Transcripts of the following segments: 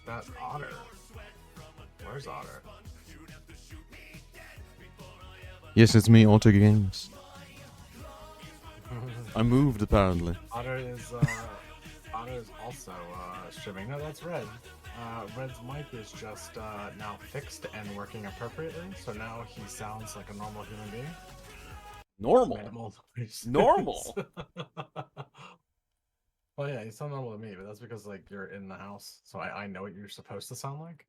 That Otter. Where's Otter? Yes, it's me, Otter Games. I moved apparently. Otter is also streaming. No, that's Red. Red's mic is just now fixed and working appropriately, so now he sounds like a normal human being. Normal. Minimal. Normal. Well, yeah, you sound normal to me, but that's because like you're in the house, so I know what you're supposed to sound like.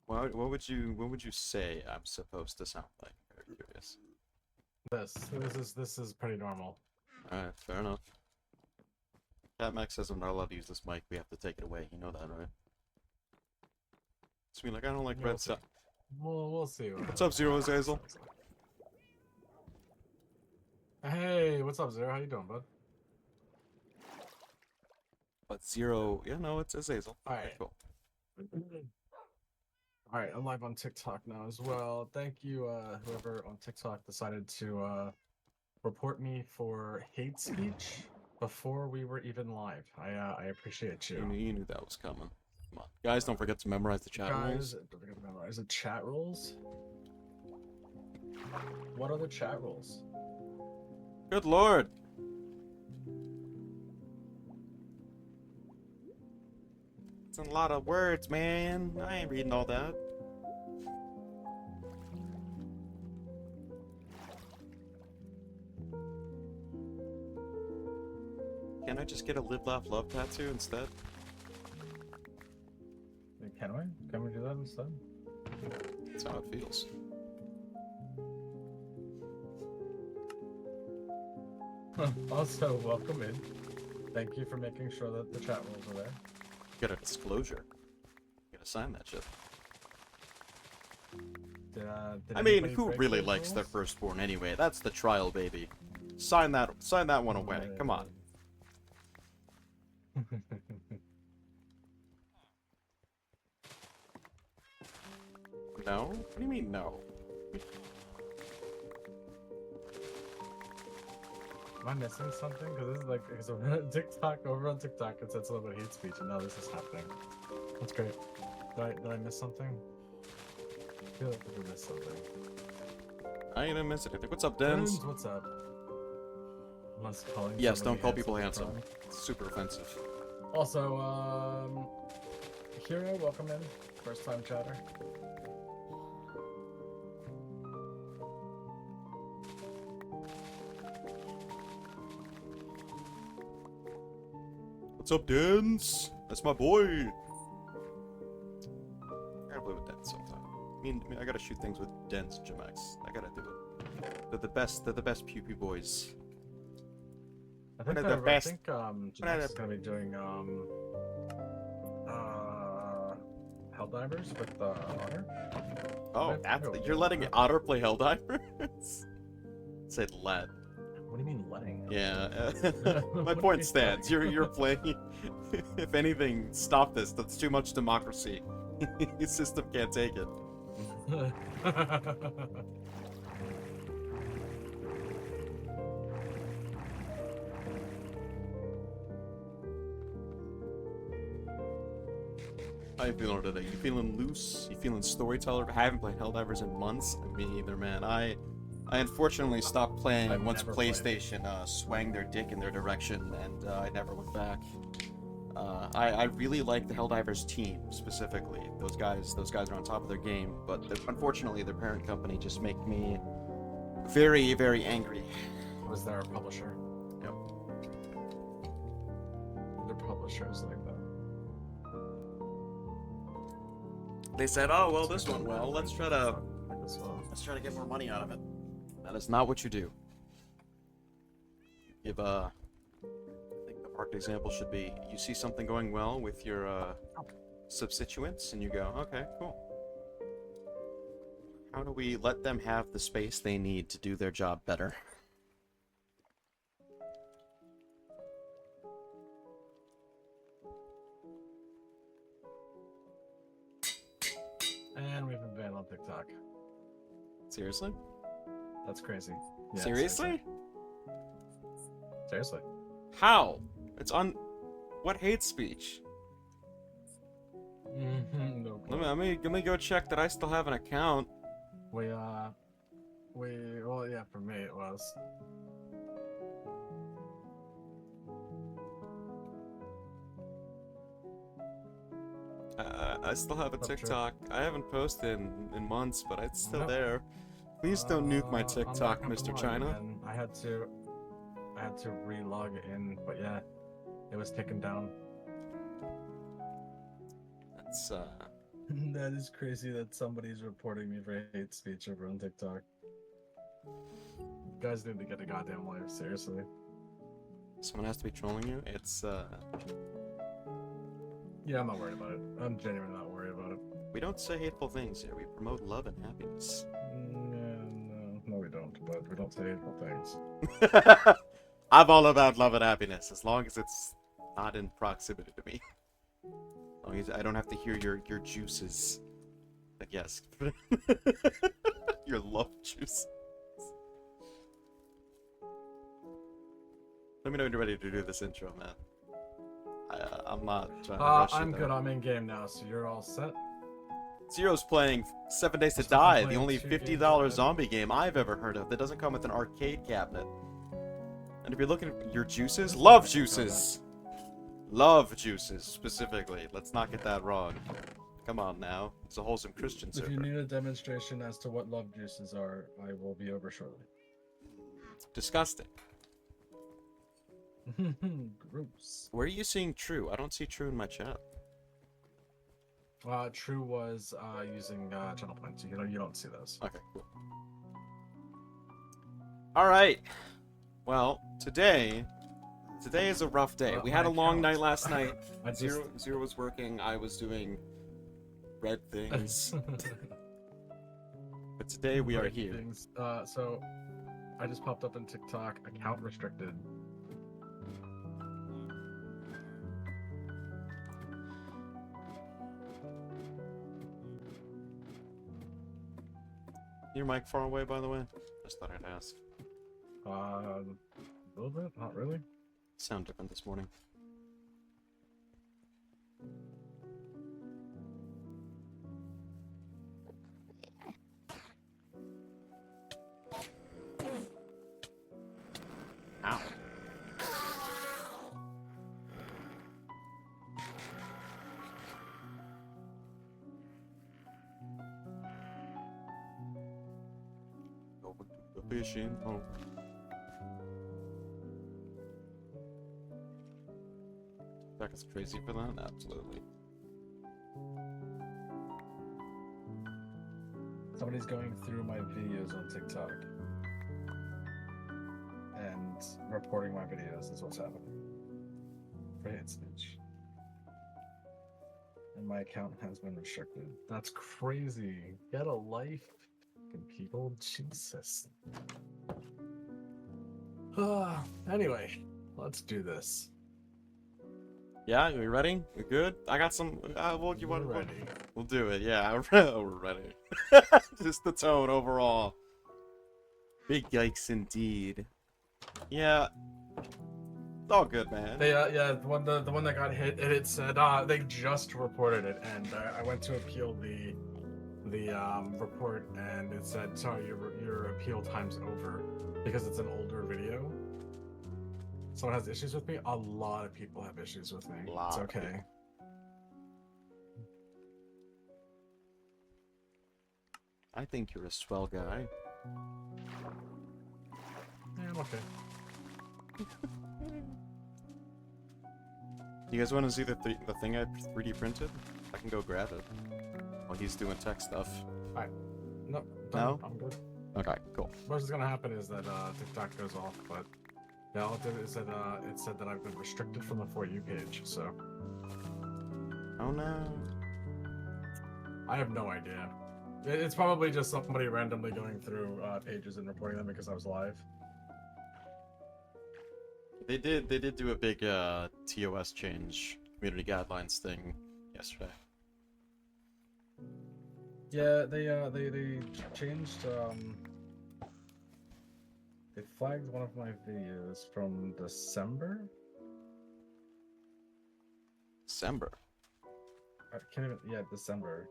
What would you say I'm supposed to sound like? Very curious. This is pretty normal. Alright, fair enough. CatMax says I'm not allowed to use this mic. We have to take it away. You know that, right? It's me like I don't like red stuff. We'll see. What's up, Zero Azazel? Hey, what's up, Zero? How you doing, bud? But Zero, yeah, no, it's Azazel. Alright. Cool. Alright, I'm live on TikTok now as well. Thank you, whoever on TikTok decided to report me for hate speech before we were even live. I appreciate you. You knew that was coming. Come on. Guys, don't forget to memorize the chat rules. Don't forget to memorize the chat rules. What are the chat rules? Good lord! It's a lot of words, man. I ain't reading all that. Can I just get a live, laugh, love tattoo instead? Can we? Can we do that instead? That's how it feels. Also, welcome in. Thank you for making sure that the chat rules are there. Get a disclosure. You gotta sign that shit. Did I mean, anybody who break really those likes their rules? firstborn anyway? That's the trial, baby. Sign that one away. Come on. No? What do you mean no? Am I missing something? Because this is like TikTok, over on TikTok it said something about hate speech, and now this is happening. That's great. Did I miss something? I feel like I missed something. I ain't gonna miss anything. What's up, Dens? What's up? Unless calling Yes, somebody don't call people handsome handsome. is It's super offensive. wrong. Also, Hero, welcome in. First time chatter. What's up, Dens? That's my boy. I gotta play with Dens sometime. I mean, I gotta shoot things with Dens and Jamax. I gotta do it. They're the best. They're the best pew pew boys. I think, They're the best. I think Janax is gonna be doing Helldivers with Honor. Oh, Maybe you're letting Otter play Helldivers? Said let. What do you mean letting? Yeah, What my do point you stands. mean? You're playing. If anything, stop this. That's too much democracy. Your system can't take it. How you feeling today? You feeling loose? You feeling storyteller? I haven't played Helldivers in months. Me either, man. I unfortunately stopped playing I've once never played. PlayStation swang their dick in their direction, and I never went back. I really like the Helldivers team specifically. Those guys are on top of their game, but unfortunately their parent company just make me very, very angry. Was there a publisher? Yep. The publishers like that. They said, "Oh well, this one. Well, let's try to Like this one. get more money out of it." That is not what you do. Give I think the perfect example should be: you see something going well with your substituents, and you go, "Okay, cool. How do we let them have the space they need to do their job better?" And we've been banned on TikTok. Seriously? That's crazy. Yeah, Seriously? Seriously. How? It's on. What hate speech? Let me go check that I still have an account. well, yeah, for me it was. I still have a Up, Trip. TikTok. I haven't posted in months, but it's still Nope. there. Please don't nuke my I'm TikTok, back up Mr. and China. running, I had to re-log in, but yeah, it was taken down. That's That is crazy that somebody's reporting me for hate speech over on TikTok. You guys need to get a goddamn life, seriously. someone has to be trolling you. It's Yeah, I'm not worried about it. I'm genuinely not worried about it. we don't say hateful things here. We promote love and happiness. No, we don't. But we don't say hateful things. I'm all about love and happiness, as long as it's not in proximity to me. As long as I don't have to hear your juices. Like, yes. Your love juice. Let me know when you're ready to do this intro, man. I'm not trying to rush you I'm there. good. I'm in game now, so you're all set. Zero's playing 7 Days to Still Die, the playing only 2 games $50 already. zombie game I've ever heard of that doesn't come with an arcade cabinet. And if you're looking at your juices, love juices! Love juices, specifically. Let's not get that wrong. Come on now. It's a wholesome Christian If server. you need a demonstration as to what love juices are, I will be over shortly. Disgusting. Gross. Where are you seeing True? I don't see True in my chat. True was using channel points. You don't see those. Okay, cool. Alright. Well, today is a rough day. We had a long night last night. Zero was working, I was doing red things. But today we are Red here. things. So I just popped up in TikTok, account restricted. Your mic far away, by the way? Just thought I'd ask. A little bit, not really. Sound different this morning. Ow. Over to the fishing hole. That is crazy for that? Absolutely. Somebody's going through my videos on TikTok and reporting my videos is what's happening for hate speech. And my account has been restricted. That's crazy. Get a life, fucking people. Jesus. Anyway, let's do this. Yeah, you ready? We good? I got some. What you want? We're ready. We'll do it. Yeah, we're ready. Just the tone overall. Big yikes indeed. Yeah. It's all good, man. They yeah, the one that got hit, it said they just reported it, and I went to appeal the report, and it said sorry, your appeal time's over because it's an older video. Someone has issues with me. A lot of people have issues with me. It's okay. I think you're a swell guy. Yeah, I'm okay. You guys want to see the thing I 3D printed? I can go grab it while he's doing tech stuff. No, No? I'm good. Okay, cool. What's gonna happen is that TikTok goes off, but yeah, all it did is that it said that I've been restricted from the For You page, so Oh no. I have no idea. It's probably just somebody randomly going through pages and reporting them because I was live. They did do a big TOS change, community guidelines thing yesterday. Yeah, they changed they flagged one of my videos from December. December. I can't even. Yeah, December.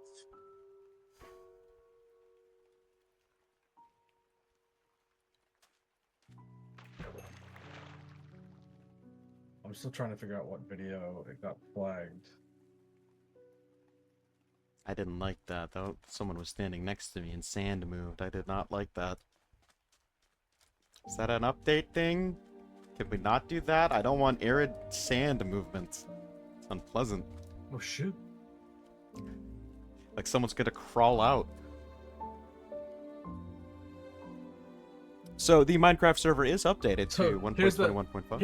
I'm still trying to figure out what video it got flagged. I didn't like that, though. Someone was standing next to me and sand moved. I did not like that. Is that an update thing? Can we not do that? I don't want arid sand movement. It's unpleasant. Oh shoot! Like someone's gonna crawl out. So the Minecraft server is updated So, to here's the- 1.21.5.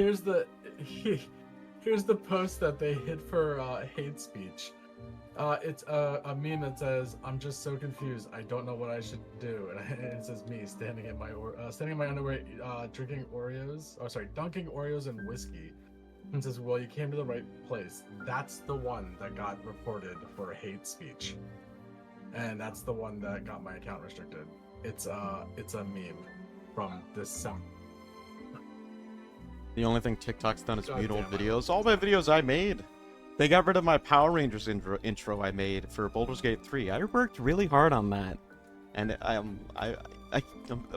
Here's the post that they hid for hate speech. It's a meme that says, "I'm just so confused. I don't know what I should do," and it says me standing in my underwear, drinking Oreos. Oh, sorry, dunking Oreos in whiskey. And says, "Well, you came to the right place." That's the one that got reported for hate speech, and that's the one that got my account restricted. It's a meme from this summer. The only thing TikTok's done is God mute old damn, I videos. All my videos I made. They got rid of my Power Rangers intro I made for Baldur's Gate 3. I worked really hard on that, and I'm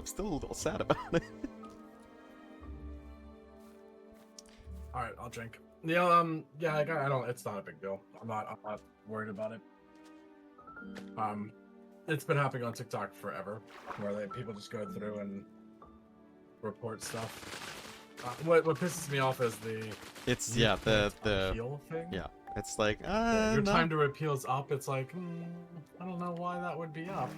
still a little sad about it. All right, I'll drink. Yeah, yeah, I don't. It's not a big deal. I'm not worried about it. It's been happening on TikTok forever, where people just go through and report stuff. What pisses me off is the appeal thing. Yeah, it's like Your no. time to repeal is up. It's like I don't know why that would be up.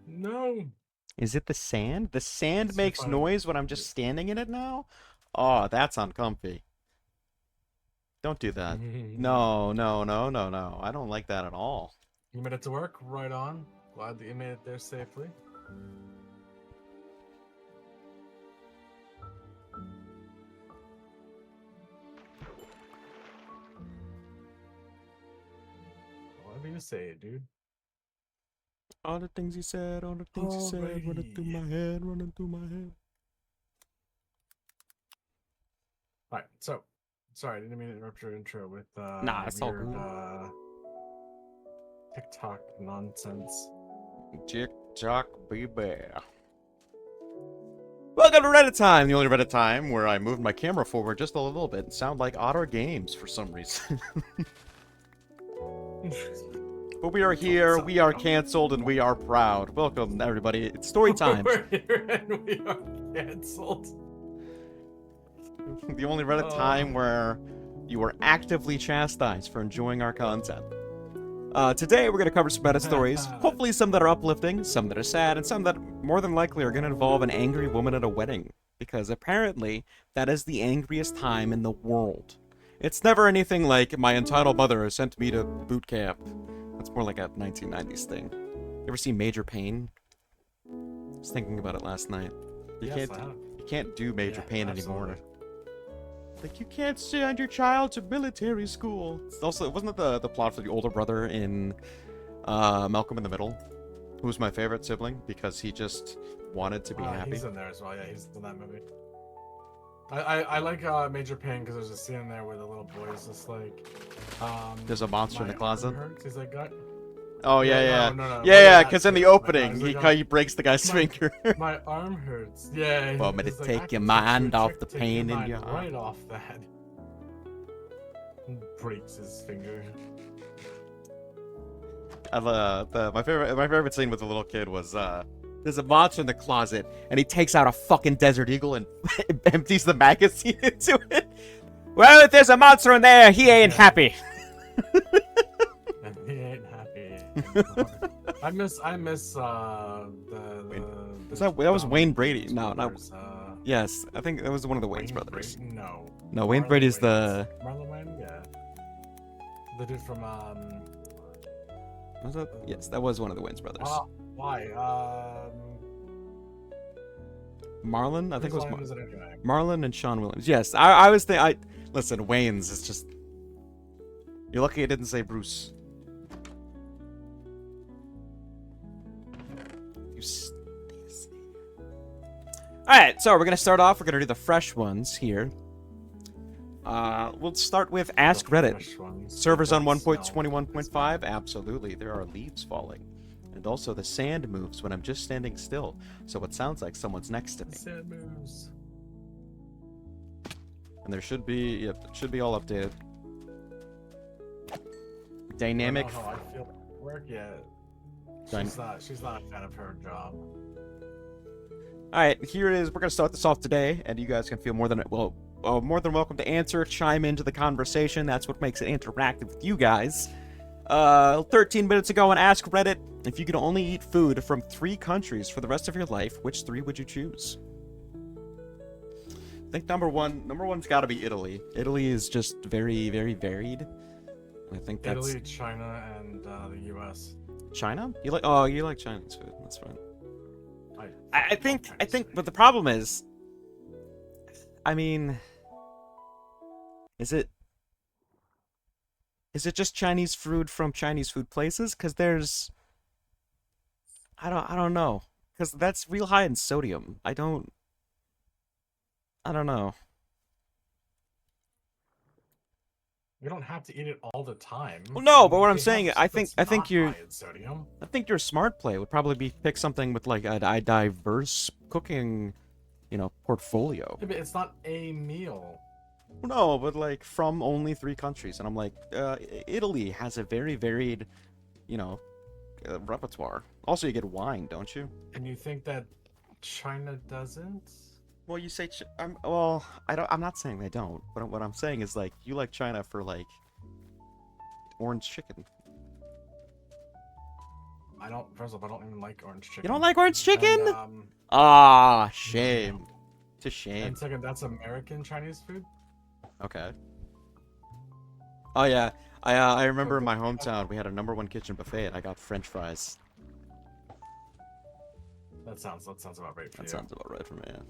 No. Is it the sand? The sand It's makes fine. noise when I'm just standing in it now? Oh, that's uncomfy. Don't do that. No, no, no, no, no. I don't like that at all. You made it to work. Right on. Glad that you made it there safely. Whatever you say, dude. All the things you said, all the things you said, running through my head, running through my head. All right, so sorry, I didn't mean to interrupt your intro with Nah, it's all weird, good. TikTok nonsense. Chick Jock baby. Welcome to Reddit Time, the only Reddit time where I moved my camera forward just a little bit and sound like Otter Games for some reason. But we are here, we are canceled, and we are proud. Welcome, everybody. It's story time. We're here and we are canceled. The only Reddit time where you are actively chastised for enjoying our content. Today, we're going to cover some Reddit stories. Hopefully some that are uplifting, some that are sad, and some that more than likely are going to involve an angry woman at a wedding. Because apparently, that is the angriest time in the world. It's never anything like, my entitled mother sent me to boot camp. That's more like a 1990s thing. You ever see Major Payne? I was thinking about it last night. You can't do Major Payne anymore. Like, you can't send your child to military school. It's also, wasn't it the plot for the older brother in Malcolm in the Middle? Who was my favorite sibling because he just wanted to be happy. He's in there as well. Yeah, he's in that movie. I like Major Payne because there's a scene in there where the little boy is just like, There's a monster in the closet. He's like, oh yeah, no. yeah, because in the opening he breaks the guy's finger. My arm hurts. Yeah. Want me to he's like, take your "I can mind do a off trick the to take pain in mind your right off that. And breaks his finger. My favorite scene with the little kid was there's a monster in the closet and he takes out a fucking Desert Eagle and empties the magazine into it. Well, if there's a monster in there, he ain't happy. And he ain't happy. I miss the that was Wayne Brady. No, not. brothers, Yes, I think that was one of the Wayne's brothers. Brady? No. No, Wayne Marlon Brady's Wayans. the. Marlon Wayne, yeah. The dude from Was that? Yes, that was one of the Wayne's brothers. why? Marlon, I think it was whose line is it anyway? Marlon and Sean Williams. Yes, I was thinking. Listen, Wayne's is just. You're lucky I didn't say Bruce. You sissy. Alright, so we're gonna start off. We're gonna do the fresh ones here. We'll start with Ask Reddit. Fresh ones. Servers on Don't smell. 1.21.5? Absolutely, there are leaves falling. And also the sand moves when I'm just standing still, so it sounds like someone's next to me. Sand moves. And there should be, yep, it should be all updated. Dynamic. I don't know how I feel at work yet. She's not a fan of her job. Alright, here it is. We're gonna start this off today, and you guys can feel more than welcome to answer, chime into the conversation. That's what makes it interactive with you guys. 13 minutes ago on Ask Reddit, if you could only eat food from 3 countries for the rest of your life, which 3 would you choose? I think number one's got to be Italy. Italy is just very, very varied. I think that's Italy, China, and the U.S. China. You like Chinese food? That's fine. I love think, Chinese food. but the problem is, I mean, is it just Chinese food from Chinese food places? Because there's, I don't know, because that's real high in sodium. I don't know. You don't have to eat it all the time. Well, no, but what They I'm have saying, stuff I think that's not you're, high in sodium. I think your smart play would probably be pick something with like a diverse cooking, portfolio. Yeah, but it's not a meal. No, but like from only 3 countries, and I'm like, Italy has a very varied, repertoire. Also, you get wine, don't you? And you think that China doesn't? Well, you say I'm not saying they don't, but what I'm saying is like you like China for like orange chicken. First off, I don't even like orange chicken. You don't like orange chicken? And, Shame. To shame. and second, that's American Chinese food. Okay. Oh yeah, I remember in my hometown we had a #1 kitchen buffet and I got French fries. That sounds about right for That you. sounds about right for me. Yeah.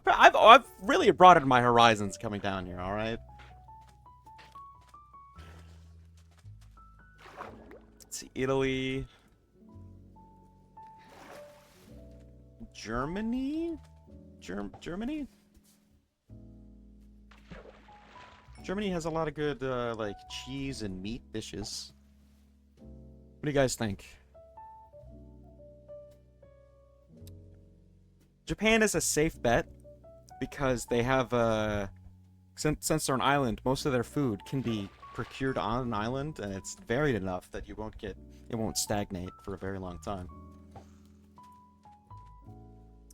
I've really broadened my horizons coming down here. All right. Let's see, Italy, Germany, Germany. Germany has a lot of good like cheese and meat dishes. What do you guys think? Japan is a safe bet because they have since they're an island, most of their food can be procured on an island, and it's varied enough that it won't stagnate for a very long time.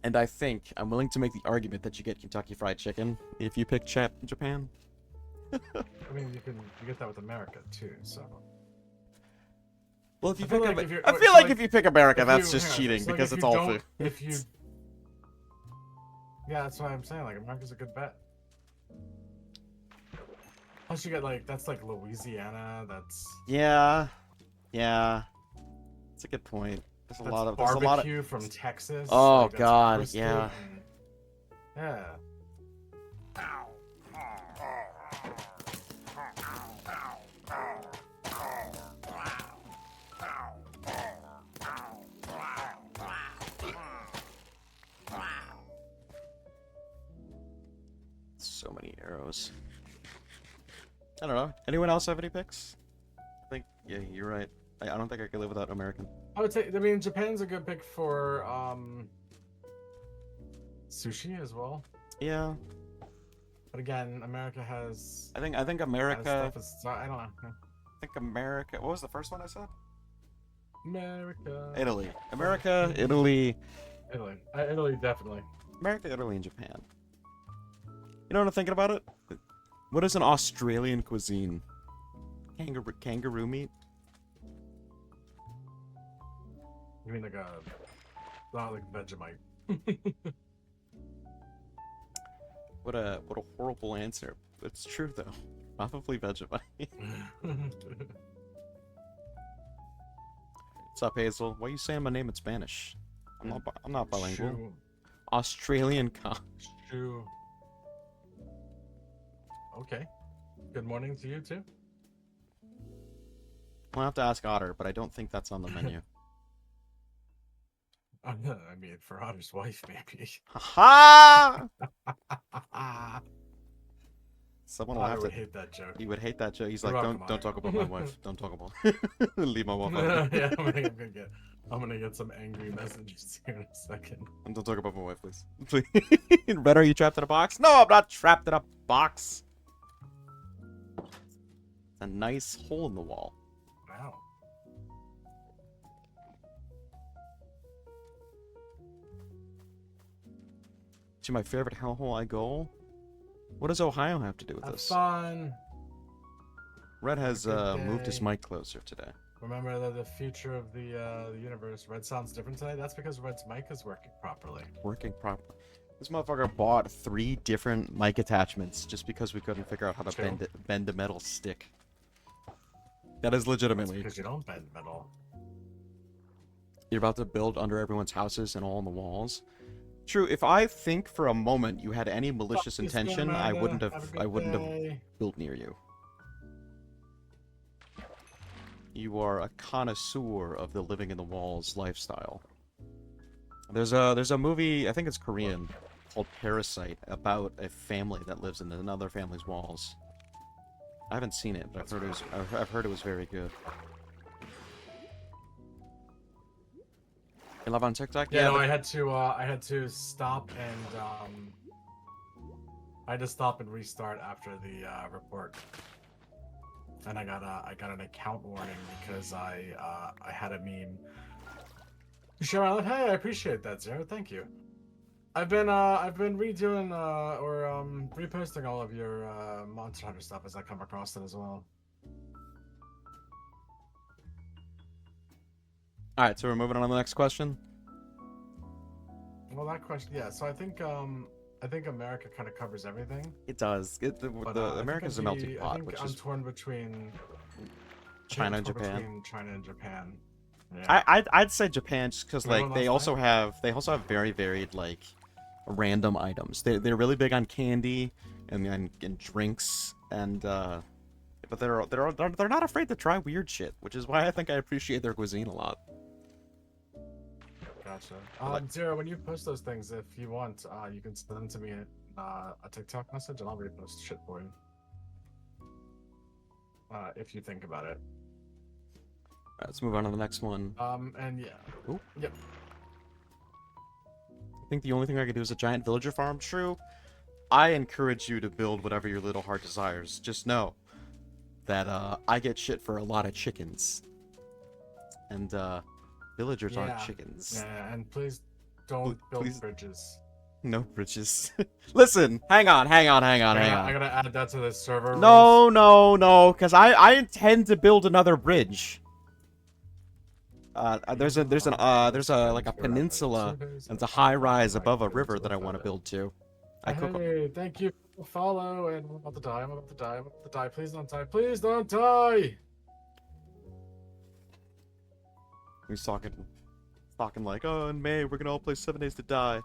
And I think I'm willing to make the argument that you get Kentucky Fried Chicken if you pick Japan. I mean, you get that with America too. So. Well, if you I feel pick, like if you're- I so, feel like like, if you pick America, if that's you- just hang on, cheating so, like, because if it's you all don't- food. If you. Yeah, that's what I'm saying. Like, America's a good bet. Plus, you get that's like Louisiana. That's Yeah. It's a good point. There's a that's lot of barbecue from Texas. Oh, like, that's God, brisket yeah. and- Yeah. So many arrows. I don't know. Anyone else have any picks? I think you're right. I don't think I could live without American. I would say. I mean, Japan's a good pick for sushi as well. Yeah. But again, America has. I think has America. so I don't know. I think America. What was the first one I said? America. Italy. America, Italy. Italy. Italy, definitely. America, Italy, and Japan. You know what I'm thinking about it? What is an Australian cuisine? Kangaroo meat? You mean not like Vegemite? What a horrible answer. It's true though. Probably Vegemite. What's up, Hazel? Why are you saying my name in Spanish? I'm not bilingual. Shoe. Australian Shoe. Okay. Good morning to you too. I'll have to ask Otter, but I don't think that's on the menu. I mean, for Otter's wife, maybe. Ha! Someone will Otter have would to. hate that joke. He would hate that joke. He's You're like, welcome, don't Otter. talk about my wife. Don't talk about. Leave my wife out. Yeah, I'm gonna get some angry messages here in a second. Don't talk about my wife, please. Please. Red, are you trapped in a box? No, I'm not trapped in a box. A nice hole in the wall. Wow. To my favorite hellhole I go. What does Ohio have to do with Have this? fun. Red has Good moved his day. mic closer today. Remember that the future of the universe. Red sounds different today. That's because Red's mic is working properly. Working properly. This motherfucker bought 3 different mic attachments just because we couldn't figure out how to True. bend a metal stick. That is That's legitimately. because you don't bend metal. You're about to build under everyone's houses and all on the walls. True, if I think for a moment you had any malicious Fuck you, intention, I Scaramanga. wouldn't Have a have good day. built near you. You are a connoisseur of the living in the walls lifestyle. There's a movie, I think it's Korean, called Parasite, about a family that lives in another family's walls. I haven't seen it, but I've heard it was very good. You love on TikTok? Yeah, no, but- I had to stop and I had to stop and restart after the report, and I got an account warning because I had a meme. Sure, hey, I appreciate that, Zero. Thank you. I've been redoing or reposting all of your Monster Hunter stuff as I come across it as well. Alright, so we're moving on to the next question. Well, that question, yeah. So I think America kind of covers everything. It does. But, I America's a think melting I pot, think which I'm is torn between China and torn Japan. Between China and Japan. Yeah. I'd say Japan just because Remember like they last also have very varied like random items. They're really big on candy and drinks and but they're not afraid to try weird shit, which is why I think I appreciate their cuisine a lot. Gotcha. Zero, when you post those things, if you want, you can send them to me in a TikTok message, and I'll repost shit for you. If you think about it. Alright, let's move on to the next one. And yeah. Ooh. Yep. I think the only thing I could do is a giant villager farm. True. I encourage you to build whatever your little heart desires. Just know that I get shit for a lot of chickens. And villagers aren't chickens. Yeah, and please don't build please. bridges. No bridges. Listen, hang on. I gotta add that to the server. rules. No, because I intend to build another bridge. There's a like a peninsula and it's a high rise above a river that I want to build to. Hey, thank you for the follow, and I'm about to die. I'm about to die. Please don't die. Please don't die. He's talking like, oh, in May we're gonna all play 7 Days to Die.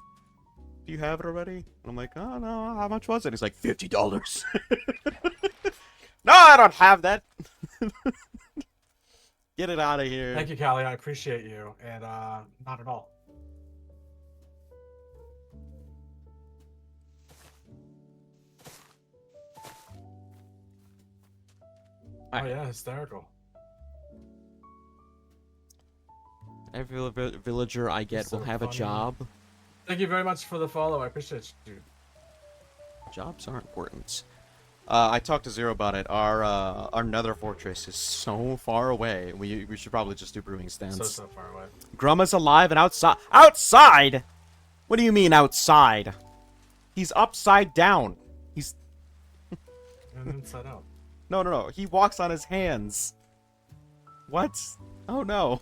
Do you have it already? And I'm like, oh no, how much was it? He's like, $50. No, I don't have that. Get it out of here. Thank you, Callie. I appreciate you, and not at all. Oh yeah, hysterical. Every villager I get So will have a funny. job. Thank you very much for the follow. I appreciate you. Jobs are important. I talked to Zero about it. Our nether fortress is so far away. We should probably just do brewing stands. So far away. Grumma's alive and outside. Outside? What do you mean outside? He's upside down. He's And inside out. no. He walks on his hands. What? Oh no.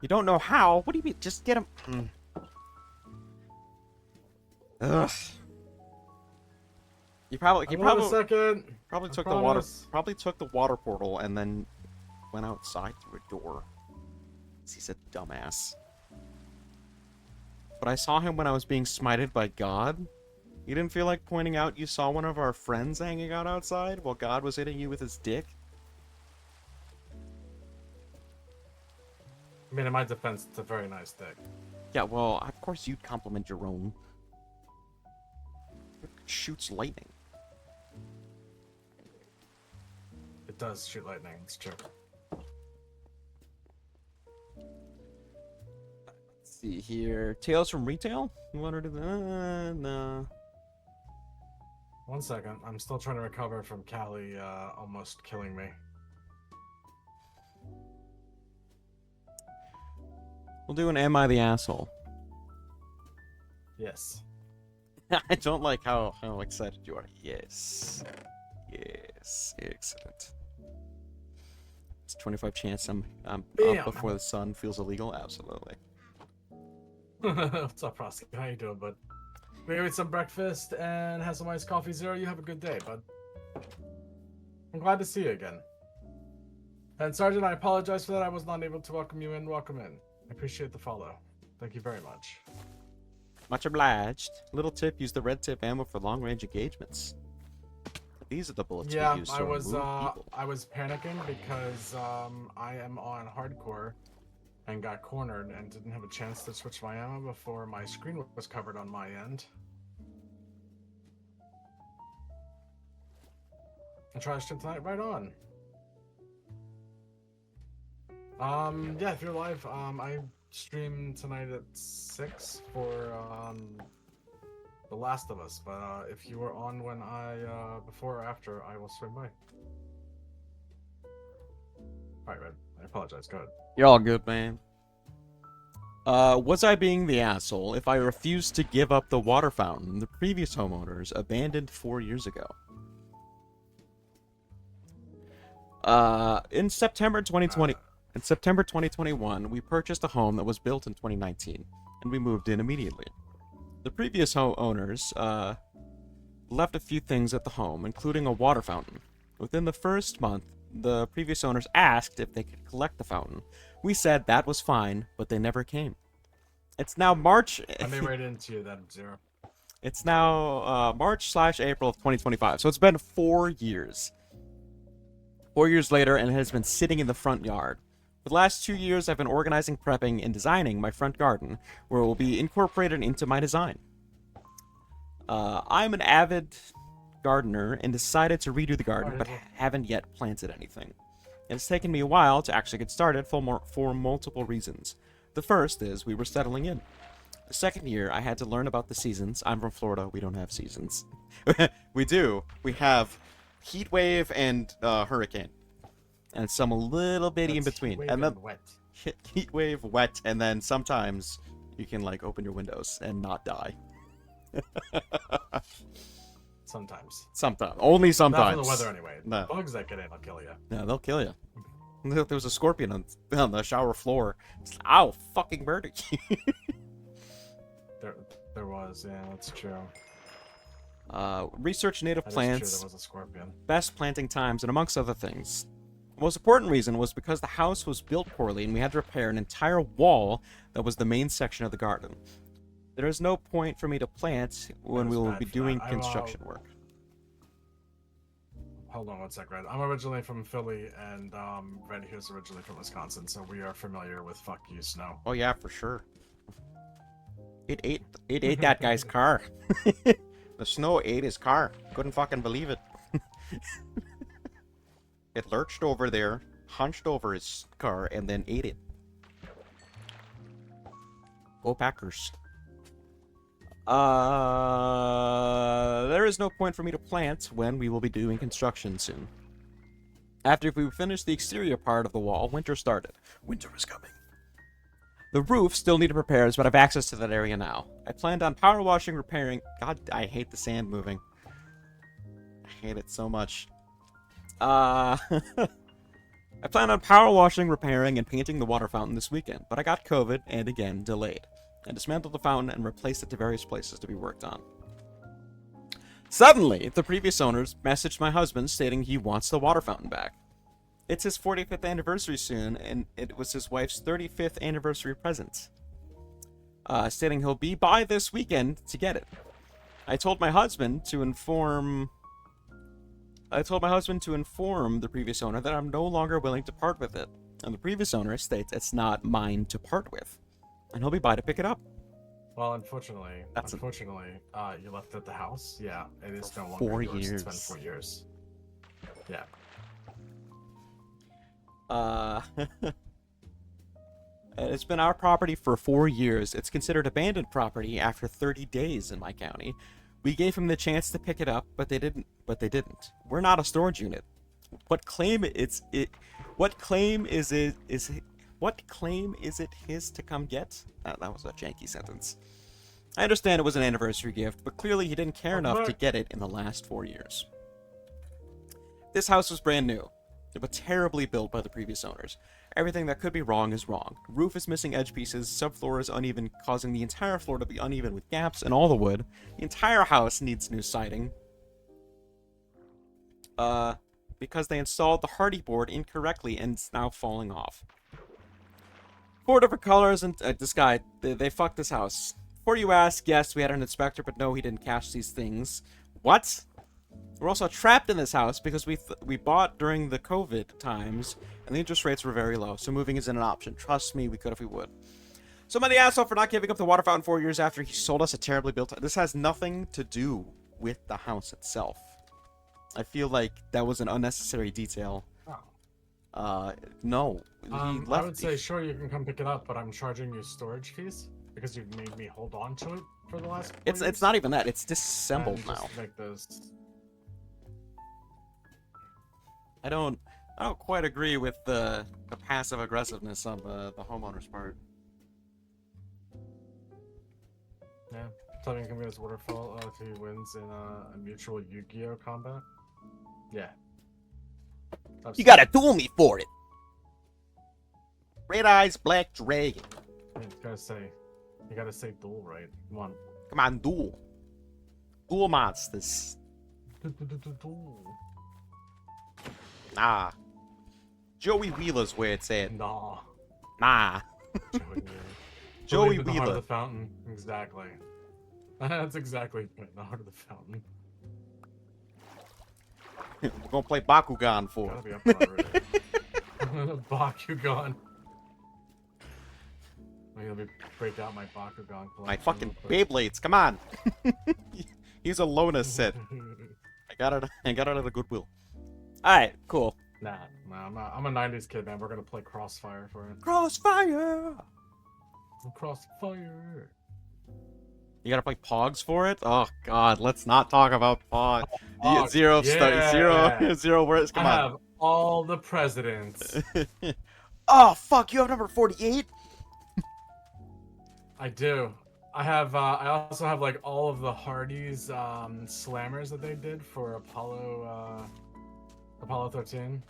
You don't know how? What do you mean? Just get him. Ugh. He probably Hold on a second. probably I took promise. the water portal and then went outside through a door. He's a dumbass. But I saw him when I was being smited by God. You didn't feel like pointing out you saw one of our friends hanging out outside while God was hitting you with his dick? I mean, in my defense, it's a very nice dick. Yeah, well, of course you'd compliment your own. It shoots lightning. It does shoot lightning. It's true. Let's see here. Tales from Retail? You want to do that? No. 1 second. I'm still trying to recover from Callie almost killing me. We'll do an Am I the Asshole? Yes. I don't like how excited you are. Yes. Yes. Excellent. It's 25 chance I'm up Bam. before the sun feels illegal. Absolutely. What's up, Frosty? How you doing, bud? We ate some breakfast and had some iced coffee. Zero, you have a good day, bud. I'm glad to see you again. And Sergeant, I apologize for that. I was not able to welcome you in. Welcome in. I appreciate the follow. Thank you very much. Much obliged. Little tip: use the red tip ammo for long-range engagements. These are the bullets we use to remove people. I was panicking because I am on hardcore and got cornered and didn't have a chance to switch my ammo before my screen was covered on my end. And try to stream tonight, right on. Yeah, if you're live, I stream tonight at 6 for The Last of Us, but if you were on when before or after, I will swing by. Alright, Red, I apologize, go ahead. You're all good, man. Was I being the asshole if I refused to give up the water fountain the previous homeowners abandoned 4 years ago? In September 2021, we purchased a home that was built in 2019, and we moved in immediately. The previous owners left a few things at the home, including a water fountain. Within the first month, the previous owners asked if they could collect the fountain. We said that was fine, but they never came. It's now March. I may write into you then, Zero. It's now March/April of 2025, so it's been 4 years. 4 years later, and it has been sitting in the front yard. For the last 2 years, I've been organizing, prepping, and designing my front garden, where it will be incorporated into my design. I'm an avid gardener and decided to redo the garden, but haven't yet planted anything. It's taken me a while to actually get started for multiple reasons. The first is we were settling in. The second year, I had to learn about the seasons. I'm from Florida. We don't have seasons. We do. We have heat wave and hurricane. And some a little bitty in between. And then wet. Heat wave, wet, and then sometimes you can like open your windows and not die. Sometimes. Sometimes. Only sometimes. Not for the weather anyway. No. Bugs that get in, I'll kill you. No, they'll kill you. There was a scorpion on the shower floor. I'll fucking murder you. There was, yeah, that's true. Research native That is plants, true, there was a scorpion. best planting times, and amongst other things. The most important reason was because the house was built poorly and we had to repair an entire wall that was the main section of the garden. There is no point for me to plant when we will be doing construction work. Hold on one sec, Red. I'm originally from Philly, and Red here's originally from Wisconsin, so we are familiar with fuck you, snow. Oh yeah, for sure. It ate that guy's car. The snow ate his car. Couldn't fucking believe it. It lurched over there, hunched over his car, and then ate it. Go Packers. There is no point for me to plant when we will be doing construction soon. After we finished the exterior part of the wall, winter started. Winter is coming. The roof still needed repairs, but I have access to that area now. I planned on power washing, repairing... God, I hate the sand moving. I hate it so much. I planned on power washing, repairing, and painting the water fountain this weekend, but I got COVID and again delayed. I dismantled the fountain and replaced it to various places to be worked on. Suddenly, the previous owners messaged my husband stating he wants the water fountain back. It's his 45th anniversary soon, and it was his wife's 35th anniversary present. Stating he'll be by this weekend to get it. I told my husband to inform the previous owner that I'm no longer willing to part with it. And the previous owner states it's not mine to part with, and he'll be by to pick it up. Well, unfortunately, That's you left at the house. Yeah, it is For no longer 4 yours. It's been years. 4 years. Yeah. It's been our property for 4 years. It's considered abandoned property after 30 days in my county. We gave him the chance to pick it up, but they didn't. We're not a storage unit. What claim is it his to come get? That was a janky sentence. I understand it was an anniversary gift, but clearly he didn't care enough to get it in the last 4 years. This house was brand new, but terribly built by the previous owners. Everything that could be wrong is wrong. Roof is missing edge pieces, subfloor is uneven, causing the entire floor to be uneven with gaps in all the wood. The entire house needs new siding. Because they installed the hardy board incorrectly and it's now falling off. 4 different colors, and this guy, they fucked this house. Before you ask, yes, we had an inspector, but no, he didn't catch these things. What? We're also trapped in this house because we bought during the COVID times, and the interest rates were very low, so moving isn't an option. Trust me, we could if we would. So I'm the asshole for not giving up the water fountain 4 years after he sold us a terribly built... This has nothing to do with the house itself. I feel like that was an unnecessary detail. Oh. No. I would say, sure, you can come pick it up, but I'm charging you storage fees because you've made me hold on to it for the last 4 years. It's not even that. It's disassembled And now. just make those... I don't quite agree with the passive aggressiveness on the homeowner's part. Yeah. Tell me you can get his waterfall if he wins in a mutual Yu-Gi-Oh combat. Yeah. You gotta duel me for it. Red Eyes Black Dragon. Yeah, you gotta say duel right. Come on. Come on, duel. Duel monsters. Duel. Nah. Joey Wheeler's where it's at. Nah. Nah. Joey Joey Wheeler. The heart of Wheeler. the fountain. Exactly. That's exactly it, the heart of the fountain. We're gonna play Bakugan for Gotta it. be up for it already. Bakugan. Let me break out my Bakugan collection. My fucking real quick. Beyblades, come on. He's a Lona set. I got it at a Goodwill. Alright, cool. Nah, I'm a 90s kid, man. We're gonna play Crossfire for it. Crossfire! Crossfire! You gotta play Pogs for it? Oh god, let's not talk about Pogs. Pogs, Zero yeah. zero words, come I on. have all the presidents. Oh fuck, you have number 48? I do. I also have like all of the Hardy's slammers that they did for Apollo 13.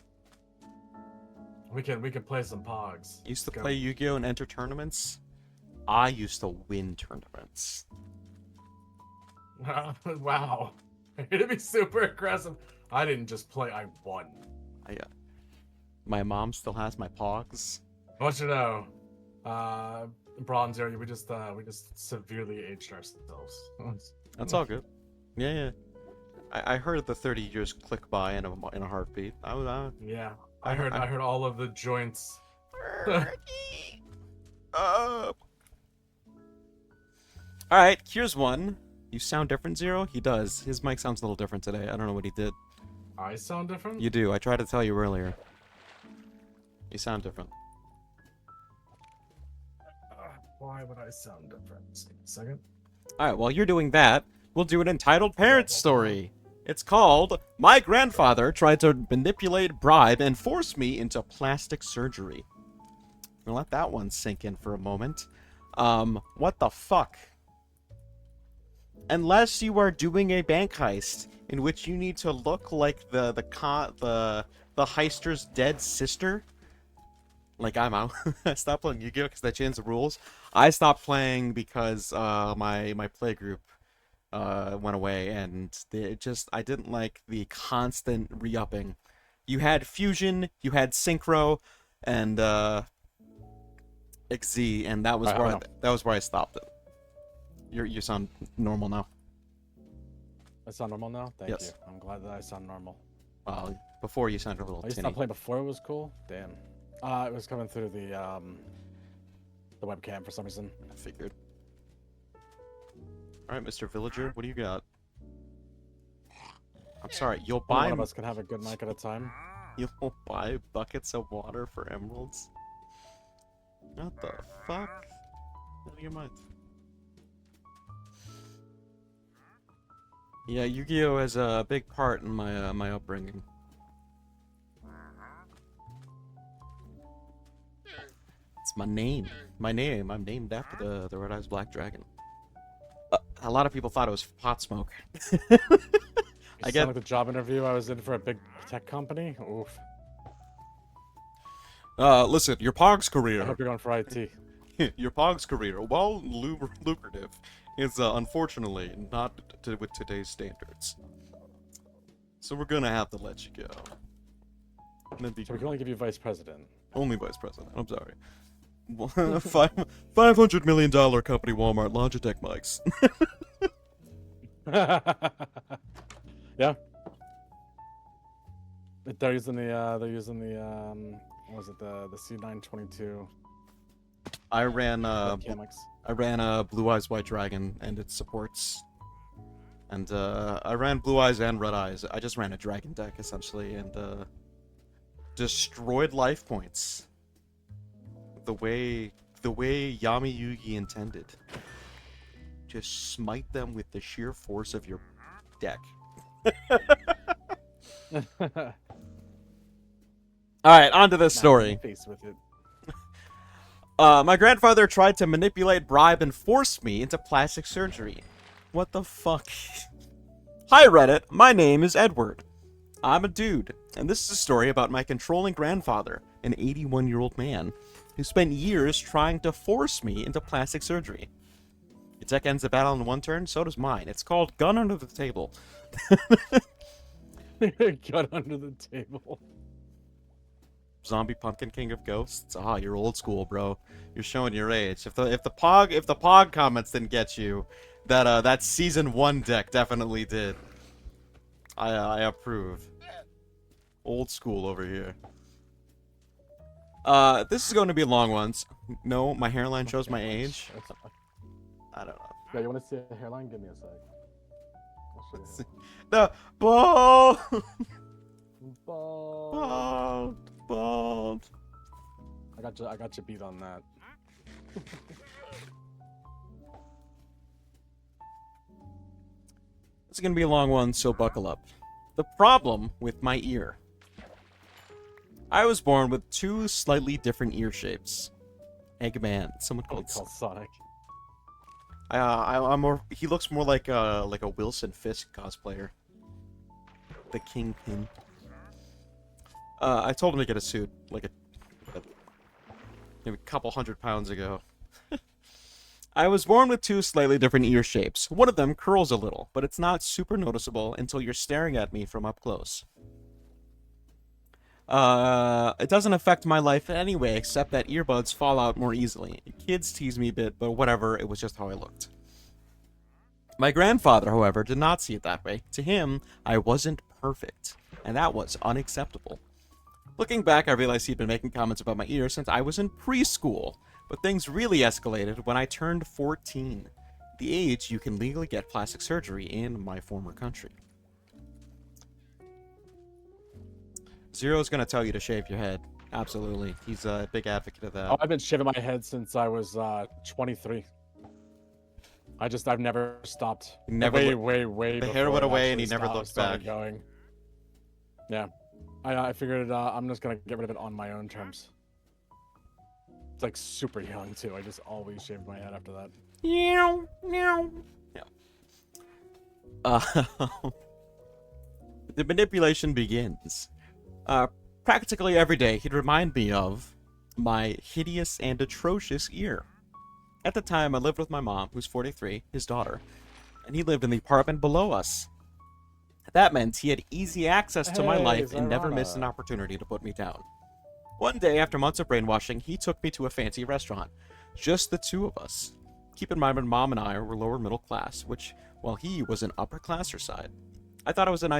We can play some Pogs. Used to Go. play Yu-Gi-Oh! And enter tournaments. I used to win tournaments. Wow. You're gonna be super aggressive. I didn't just play, I won. My mom still has my Pogs. I want you to know, Bronze area, we just severely aged ourselves. That's all good. Yeah. I heard the 30 years click by in a heartbeat. Yeah. I heard all of the joints. Alright, here's one. You sound different, Zero? He does. His mic sounds a little different today. I don't know what he did. I sound different? You do. I tried to tell you earlier. You sound different. Why would I sound different? Just a second. Alright, while you're doing that, we'll do an entitled parent story. It's called My Grandfather Tried to Manipulate, Bribe, and Force Me into Plastic Surgery. We'll let that one sink in for a moment. What the fuck? Unless you are doing a bank heist in which you need to look like the heister's dead sister. Like, I'm out. I stopped playing Yu-Gi-Oh! Because they changed the rules. I stopped playing because my playgroup went away, and I didn't like the constant re-upping. You had Fusion, you had Synchro, and XZ, and that was where I stopped it. You sound normal now. I sound normal now? Thank Yes. you. I'm glad that I sound normal. Well, before you sounded a little I used to tinny. not play before it was cool? Damn. It was coming through the webcam for some reason. I figured. Alright, Mr. Villager, what do you got? I'm sorry, Only one of us can have a good mic at a time. you'll buy buckets of water for emeralds? What the fuck? Out of your mind. Yeah, Yu-Gi-Oh! Has a big part in my my upbringing. It's my name. My name. I'm named after the red-eyes black dragon. A lot of people thought it was pot smoke. I get like the job interview I was in for a big tech company. Oof. Listen, your Pog's I career. hope you're going for IT. Your Pog's career, while lucrative, is unfortunately not with today's standards. So we're gonna have to let you go. And then be So we can only give you vice president. only vice president. I'm sorry. $500 million company Walmart Logitech mics. Yeah. They're using the what was it, the C922 I ran webcam mics. Blue Eyes White Dragon and its supports. And I ran Blue Eyes and Red Eyes. I just ran a dragon deck essentially and destroyed life points. The way Yami Yugi intended. Just smite them with the sheer force of your deck. Alright, on to this story. Face with it. My grandfather tried to manipulate, bribe, and force me into plastic surgery. What the fuck? Hi Reddit, my name is Edward. I'm a dude, and this is a story about my controlling grandfather, an 81-year-old man, who spent years trying to force me into plastic surgery. Your deck ends the battle in one turn, so does mine. It's called Gun Under the Table. Got under the table. Zombie Pumpkin King of Ghosts. Ah, you're old school, bro. You're showing your age. If the Pog comments didn't get you, that season 1 deck definitely did. I approve. Old school over here. This is going to be a long one. No, my hairline shows my age. I don't know. Yeah, you want to see a hairline? Give me a sec. I'll show you. No, bald, Bald. bald. I got you beat on that. This is going to be a long one, so buckle up. The problem with my ear. I was born with 2 slightly different ear shapes. Eggman, someone called Called Sonic. I'm more. He looks more like a Wilson Fisk cosplayer. The Kingpin. I told him to get a suit maybe a couple 100 pounds ago. I was born with 2 slightly different ear shapes. One of them curls a little, but it's not super noticeable until you're staring at me from up close. It doesn't affect my life anyway, except that earbuds fall out more easily. Kids tease me a bit, but whatever, it was just how I looked. My grandfather, however, did not see it that way. To him, I wasn't perfect, and that was unacceptable. Looking back, I realized he'd been making comments about my ear since I was in preschool, but things really escalated when I turned 14, the age you can legally get plastic surgery in my former country. Zero's gonna tell you to shave your head. Absolutely. He's a big advocate of that. Oh, I've been shaving my head since I was 23. I've never stopped. Never Way. the hair before went it away and he actually never looked started back. Going. Yeah, I figured I'm just gonna get rid of it on my own terms. It's like super young too. I just always shaved my head after that. Yeah. The manipulation begins. Practically every day, he'd remind me of my hideous and atrocious ear. At the time, I lived with my mom, who's 43, his daughter, and he lived in the apartment below us. That meant he had easy access to my Hey, life and never Zarana. missed an opportunity to put me down. One day, after months of brainwashing, he took me to a fancy restaurant. Just the 2 of us. Keep in mind, my mom and I were lower middle class, which, while he was an upper classer side. I thought it was just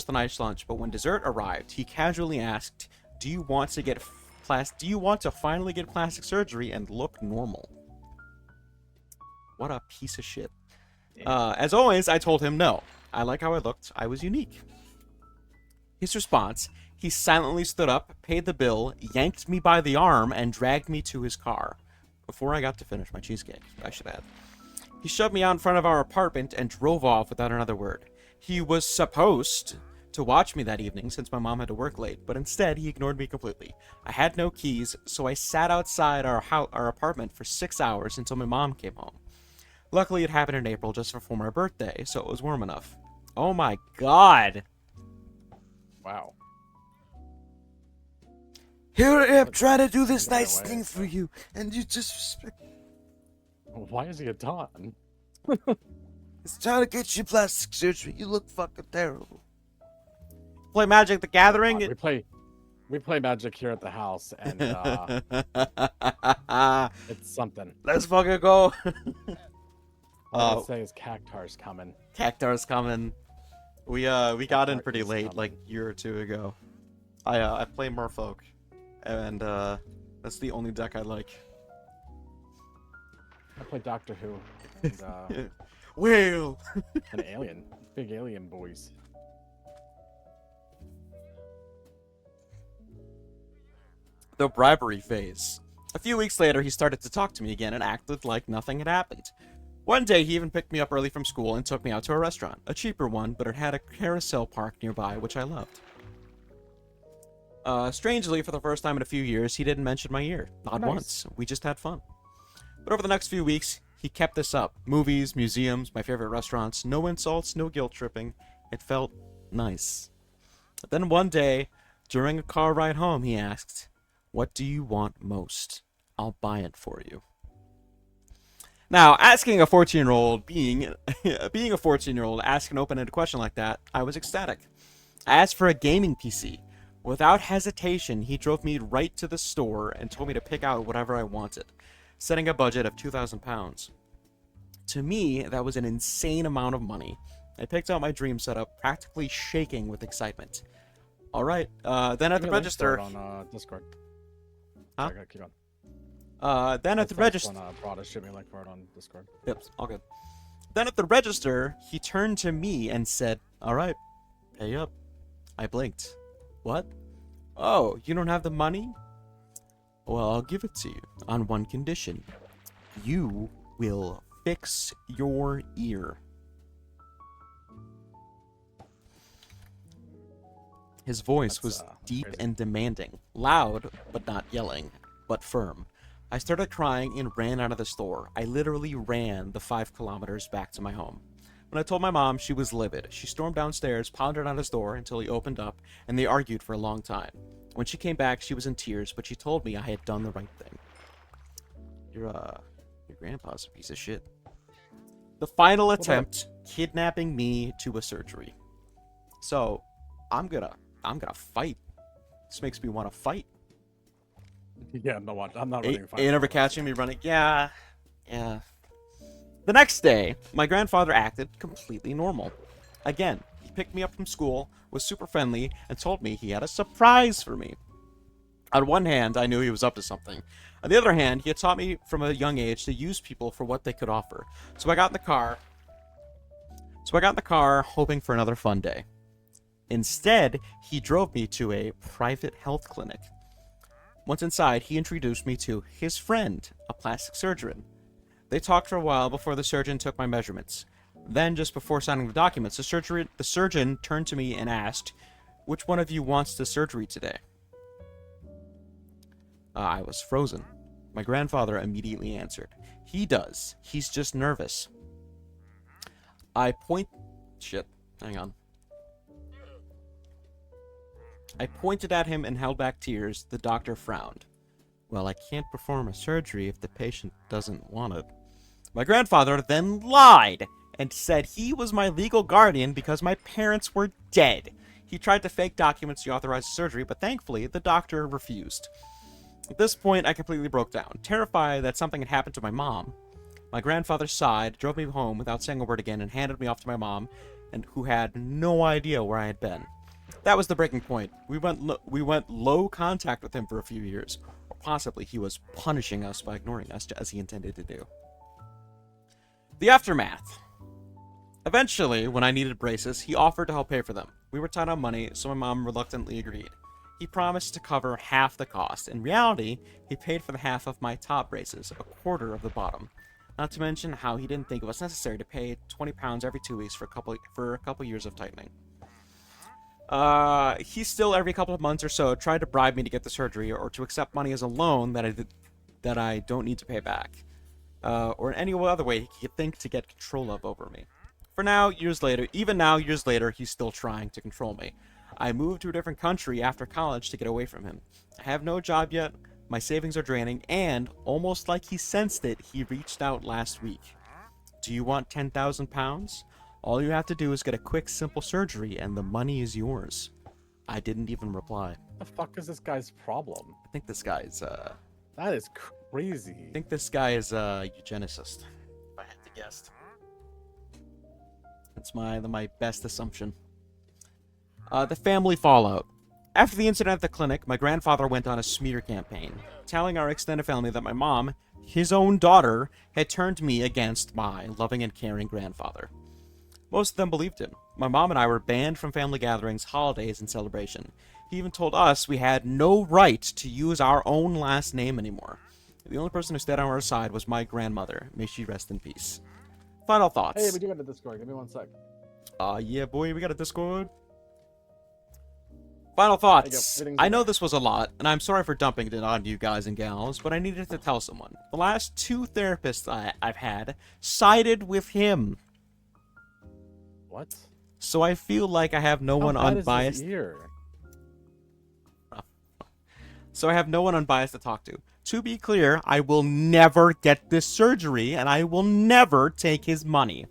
a nice lunch, but when dessert arrived, he casually asked, Do you want to finally get plastic surgery and look normal? What a piece of shit. As always, I told him no. I like how I looked. I was unique. His response, he silently stood up, paid the bill, yanked me by the arm, and dragged me to his car. Before I got to finish my cheesecake, I should add. He shoved me out in front of our apartment and drove off without another word. He was supposed to watch me that evening since my mom had to work late, but instead he ignored me completely. I had no keys, so I sat outside our apartment for 6 hours until my mom came home. Luckily, it happened in April just before my birthday, so it was warm enough. Oh my god! Wow. Here I am trying to do this Right nice away, thing so- for you, and you disrespect. Why is he a Don? It's trying to get you plastic surgery. You look fucking terrible. Play Magic the Gathering? We play Magic here at the house, and it's something. Let's fucking go. All I say is Cactar's coming. Cactar's coming. We got in Cactar pretty is late, coming. like a year or two ago. I play Merfolk, and that's the only deck I like. I play Doctor Who and Whale. an alien, big alien boys. The bribery phase. A few weeks later, he started to talk to me again and acted like nothing had happened. One day, he even picked me up early from school and took me out to a restaurant. A cheaper one, but it had a carousel park nearby, which I loved. Strangely, for the first time in a few years, he didn't mention my ear. Not Nice. once. We just had fun. But over the next few weeks, he kept this up. Movies, museums, my favorite restaurants. No insults, no guilt tripping. It felt nice. But then one day, during a car ride home, he asked, "What do you want most? I'll buy it for you." Now, asking a 14-year-old, being a 14-year-old, ask an open-ended question like that, I was ecstatic. I asked for a gaming PC. Without hesitation, he drove me right to the store and told me to pick out whatever I wanted, setting a budget of £2,000. To me, that was an insane amount of money. I picked out my dream setup, practically shaking with excitement. All right, then at the Give me a link for register. it on Discord. Huh? Sorry, keep going. Then at the register. Brought us, shoot me a link for it on Discord. Yep, all good. Then at the register, he turned to me and said, "All right, pay up." I blinked. What? Oh, you don't have the money? Well, I'll give it to you on one condition. You will fix your ear. His voice was That's, deep crazy. and demanding, loud but not yelling, but firm. I started crying and ran out of the store. I literally ran the 5 kilometers back to my home. When I told my mom, she was livid. She stormed downstairs, pounded on his door until he opened up, and they argued for a long time. When she came back, she was in tears, but she told me I had done the right thing. Your grandpa's a piece of shit. The final attempt, kidnapping me to a surgery. So, I'm gonna fight. This makes me want to fight. Yeah, no, I'm not Ain't running. ever catching me running. Yeah. The next day, my grandfather acted completely normal. Again, he picked me up from school, was super friendly, and told me he had a surprise for me. On one hand, I knew he was up to something. On the other hand, he had taught me from a young age to use people for what they could offer. So I got in the car, hoping for another fun day. Instead, he drove me to a private health clinic. Once inside, he introduced me to his friend, a plastic surgeon. They talked for a while before the surgeon took my measurements. Then, just before signing the documents, the surgeon turned to me and asked, "Which one of you wants the surgery today?" I was frozen. My grandfather immediately answered, "He does. He's just nervous." Hang on. I pointed at him and held back tears. The doctor frowned. "Well, I can't perform a surgery if the patient doesn't want it." My grandfather then lied and said he was my legal guardian because my parents were dead. He tried to fake documents to authorize the surgery, but thankfully the doctor refused. At this point, I completely broke down, terrified that something had happened to my mom. My grandfather sighed, drove me home without saying a word again, and handed me off to my mom, and who had no idea where I had been. That was the breaking point. We went low contact with him for a few years, or possibly he was punishing us by ignoring us as he intended to do. The aftermath. Eventually, when I needed braces, he offered to help pay for them. We were tight on money, so my mom reluctantly agreed. He promised to cover half the cost. In reality, he paid for the half of my top braces, a quarter of the bottom. Not to mention how he didn't think it was necessary to pay £20 every 2 weeks for a couple years of tightening. He still every couple of months or so tried to bribe me to get the surgery or to accept money as a loan that I don't need to pay back, or in any other way he could think to get control of over me. For now, years later, he's still trying to control me. I moved to a different country after college to get away from him. I have no job yet, my savings are draining, and, almost like he sensed it, he reached out last week. Do you want £10,000? All you have to do is get a quick, simple surgery, and the money is yours. I didn't even reply. What the fuck is this guy's problem? I think this guy is, That is crazy. I think this guy is a eugenicist, if I had to guess. That's my best assumption. The family fallout. After the incident at the clinic, my grandfather went on a smear campaign, telling our extended family that my mom, his own daughter, had turned me against my loving and caring grandfather. Most of them believed him. My mom and I were banned from family gatherings, holidays, and celebration. He even told us we had no right to use our own last name anymore. The only person who stayed on our side was my grandmother. May she rest in peace. Final thoughts. Hey, we do got a Discord. Give me 1 sec. Yeah, boy, we got a Discord. Final thoughts. I know this was a lot, and I'm sorry for dumping it on you guys and gals, but I needed to tell someone. The last 2 therapists I've had sided with him. What? So I feel like I have no one unbiased. So I have no one unbiased to talk to. To be clear, I will never get this surgery, and I will never take his money.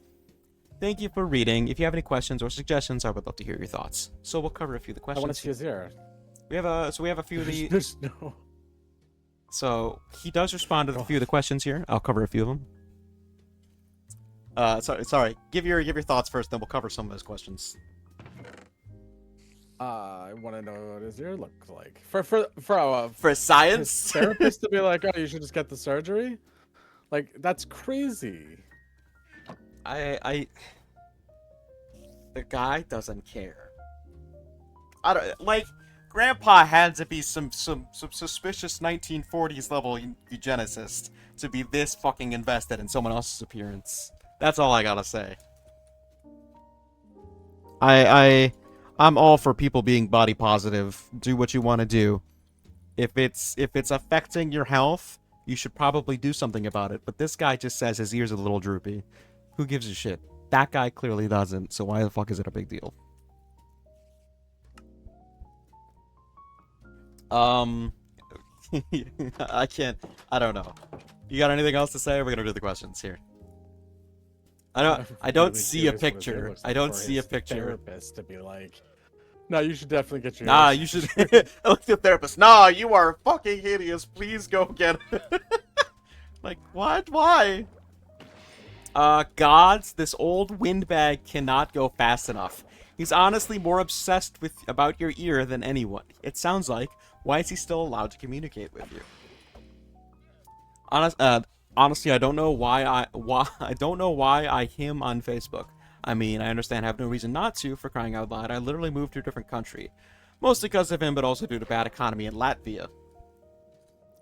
Thank you for reading. If you have any questions or suggestions, I would love to hear your thoughts. So we'll cover a few of the I questions. want to see his ear. We have a few of the. There's no. So he does respond to a few of the questions here. I'll cover a few of them. Sorry. Give your thoughts first, then we'll cover some of those questions. I want to know what his ear looks like. For science, therapist to be like, oh, you should just get the surgery. Like, that's crazy. The guy doesn't care. I don't like. Grandpa had to be some suspicious 1940s level eugenicist to be this fucking invested in someone else's appearance. That's all I gotta say. I'm all for people being body positive. Do what you want to do. If it's affecting your health, you should probably do something about it. But this guy just says his ears are a little droopy. Who gives a shit? That guy clearly doesn't, so why the fuck is it a big deal? I don't know. You got anything else to say? We're gonna do the questions here. I don't see a picture. I don't see a picture. Therapist to be like, no, you should definitely get your. Nah, you should. Look at the therapist. Nah, you are fucking hideous. Please go get it. Like, what? Why? Gods, this old windbag cannot go fast enough. He's honestly more obsessed about your ear than anyone. It sounds like. Why is he still allowed to communicate with you? Honestly, I don't know why I him on Facebook. I mean, I understand I have no reason not to, for crying out loud. I literally moved to a different country. Mostly because of him, but also due to bad economy in Latvia.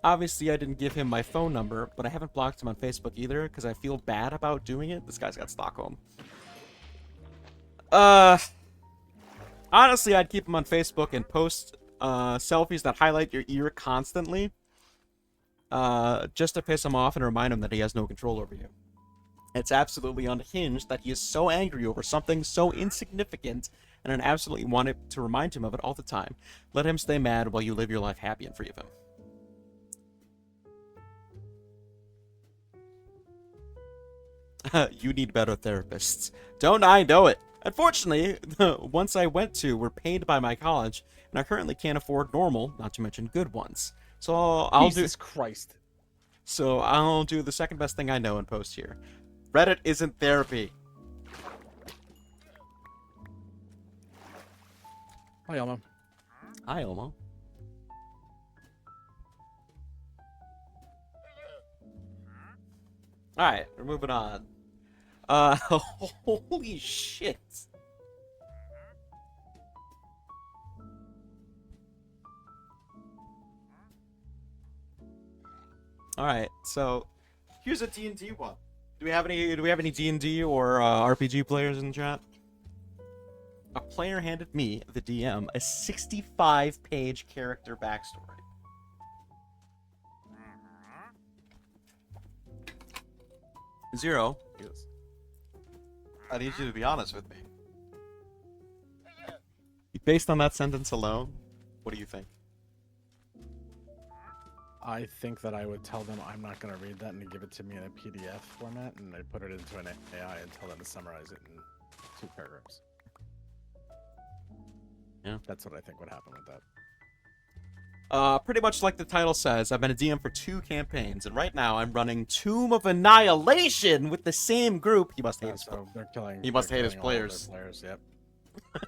Obviously, I didn't give him my phone number, but I haven't blocked him on Facebook either, because I feel bad about doing it. This guy's got Stockholm. Honestly, I'd keep him on Facebook and post selfies that highlight your ear constantly. Just to piss him off and remind him that he has no control over you. It's absolutely unhinged that he is so angry over something so insignificant, and I absolutely want to remind him of it all the time. Let him stay mad while you live your life happy and free of him. You need better therapists. Don't I know it? Unfortunately, the ones I went to were paid by my college, and I currently can't afford normal, not to mention good ones. So I'll Jesus Christ. So I'll do the second best thing I know and post here. Reddit isn't therapy. Hi, Elmo. Hi, Elmo. All right, we're moving on. Holy shit. All right, so here's a D&D one. Do we have any D&D or RPG players in the chat? A player handed me, the DM, a 65-page character backstory. Zero. Yes. I need you to be honest with me. Based on that sentence alone, what do you think? I think that I would tell them I'm not going to read that and give it to me in a PDF format, and I put it into an AI and tell them to summarize it in 2 paragraphs. Yeah. That's what I think would happen with that. Pretty much like the title says, I've been a DM for 2 campaigns, and right now I'm running Tomb of Annihilation with the same group. He must hate his So they're killing. He must they're hate his killing all of players. their players. Yep.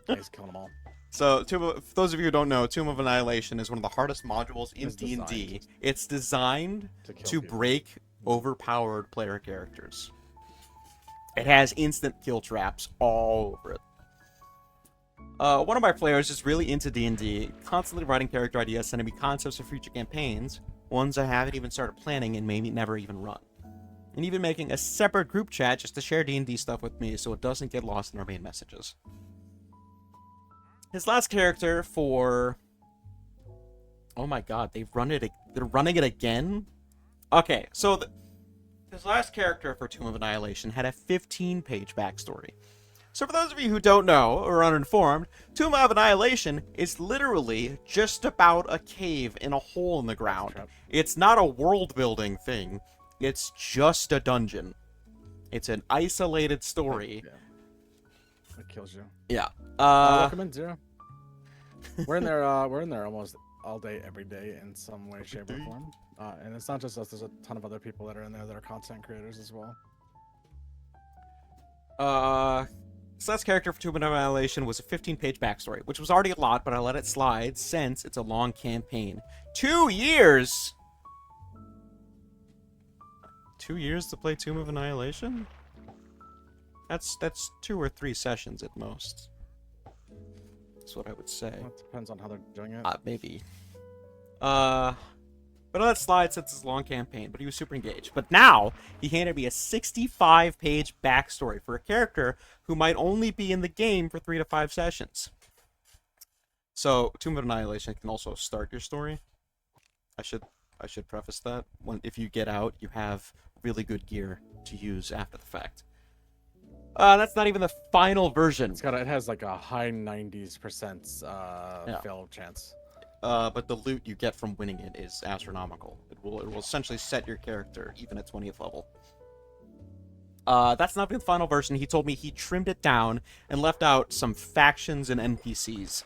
Yeah, he's killing them all. So, for those of you who don't know, Tomb of Annihilation is one of the hardest modules in It's D&D. designed It's designed To kill to people. break overpowered player characters. It has instant kill traps all over it. One of my players is really into D&D, constantly writing character ideas, sending me concepts for future campaigns, ones I haven't even started planning and maybe never even run. And even making a separate group chat just to share D&D stuff with me so it doesn't get lost in our main messages. His last character for... Oh my god, they're running it again? Okay, so his last character for Tomb of Annihilation had a 15-page backstory. So for those of you who don't know or are uninformed, Tomb of Annihilation is literally just about a cave in a hole in the ground. Trap. It's not a world-building thing. It's just a dungeon. It's an isolated story. Yeah. It kills you. Yeah. Welcome in, Zero. We're in there. We're in there almost all day, every day, in some way, shape, or form. And it's not just us. There's a ton of other people that are in there that are content creators as well. So last character for Tomb of Annihilation was a 15-page backstory, which was already a lot, but I let it slide since it's a long campaign. 2 years? 2 years to play Tomb of Annihilation? That's 2 or 3 sessions at most. That's what I would say. Well, it depends on how they're doing it. Maybe. But I let it slide since it's a long campaign, but he was super engaged. But now, he handed me a 65-page backstory for a character who might only be in the game for 3 to 5 sessions. So, Tomb of Annihilation can also start your story. I should preface that. If you get out, you have really good gear to use after the fact. That's not even the final version. It has like a high 90s% Yeah. fail chance. But the loot you get from winning it is astronomical. It will essentially set your character even at 20th level. That's not the final version. He told me he trimmed it down and left out some factions and NPCs.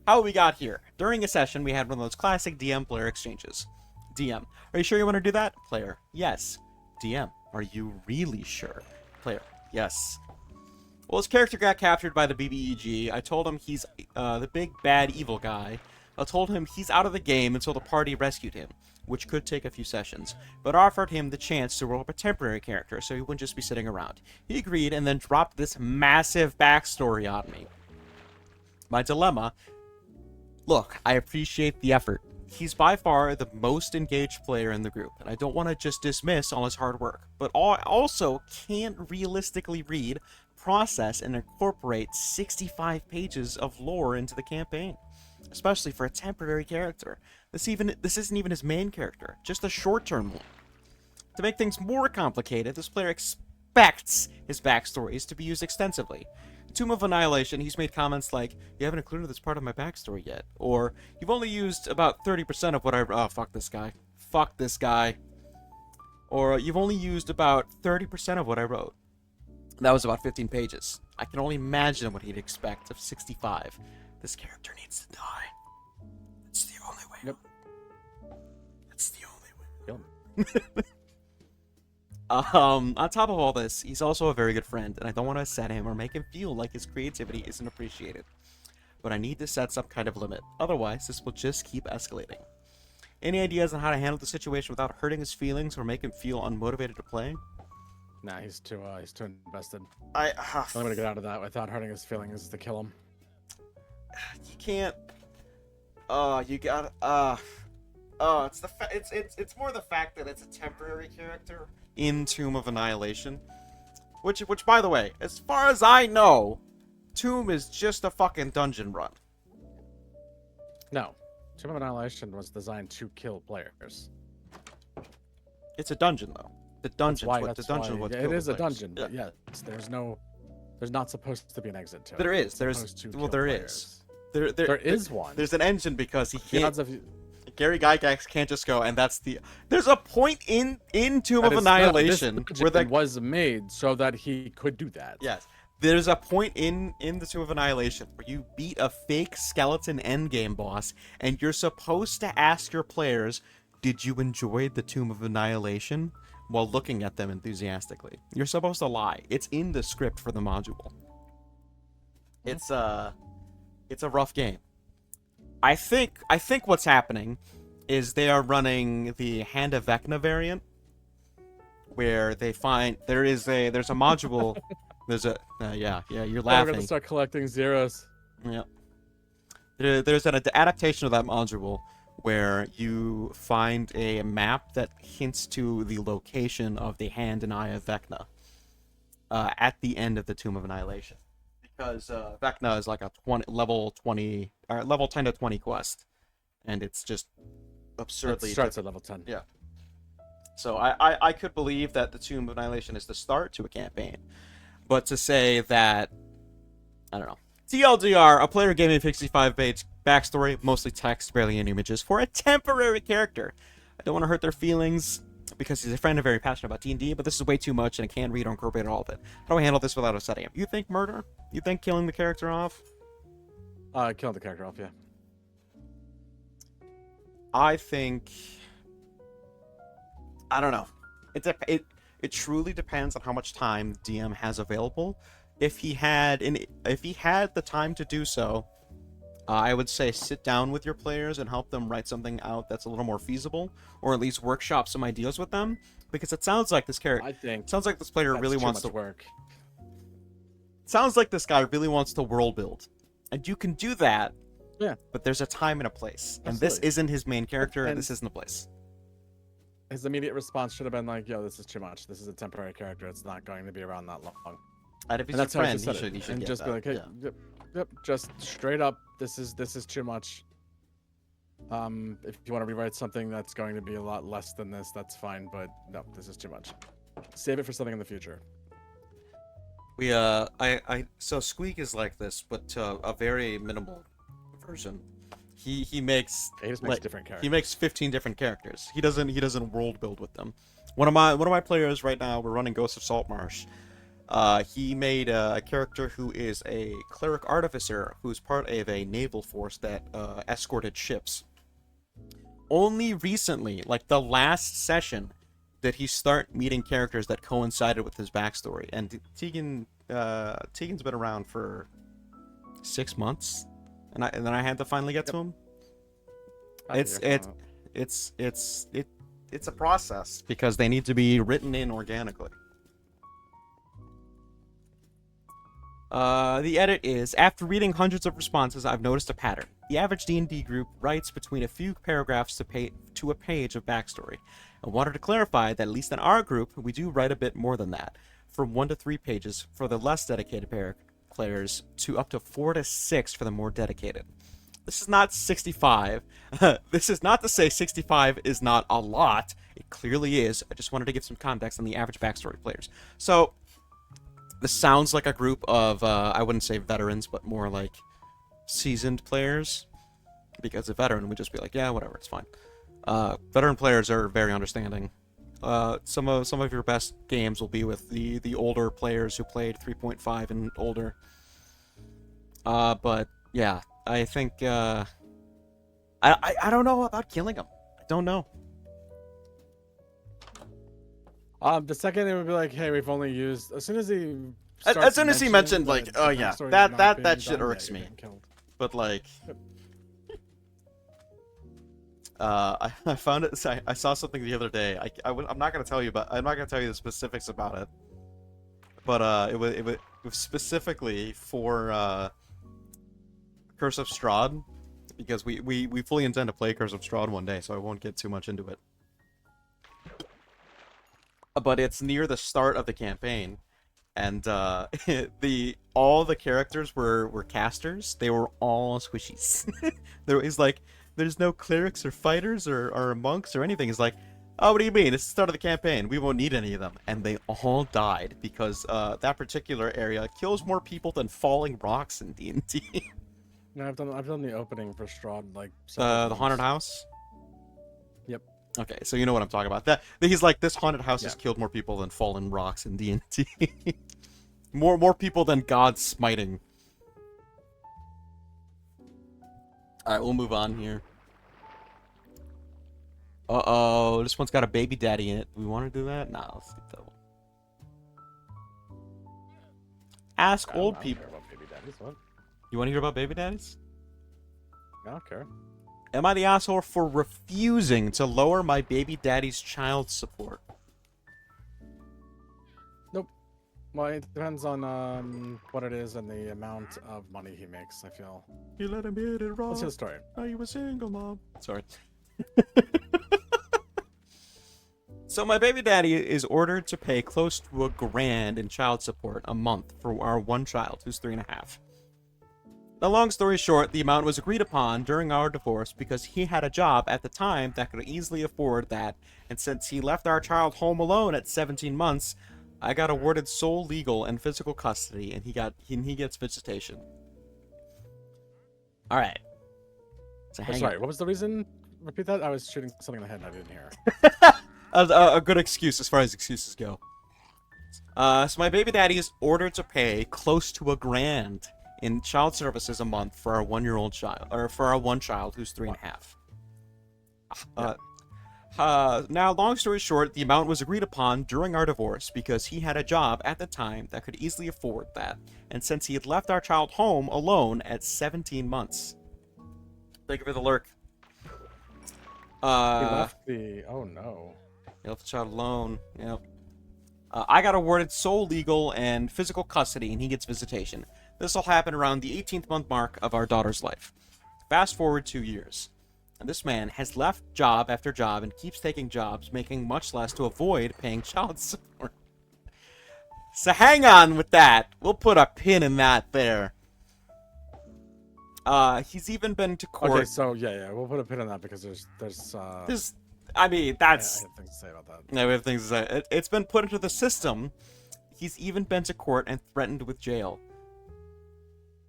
How we got here? During a session, we had one of those classic DM-player exchanges. DM, are you sure you want to do that? Player, yes. DM, are you really sure? Player, yes. Well, his character got captured by the BBEG. I told him he's the big bad evil guy. I told him he's out of the game until the party rescued him, which could take a few sessions, but offered him the chance to roll up a temporary character so he wouldn't just be sitting around. He agreed and then dropped this massive backstory on me. My dilemma: look, I appreciate the effort. He's by far the most engaged player in the group, and I don't want to just dismiss all his hard work, but I also can't realistically read, process, and incorporate 65 pages of lore into the campaign, especially for a temporary character. This isn't even his main character, just a short-term one. To make things more complicated, this player expects his backstories to be used extensively. Tomb of Annihilation, he's made comments like, "You haven't included this part of my backstory yet," or "You've only used about 30% of what I..." Oh, fuck this guy. Fuck this guy. Or, "You've only used about 30% of what I wrote." That was about 15 pages. I can only imagine what he'd expect of 65. This character needs to die. That's the only way. Yep. That's the only way. Kill him. On top of all this, he's also a very good friend, and I don't want to upset him or make him feel like his creativity isn't appreciated. but I need to set some kind of limit. Otherwise, this will just keep escalating. Any ideas on how to handle the situation without hurting his feelings or make him feel unmotivated to play? Nah, he's too invested. I The only way to get out of that without hurting his feelings is to kill him. you can't. You got. It's more the fact that it's a temporary character in Tomb of Annihilation, which by the way, as far as I know, Tomb is just a fucking dungeon run. No, Tomb of Annihilation was designed to kill players. It's a dungeon though. The dungeon. That's why it is a dungeon, Yeah. but yes, there's not supposed to be an exit to it. There is. It's There's. supposed to Well, kill there players. is. There is one. There's an engine because he The can't. odds of Gary Gygax can't just go, and that's the. There's a point in Tomb of But it's not- this Annihilation where dungeon the was made so that he could do that. yes, there's a point in the Tomb of Annihilation where you beat a fake skeleton endgame boss, and you're supposed to ask your players, "Did you enjoy the Tomb of Annihilation?" while looking at them enthusiastically. You're supposed to lie. It's in the script for the module. It's a rough game. I think what's happening is they are running the Hand of Vecna variant, where they find there's a module. There's a yeah you're We're laughing. gonna start collecting zeros. Yeah. There's an adaptation of that module where you find a map that hints to the location of the Hand and Eye of Vecna at the end of the Tomb of Annihilation. Because Vecna is like a level 10 to 20 quest, and it's just absurdly It starts at level 10. Yeah. So I could believe that the Tomb of Annihilation is the start to a campaign, but to say that, I don't know. TLDR, a player gave me a 65-page backstory, mostly text, barely any images, for a temporary character. I don't want to hurt their feelings because he's a friend and very passionate about D&D, but this is way too much and I can't read or incorporate all of it. How do I handle this without upsetting him? You think murder? You think killing the character off? Killing the character off, yeah. I think, I don't know. It truly depends on how much time DM has available. If he had the time to do so, I would say sit down with your players and help them write something out that's a little more feasible, or at least workshop some ideas with them, because it sounds like this character. I think Sounds like this player that's really too wants much to work. Sounds like this guy really wants to world build, and you can do that. Yeah. But there's a time and a place, and this Absolutely. isn't his main character, and And- this isn't the place. His immediate response should have been like, "Yo, this is too much. This is a temporary character. It's not going to be around that long." And if he's And your that's how I friend, just said he it. should And get just that. be like, "Hey, yeah. yep, just straight up, this is too much." If you want to rewrite something that's going to be a lot less than this, that's fine. But no, this is too much. Save it for something in the future. So Squeak is like this, but a very minimal version. He makes He just makes different characters. he makes 15 different characters. He doesn't world build with them. One of my players right now, we're running Ghost of Saltmarsh. He made a character who is a cleric artificer who's part of a naval force that escorted ships. Only recently, like the last session, did he start meeting characters that coincided with his backstory. And Tegan's been around for 6 months, and then I had to finally get to him. It's a process because they need to be written in organically. The edit is, after reading hundreds of responses, I've noticed a pattern. The average D&D group writes between a few paragraphs to a page of backstory. I wanted to clarify that at least in our group, we do write a bit more than that, from 1 to 3 pages for the less dedicated players, to up to 4 to 6 for the more dedicated. This is not 65. This is not to say 65 is not a lot. It clearly is. I just wanted to give some context on the average backstory players. So, this sounds like a group of, I wouldn't say veterans, but more like seasoned players. Because a veteran would just be like, yeah, whatever, it's fine. Veteran players are very understanding. Some of your best games will be with the older players who played 3.5 and older. But yeah, I think I don't know about killing him. I don't know. The second it would be like, "Hey, we've only used." As soon as he As soon as he mentioned, that like, the oh yeah, backstory is that not that being that shit done, irks yeah, me. you're getting killed. but like, I found it. I saw something the other day. I'm not gonna tell you about. I'm not gonna tell you the specifics about it. But it was specifically for Curse of Strahd, because we fully intend to play Curse of Strahd one day, so I won't get too much into it. But it's near the start of the campaign, and all the characters were casters. They were all squishies. There was like, there's no clerics or fighters or monks or anything. It's like, oh, what do you mean? It's the start of the campaign. We won't need any of them. And they all died because that particular area kills more people than falling rocks in D&D. No, I've done the opening for Strahd like The haunted house? Yep. Okay, so you know what I'm talking about. That he's like, this haunted house has Yeah. killed more people than fallen rocks in D&D. more people than God smiting. All right, we'll move on here. Uh-oh, this one's got a baby daddy in it. We want to do that? Nah, let's skip that one. Ask old people. I don't care about baby daddies. What? You want to hear about baby daddies? I don't care. Am I the asshole for refusing to lower my baby daddy's child support? Well, it depends on what it is and the amount of money he makes, I feel. You let him hit it wrong. Let's hear the story. Are you a single mom? Sorry. So my baby daddy is ordered to pay close to $1,000 in child support a month for our one child, who's 3.5. The long story short, the amount was agreed upon during our divorce because he had a job at the time that could easily afford that, and since he left our child home alone at 17 months, I got awarded sole legal and physical custody, and he gets visitation. All right. So hang Sorry, what was the reason? Repeat that. I was shooting something in the head and I didn't hear. A good excuse as far as excuses go. So my baby daddy is ordered to pay close to $1,000 in child services a month for our 1-year-old child, or for our one child who's 3.5. Now, long story short, the amount was agreed upon during our divorce because he had a job at the time that could easily afford that, and since he had left our child home alone at 17 months. Thank you for the lurk. He left the... Oh, no. He left the child alone. Yep. I got awarded sole legal and physical custody, and he gets visitation. This will happen around the 18th month mark of our daughter's life. Fast forward 2 years. And this man has left job after job and keeps taking jobs, making much less to avoid paying child support. So hang on with that. We'll put a pin in that there. He's even been to court. Okay, so yeah, we'll put a pin on that because I mean, that's... I have things to say about that. Yeah, we have things to say. It's been put into the system. He's even been to court and threatened with jail.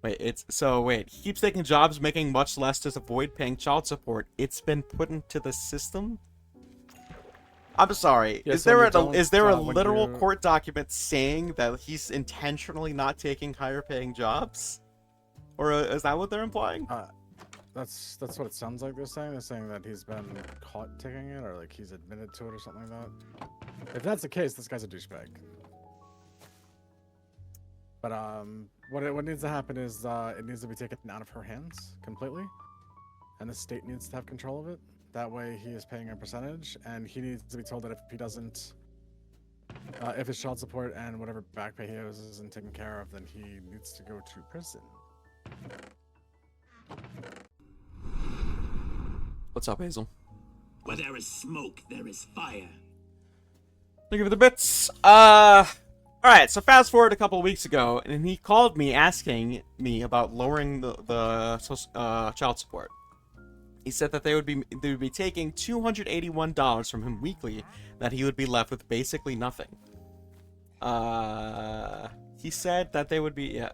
Wait, he keeps taking jobs, making much less to avoid paying child support. It's been put into the system? I'm sorry. Yeah, is so there a when literal you- court document saying that he's intentionally not taking higher paying jobs? Or is that what they're implying? That's what it sounds like they're saying. They're saying that he's been caught taking it, or like he's admitted to it, or something like that. If that's the case, this guy's a douchebag. But what needs to happen is it needs to be taken out of her hands completely, and the state needs to have control of it. That way, he is paying a percentage, and he needs to be told that if he doesn't, if his child support and whatever back pay he owes isn't taken care of, then he needs to go to prison. What's up, Hazel? Where there is smoke, there is fire. Thank you for the bits. Alright, so fast forward a couple of weeks ago, and he called me asking me about lowering the child support. He said that they would be taking $281 from him weekly, that he would be left with basically nothing. He said that they would be... Yeah.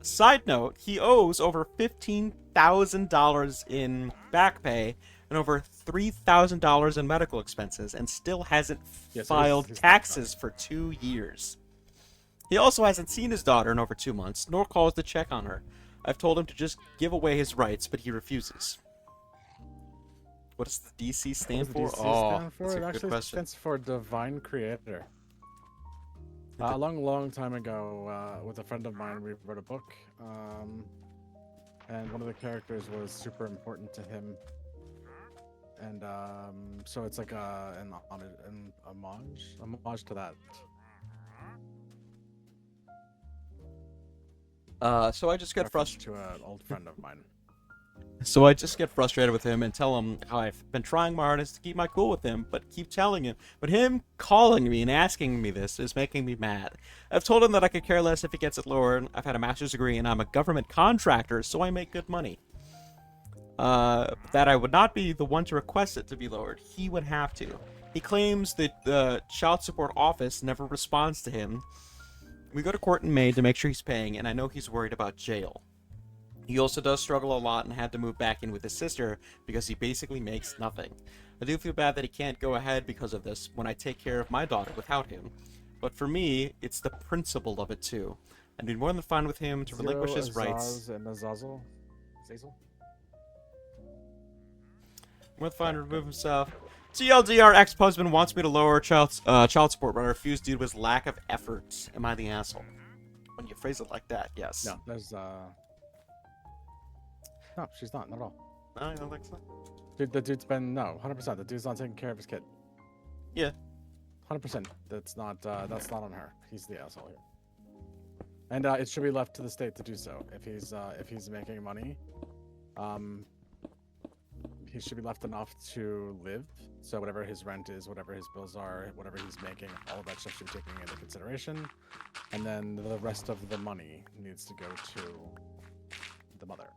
Side note, he owes over $15,000 in back pay and over $3,000 in medical expenses, and still hasn't Yes, filed he's taxes for 2 years. He also hasn't seen his daughter in over 2 months, nor calls to check on her. I've told him to just give away his rights, but he refuses. What does the DC stand for? What does the DC stand for? That's a It good actually question. stands for Divine Creator. A long time ago, with a friend of mine, we wrote a book. and one of the characters was super important to him. And so it's like an homage to that. So I just get Reference frustrated. to an old friend of mine. So I just get frustrated with him and tell him how I've been trying my hardest to keep my cool with him, but keep telling him. But him calling me and asking me this is making me mad. I've told him that I could care less if he gets it lowered. I've had a master's degree and I'm a government contractor, so I make good money. That I would not be the one to request it to be lowered. He would have to. He claims that the child support office never responds to him. We go to court in May to make sure he's paying, and I know he's worried about jail. He also does struggle a lot and had to move back in with his sister because he basically makes nothing. I do feel bad that he can't go ahead because of this when I take care of my daughter without him. But for me, it's the principle of it too. I'd be more than fine with him to relinquish his rights. And Azazel? Zazel? More than fine to remove himself. TLDR ex-husband wants me to lower child support, but I refuse due to his lack of effort. Am I the asshole? When you phrase it like that, yes. No, there's no, she's not at all. No, I don't think so. Dude, the dude's been 100%. The dude's not taking care of his kid. Yeah. 100%. That's not on her. He's the asshole here. And it should be left to the state to do so. If he's making money, he should be left enough to live. So whatever his rent is, whatever his bills are, whatever he's making, all of that stuff should be taken into consideration. And then the rest of the money needs to go to the mother.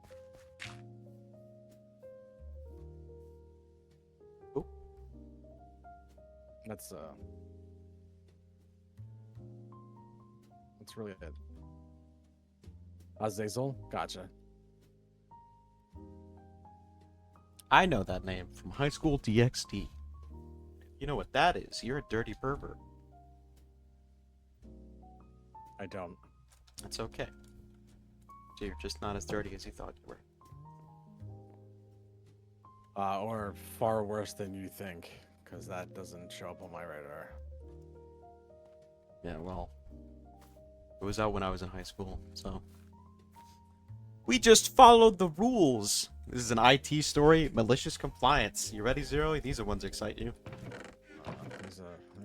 Ooh. That's really it. Azazel? Gotcha. I know that name from high school DxD. You know what that is? You're a dirty pervert. I don't. That's okay. You're just not as dirty as you thought you were. Or far worse than you think, because that doesn't show up on my radar. Yeah, well, it was out when I was in high school, so. We just followed the rules. This is an IT story, malicious compliance. You ready, Zero? These are ones that excite you.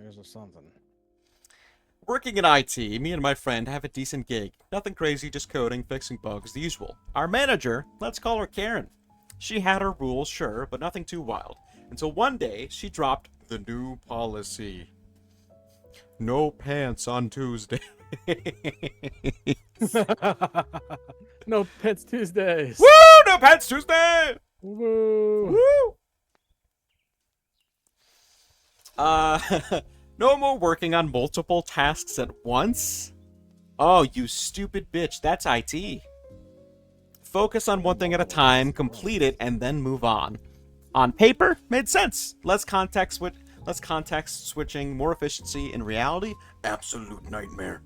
These are something. Working in IT, me and my friend have a decent gig. Nothing crazy, just coding, fixing bugs, the usual. Our manager, let's call her Karen. She had her rules, sure, but nothing too wild. Until one day, she dropped the new policy. No pants on Tuesday. No Pets Tuesdays. Woo! No pants Tuesday! Woo! Woo! No more working on multiple tasks at once? Oh, you stupid bitch, that's IT. Focus on one thing at a time, complete it, and then move on. On paper, made sense. Less context switching, more efficiency. In reality, absolute nightmare.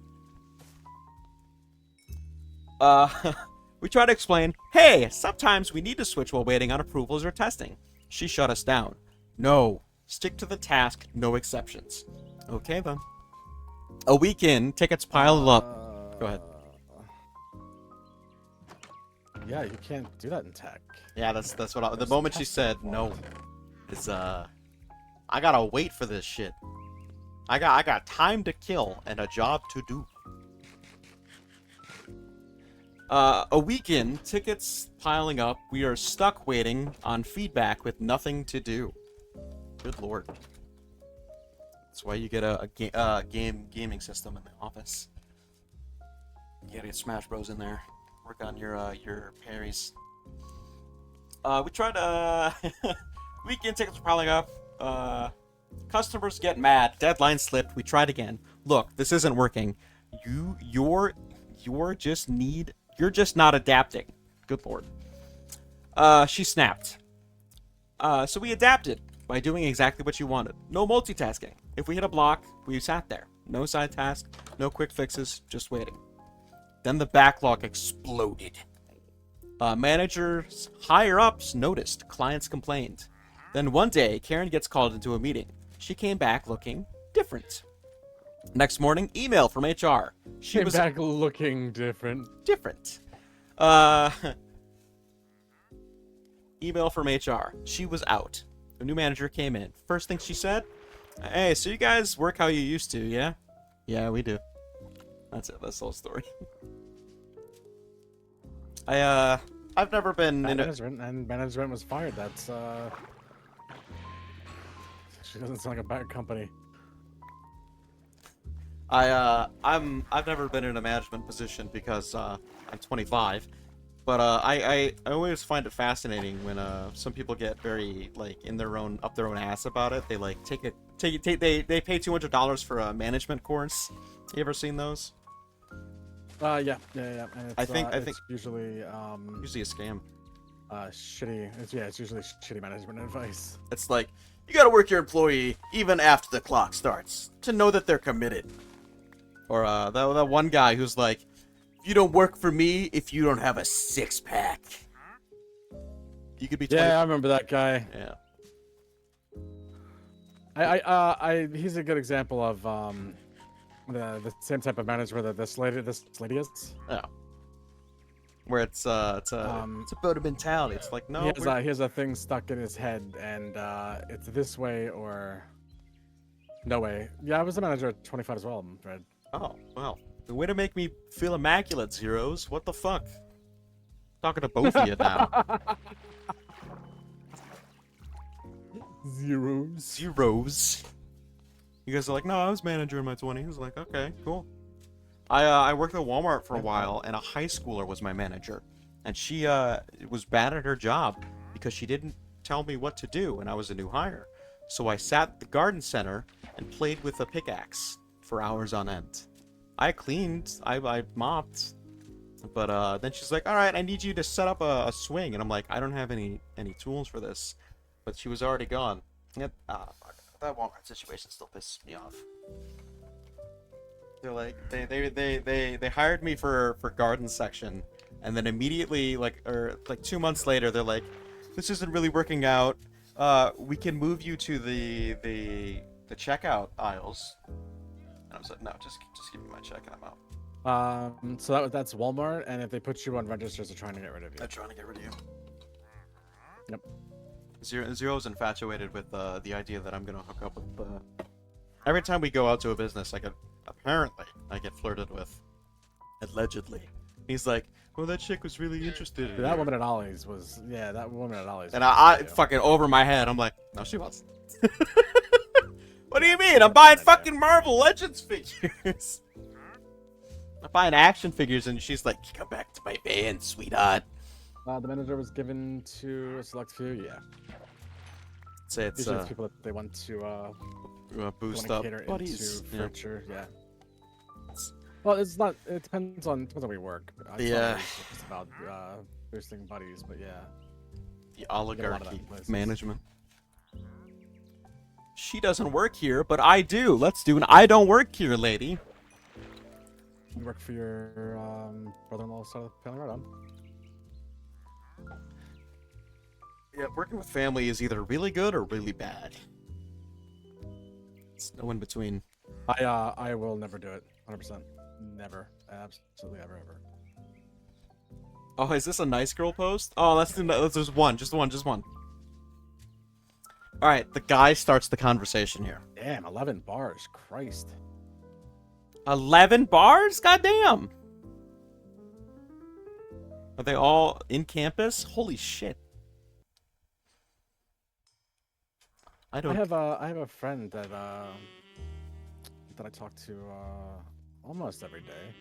We try to explain, hey, sometimes we need to switch while waiting on approvals or testing. She shut us down. No, stick to the task, no exceptions. Okay then. A week in, tickets pile up. Go ahead. Yeah, you can't do that in tech. Yeah, that's what the moment she said no is I gotta wait for this shit. I got time to kill and a job to do. A week in, tickets piling up. We are stuck waiting on feedback with nothing to do. Good lord. That's why you get a gaming system in the office. You gotta get Smash Bros in there. Work on your parries. We tried weekend tickets are piling up. Customers get mad. Deadline slipped. We tried again. Look, this isn't working. You're just not adapting. Good lord. She snapped. So we adapted by doing exactly what you wanted. No multitasking. If we hit a block, we sat there. No side task, no quick fixes, just waiting. Then the backlog exploded. Managers higher ups noticed. Clients complained. Then one day, Karen gets called into a meeting. She came back looking different. Next morning, email from HR. She Came was back looking different. different. email from HR. She was out. A new manager came in. First thing she said, "Hey, so you guys work how you used to, yeah?" "Yeah, we do." That's it. That's the whole story. I've never been Bad in a... management, and management was fired. That's she doesn't sound like a bad company. I've never been in a management position because I'm 25, but I always find it fascinating when some people get very like in their own up their own ass about it. They like they pay $200 for a management course. You ever seen those? Yeah. And it's, I think it's usually usually a scam. shitty. It's usually shitty management advice. It's like you gotta work your employee even after the clock starts to know that they're committed. Or that one guy who's like, "You don't work for me if you don't have a six-pack." You could be 20... Yeah, I remember that guy. Yeah. He's a good example of the same type of manager that this lady is. Yeah. Where it's about a mentality. It's like, no, He has a thing stuck in his head, and it's this way or no way. Yeah, I was a manager at 25 as well, Fred. oh, well. The way to make me feel immaculate, Zeros. What the fuck? Talking to both of you now. Zeros. You guys are like, "No, I was manager in my 20s. Like, okay, cool. I worked at Walmart for a while, and a high schooler was my manager, and she was bad at her job because she didn't tell me what to do, and I was a new hire. So I sat at the garden center and played with a pickaxe for hours on end. I cleaned, I mopped, but then she's like, "All right, I need you to set up a swing," and I'm like, "I don't have any tools for this," but she was already gone. Fuck. That Walmart situation still pisses me off. They're like, they hired me for garden section, and then immediately, like 2 months later, they're like, "This isn't really working out. We can move you to the checkout aisles." And I was like, "No, just give me my check and I'm out." So that's Walmart, and if they put you on registers, they're trying to get rid of you. They're trying to get rid of you. Yep. Zero's infatuated with the idea that I'm gonna hook up with. Every time we go out to a business, I get flirted with. Allegedly. He's like, "Well, that chick was really interested in That you." woman at Ollie's was that woman at Ollie's. And was I good, too. fucking over my head, I'm like, "No, she wasn't." What do you mean? I'm buying fucking Marvel Legends figures. I'm buying action figures, and she's like, "Come back to my van, sweetheart." The manager was given to a select few. Yeah. Say it's Usually it's people that they want to boost wanna up cater buddies. into Yeah. future. Yeah. Well, it's not. It depends on where we work. It's not Yeah. always just about boosting buddies, but yeah. The get a lot of that oligarchy in places. management. She doesn't work here, but I do. Let's do an I don't work here, lady. You work for your brother-in-law side of the family, right on. Yeah, working with family is either really good or really bad. It's no in between. I will never do it. 100%. Never. Absolutely ever. Oh, is this a nice girl post? Oh, let's do that. There's one. Just one. Alright, the guy starts the conversation here. Damn, 11 bars. Christ. 11 bars? Goddamn! Are they all in campus? Holy shit. I I have a friend that I talk to almost every day.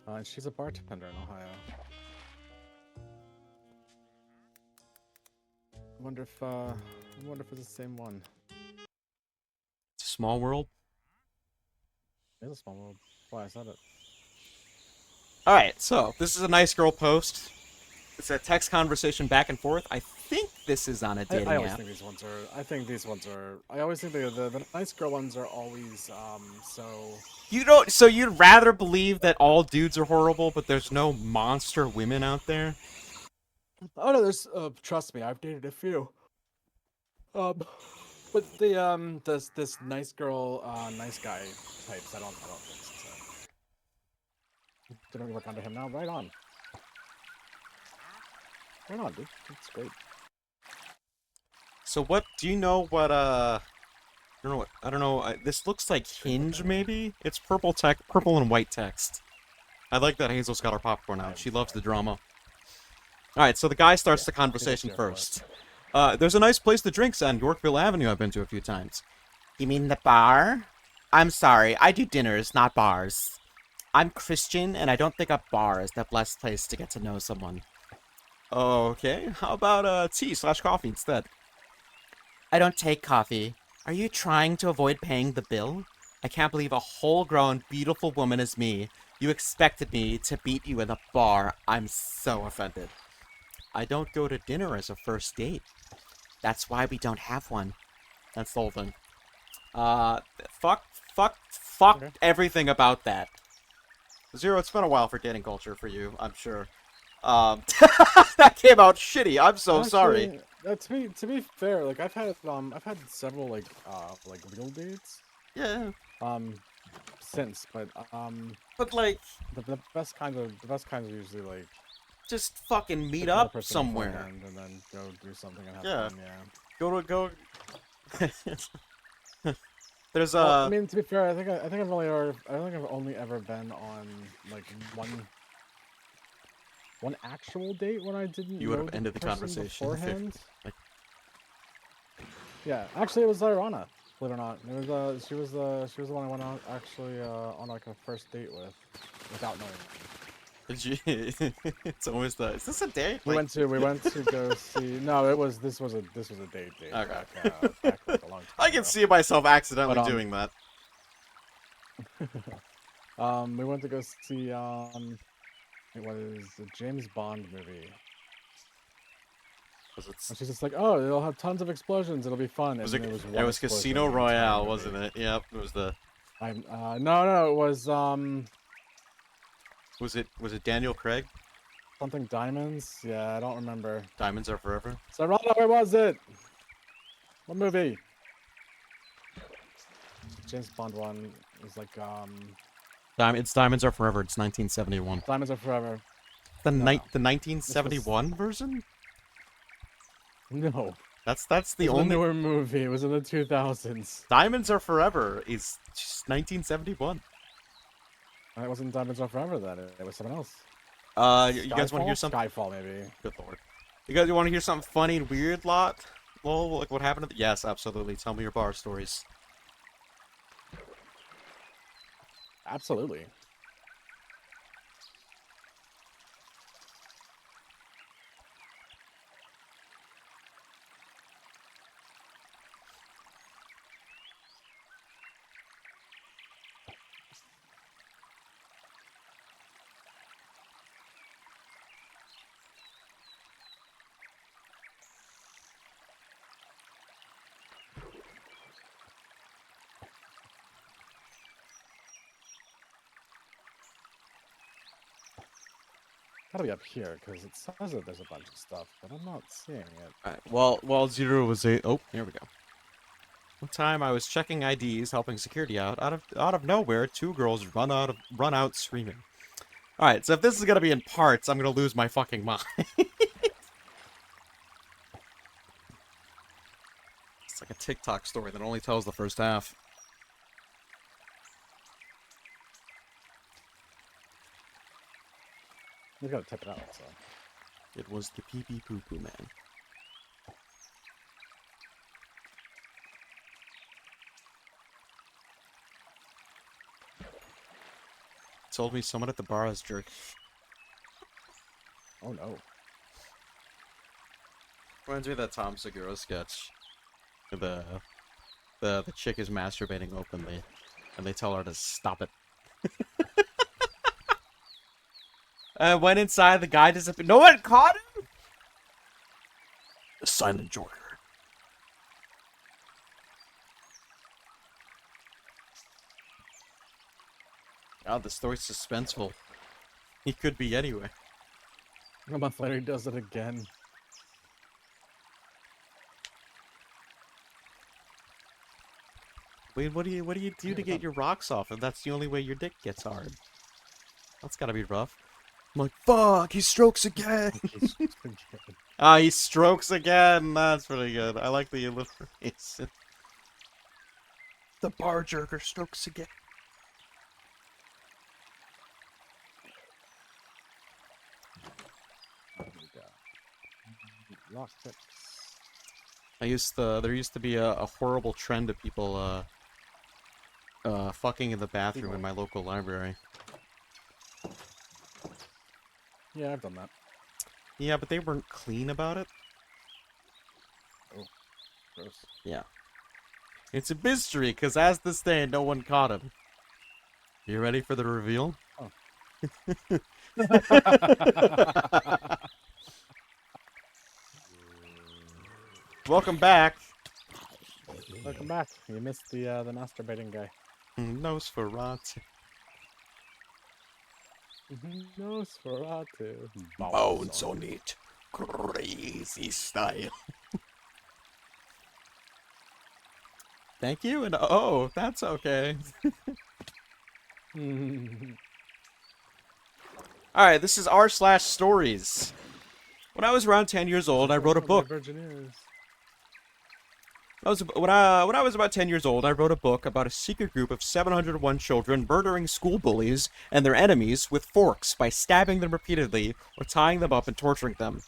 And she's a bartender in Ohio. I wonder if it's the same one. It's a small world. It's a small world. Why I said it. Alright, so this is a nice girl post. It's a text conversation back and forth. I think this is on a dating I always app. think these ones are. I think these ones are. I always think the nice girl ones are always so. So you'd rather believe that all dudes are horrible, but there's no monster women out there? Oh no, there's trust me, I've dated a few. But the this nice girl, nice guy types, I don't think so. Didn't work under him now. Right on, dude. That's great. So what? Do you know what? I don't know what. I don't know. This looks like Hinge, maybe. It's purple and white text. I like that Hazel's got her popcorn out. She loves the drama. All right, so the guy starts the conversation here for it. first. There's a nice place to drinks on Yorkville Avenue I've been to a few times. You mean the bar? I'm sorry, I do dinners, not bars. I'm Christian, and I don't think a bar is the best place to get to know someone. Okay, how about tea/coffee instead? I don't take coffee. Are you trying to avoid paying the bill? I can't believe a whole-grown, beautiful woman as me. You expected me to beat you in a bar. I'm so offended. I don't go to dinner as a first date. That's why we don't have one. That's the whole thing. Fuck Okay. everything about that. Zero, it's been a while for dating culture for you, I'm sure. That came out shitty. I'm so sorry. Actually, to be fair, like I've had several like real dates Yeah, since, but but like, the best kinds are usually like just fucking meet another up person somewhere. beforehand and then go do something and have Yeah. fun. Yeah. Go. There's Well, I mean, to be fair, I think I've only ever been on like one actual date when I didn't You would know have ended the person conversation beforehand. like- Yeah, actually, it was Irana. Believe it or not, it was she was the one I went on on like a first date without knowing. it's always the. Is this a date? We Like, went to go see. No, this was a date. Okay. Back like a long time I can ago. see myself accidentally But, doing that. We went to go see it was a James Bond movie. 'Cause it's- And she's just like, oh, it'll have tons of explosions. It'll be fun. Was And it, then it one was explosion Casino in the entire Royale, movie. wasn't it? Yep, it was the. No, it was Was it Daniel Craig? something diamonds. Yeah, I don't remember. Diamonds Are Forever. So, Rhonda, where was it? What movie? James Bond one was like It's Diamonds Are Forever. It's 1971. Diamonds Are Forever. The No. the 1971 version. No, That's the it was a only. newer movie. It was in the 2000s. Diamonds Are Forever is just 1971. It wasn't Diamonds Are Forever then. It was something else. You guys want to hear Skyfall? something? Skyfall, maybe. Good lord. You guys want to hear something funny and weird, lot? Lol, like what happened? Yes, absolutely. Tell me your bar stories. Absolutely. Gotta be up here because it says that there's a bunch of stuff, but I'm not seeing it. Alright, while Zero was oh, here we go. One time I was checking IDs, helping security out of nowhere, two girls run out screaming. Alright, so if this is gonna be in parts, I'm gonna lose my fucking mind. It's like a TikTok story that only tells the first half. You gotta tip it out. So. It was the pee-pee poo-poo man. Told me someone at the bar has jerk. Oh no. Reminds me of that Tom Segura sketch. The chick is masturbating openly, and they tell her to stop it. Went inside, the guy disappeared. No one caught him? The silent Joker. God, the story's suspenseful. He could be anywhere. A month later, he does it again. Wait, what do you do to get your rocks off if that's the only way your dick gets hard? That's gotta be rough. I'm like, fuck, he strokes again. He's- Ah, he strokes again. That's pretty good. I like the alliteration. The bar jerker strokes again. There we go. Lost tips. There used to be a horrible trend of people fucking in the bathroom in my local library. Yeah, I've done that. Yeah, but they weren't clean about it. Gross. Yeah. It's a mystery, because as this day, no one caught him. You ready for the reveal? Oh. Welcome back. Welcome back. You missed the masturbating guy. Nosferatu. Nosferatu. Bones on it. Crazy style. Thank you, and oh, that's okay. Alright, this is r/stories. When I was around 10 years old, I wrote a book. When I was about 10 years old, I wrote a book about a secret group of 701 children murdering school bullies and their enemies with forks by stabbing them repeatedly or tying them up and torturing them.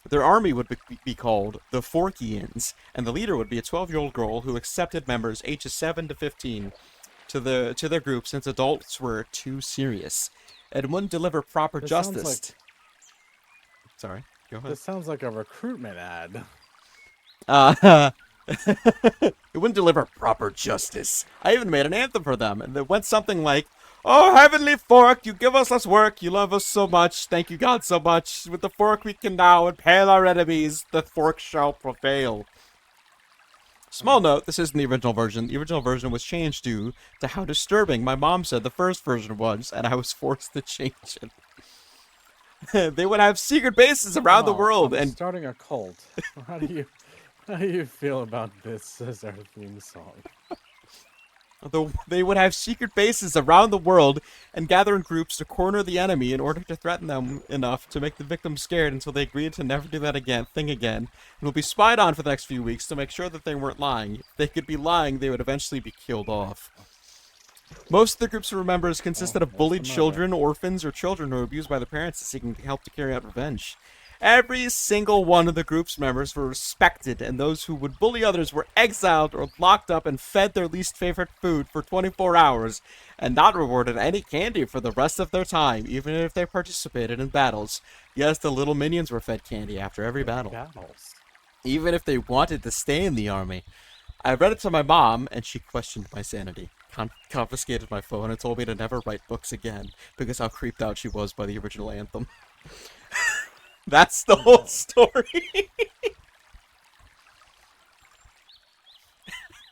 Their army would be called the Forkians, and the leader would be a 12-year-old girl who accepted members ages 7 to 15 to their group since adults were too serious and wouldn't deliver proper This sounds justice. Sorry, go ahead. This sounds like a recruitment ad. It wouldn't deliver proper justice. I even made an anthem for them, and it went something like, "Oh, heavenly fork, you give us work, you love us so much, thank you God so much. With the fork we can now impale our enemies, the fork shall prevail." Small note, this isn't the original version. The original version was changed due to how disturbing my mom said the first version was, and I was forced to change it. They would have secret bases around the Wow, world, I'm and starting a cult. How do you feel about this as our theme song? they would have secret bases around the world and gather in groups to corner the enemy in order to threaten them enough to make the victim scared until they agreed to never do that thing again, and will be spied on for the next few weeks to make sure that they weren't lying. If they could be lying, they would eventually be killed off. Most of the groups of members consisted of bullied children, orphans, or children who were abused by their parents seeking help to carry out revenge. Every single one of the group's members were respected, and those who would bully others were exiled or locked up and fed their least favorite food for 24 hours, and not rewarded any candy for the rest of their time, even if they participated in battles. Yes, the little minions were fed candy after every battle, even if they wanted to stay in the army. I read it to my mom, and she questioned my sanity, confiscated my phone, and told me to never write books again, because how creeped out she was by the original anthem. That's the whole story.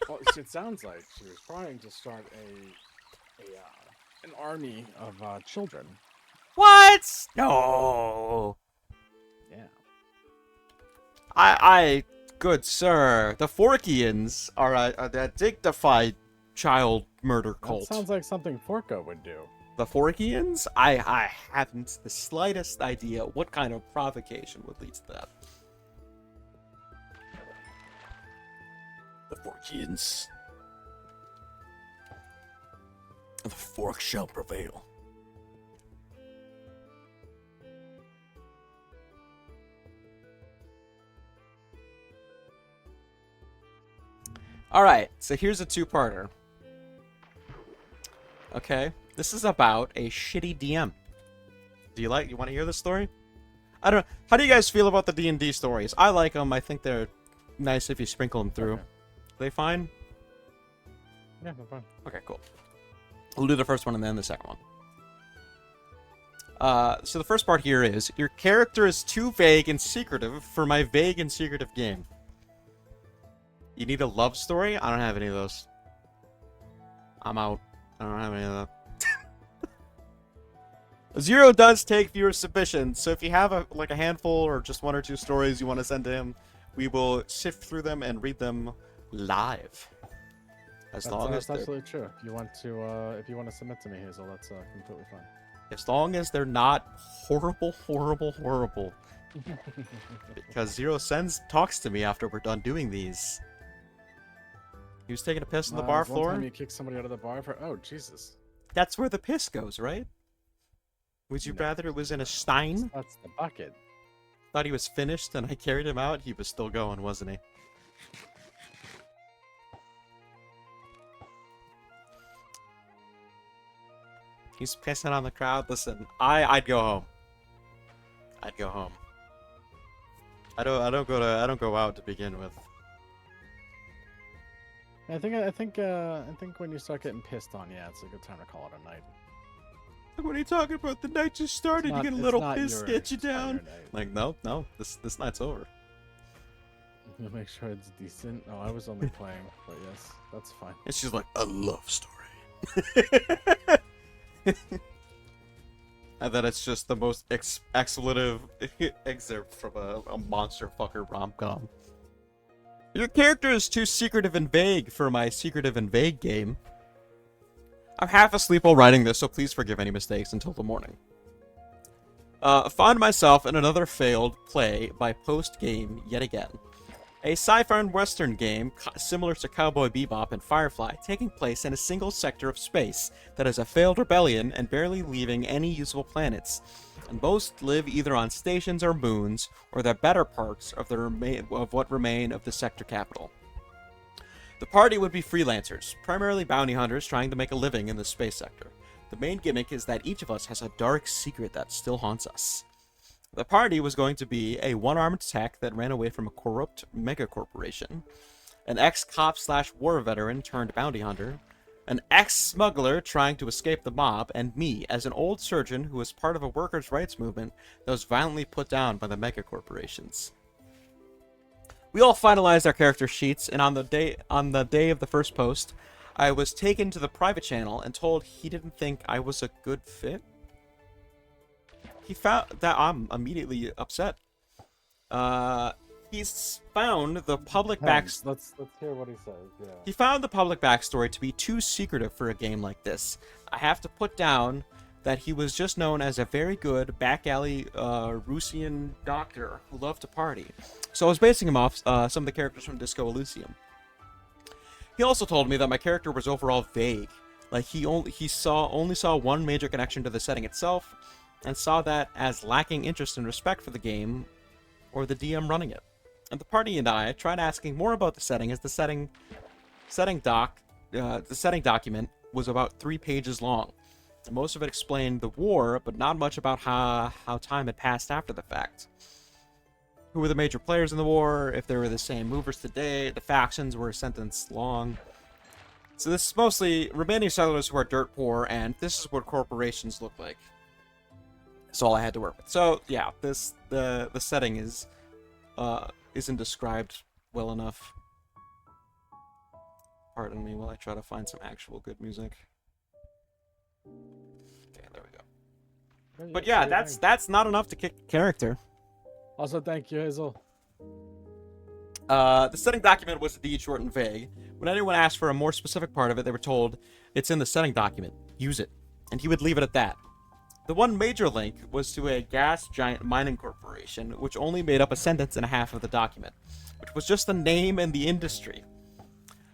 Well, it sounds like she was trying to start an army of children. What? No. Yeah. Good sir, the Forkians are a dignified child murder cult. That sounds like something Forka would do. The Forkians? I haven't the slightest idea what kind of provocation would lead to that. The Forkians. The fork shall prevail. Alright, so here's a two-parter. Okay, this is about a shitty DM. You want to hear this story? I don't know. How do you guys feel about the D&D stories? I like them. I think they're nice if you sprinkle them through. Okay. Are they fine? Yeah, they're fine. Okay, cool. We'll do the first one and then the second one. So the first part here is, your character is too vague and secretive for my vague and secretive game. You need a love story? I don't have any of those. I'm out. I don't have any of that. Zero does take viewer submissions, so if you have a handful or just one or two stories you want to send to him, we will sift through them and read them live. As long as That's they're... absolutely true. If you want to submit to me, Hazel, that's completely fine. As long as they're not horrible, horrible, horrible. Because Zero Sense talks to me after we're done doing these. He was taking a piss on the bar One floor. time you kicked somebody out of the bar for. Oh Jesus. That's where the piss goes, right? Would you No. rather it was in a stein? That's the bucket. Thought he was finished and I carried him out. He was still going, wasn't he? He's pissing on the crowd. Listen, I'd go home. I'd go home. I don't go out to begin with. I think when you start getting pissed on, yeah, it's a good time to call it a night. What are you talking about? The night just started. You get a little piss, get you it's not your down. night. Like, no, this night's over. You make sure it's decent. Oh, I was only playing, but yes, that's fine. And she's like, a love story. And then it's just the most expletive excerpt from a monster fucker rom-com. Your character is too secretive and vague for my secretive and vague game. I'm half asleep while writing this, so please forgive any mistakes until the morning. Found myself in another failed play by post-game yet again. A sci-fi and western game similar to Cowboy Bebop and Firefly, taking place in a single sector of space that is a failed rebellion and barely leaving any usable planets. And most live either on stations or moons, or the better parts of what remain of the sector capital. The party would be freelancers, primarily bounty hunters trying to make a living in the space sector. The main gimmick is that each of us has a dark secret that still haunts us. The party was going to be a one-armed tech that ran away from a corrupt megacorporation, an ex-cop/war veteran turned bounty hunter, an ex-smuggler trying to escape the mob, and me as an old surgeon who was part of a workers' rights movement that was violently put down by the megacorporations. We all finalized our character sheets, and on the day of the first post, I was taken to the private channel and told he didn't think I was a good fit. He found that I'm immediately upset. He's found the public Let's hear what he says. Yeah. He found the public backstory to be too secretive for a game like this. I have to put down that he was just known as a very good back alley Russian doctor who loved to party. So I was basing him off some of the characters from Disco Elysium. He also told me that my character was overall vague. Like he only saw one major connection to the setting itself, and saw that as lacking interest and respect for the game or the DM running it. And the party and I tried asking more about the setting, as the setting document was about 3 pages long. And most of it explained the war, but not much about how time had passed after the fact. Who were the major players in the war, if they were the same movers today, the factions were a sentence long. So this is mostly remaining settlers who are dirt poor, and this is what corporations look like. That's all I had to work with. So yeah, the setting isn't described well enough. Pardon me while I try to find some actual good music. Okay, there we go. But yeah, that's not enough to kick character. Also, thank you, Hazel. The setting document was indeed short and vague. When anyone asked for a more specific part of it, they were told, "It's in the setting document. Use it." And he would leave it at that. The one major link was to a gas giant mining corporation, which only made up a sentence and a half of the document, which was just the name and the industry.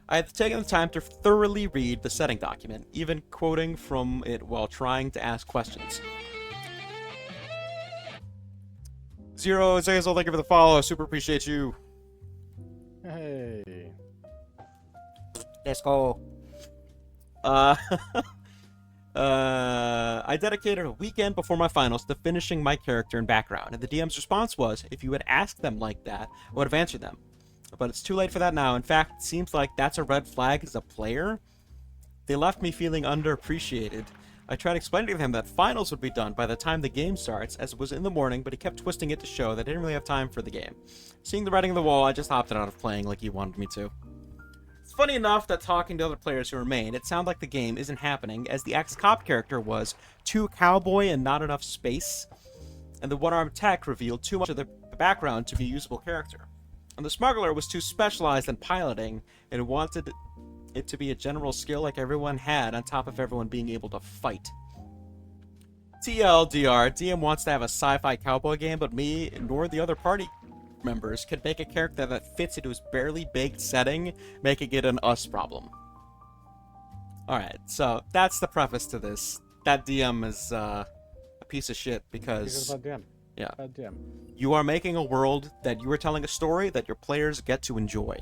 I had taken the time to thoroughly read the setting document, even quoting from it while trying to ask questions. Zero, Azazel, thank you for the follow. Super appreciate you. Hey. Let's go. I dedicated a weekend before my finals to finishing my character and background, and the DM's response was, if you had asked them like that, I would have answered them. But it's too late for that now. In fact, it seems like that's a red flag as a player. They left me feeling underappreciated. I tried explaining to him that finals would be done by the time the game starts, as it was in the morning, but he kept twisting it to show that I didn't really have time for the game. Seeing the writing on the wall, I just opted out of playing like he wanted me to. It's funny enough that talking to other players who remained, it sounded like the game isn't happening, as the ex-cop character was too cowboy and not enough space, and the one-armed tech revealed too much of the background to be a usable character. And the smuggler was too specialized in piloting and wanted it to be a general skill like everyone had, on top of everyone being able to fight. TLDR, DM wants to have a sci-fi cowboy game, but me nor the other party members could make a character that fits into his barely baked setting, making it an us problem. Alright, so that's the preface to this. That DM is a piece of shit because Bad DM. Yeah. Bad DM. you are making a world that you are telling a story that your players get to enjoy.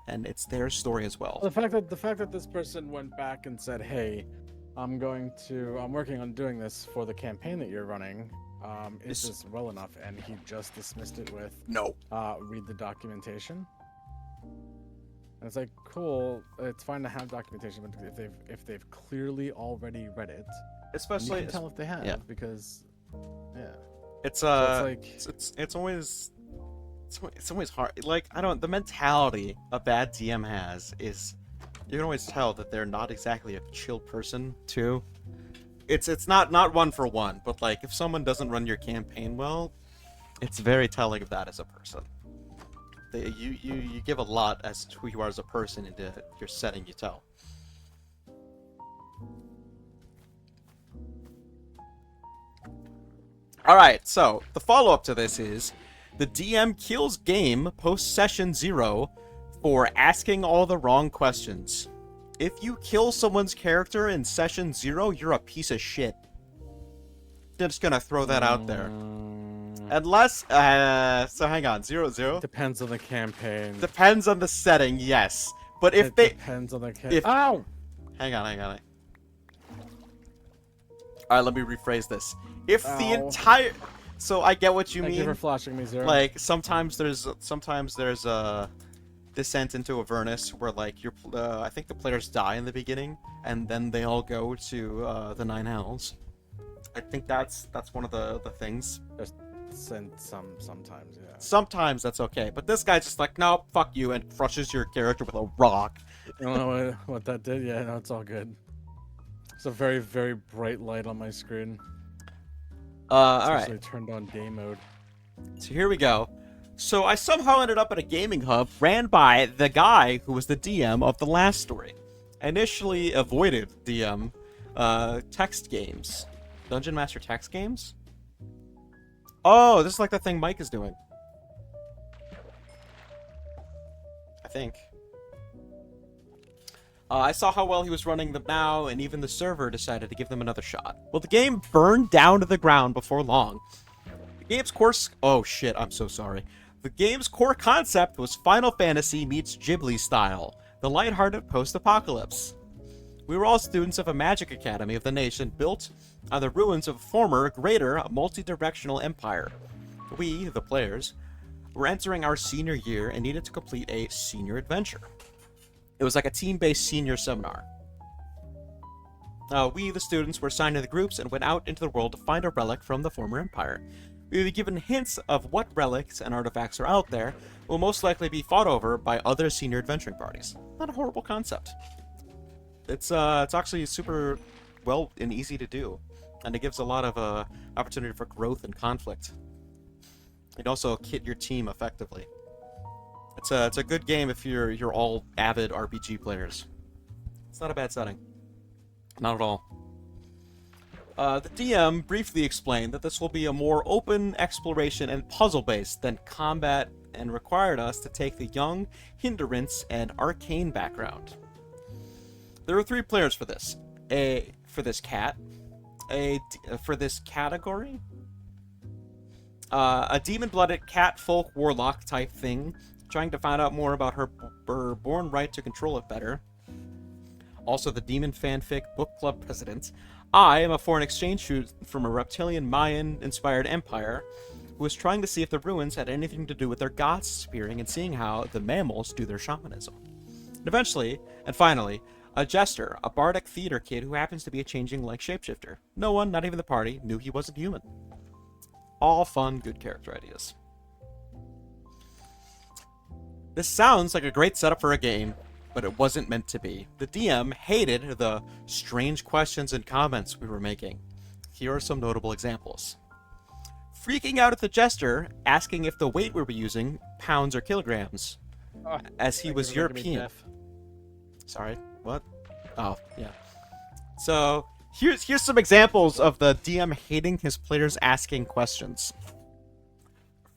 And it's their story as well. The fact that this person went back and said, "Hey, I'm working on doing this for the campaign that you're running," is This- just well enough, and he just dismissed it with, No. "Read the documentation." And it's like, cool, it's fine to have documentation, but if they've clearly already read it, and you Especially, can tell if they have, yeah. because, yeah, it's so it's like, it's always hard. Like, I don't, the mentality a bad DM has is you can always tell that they're not exactly a chill person too. It's not one for one, but like if someone doesn't run your campaign well, it's very telling of that as a person. You give a lot as to who you are as a person into your setting you tell. Alright, so the follow-up to this is the DM kills game post session 0 for asking all the wrong questions. If you kill someone's character in session 0, you're a piece of shit. Just gonna throw that out there. Unless, so hang on, 0-0? depends on the campaign. Depends on the setting, yes. But if It they... depends on the if- Ow! Hang on. Alright, let me rephrase this. If the Ow. entire... So I get what you Thank mean. you for flashing me, Zero. Like sometimes there's a descent into Avernus where like I think the players die in the beginning and then they all go to the Nine Hells. I think that's one of the things. Sometimes, yeah. Sometimes that's okay, but this guy's just like, no, fuck you, and crushes your character with a rock. I don't know what that did. Yeah, no, it's all good. It's a very, very bright light on my screen. All right. Actually turned on game mode. So here we go. So I somehow ended up at a gaming hub ran by the guy who was the DM of the last story. I initially avoided DM text games. Dungeon Master text games? Oh, this is like the thing Mike is doing. I think. I saw how well he was running them now, and even the server decided to give them another shot. Well, the game burned down to the ground before long. The game's course... Oh, shit, I'm so sorry. The game's core concept was Final Fantasy meets Ghibli style, the lighthearted post-apocalypse. We were all students of a magic academy of the nation built on the ruins of a former, greater, multi-directional empire. We, the players, were entering our senior year and needed to complete a senior adventure. It was like a team-based senior seminar. We, the students, were assigned to the groups and went out into the world to find a relic from the former empire. We would be given hints of what relics and artifacts are out there, will most likely be fought over by other senior adventuring parties. Not a horrible concept. It's actually super well and easy to do, and it gives a lot of opportunity for growth and conflict. You can also kit your team effectively. It's a good game if you're all avid RPG players. It's not a bad setting. Not at all. The DM briefly explained that this will be a more open exploration and puzzle-based than combat and required us to take the young, hindrance, and arcane background. There are 3 players for this. For this category? A demon-blooded cat folk warlock type thing, trying to find out more about her born right to control it better. Also the demon fanfic book club president. I am a foreign exchange student from a reptilian Mayan-inspired empire who was trying to see if the ruins had anything to do with their gods disappearing and seeing how the mammals do their shamanism. And eventually, and finally, a jester, a bardic theater kid who happens to be a changing-like shapeshifter. No one, not even the party, knew he wasn't human. All fun, good character ideas. This sounds like a great setup for a game, but it wasn't meant to be. The DM hated the strange questions and comments we were making. Here are some notable examples. Freaking out at the jester, asking if the weight we were using, pounds or kilograms, as he was European. Sorry, what? Oh, yeah. So, Here's some examples of the DM hating his players asking questions.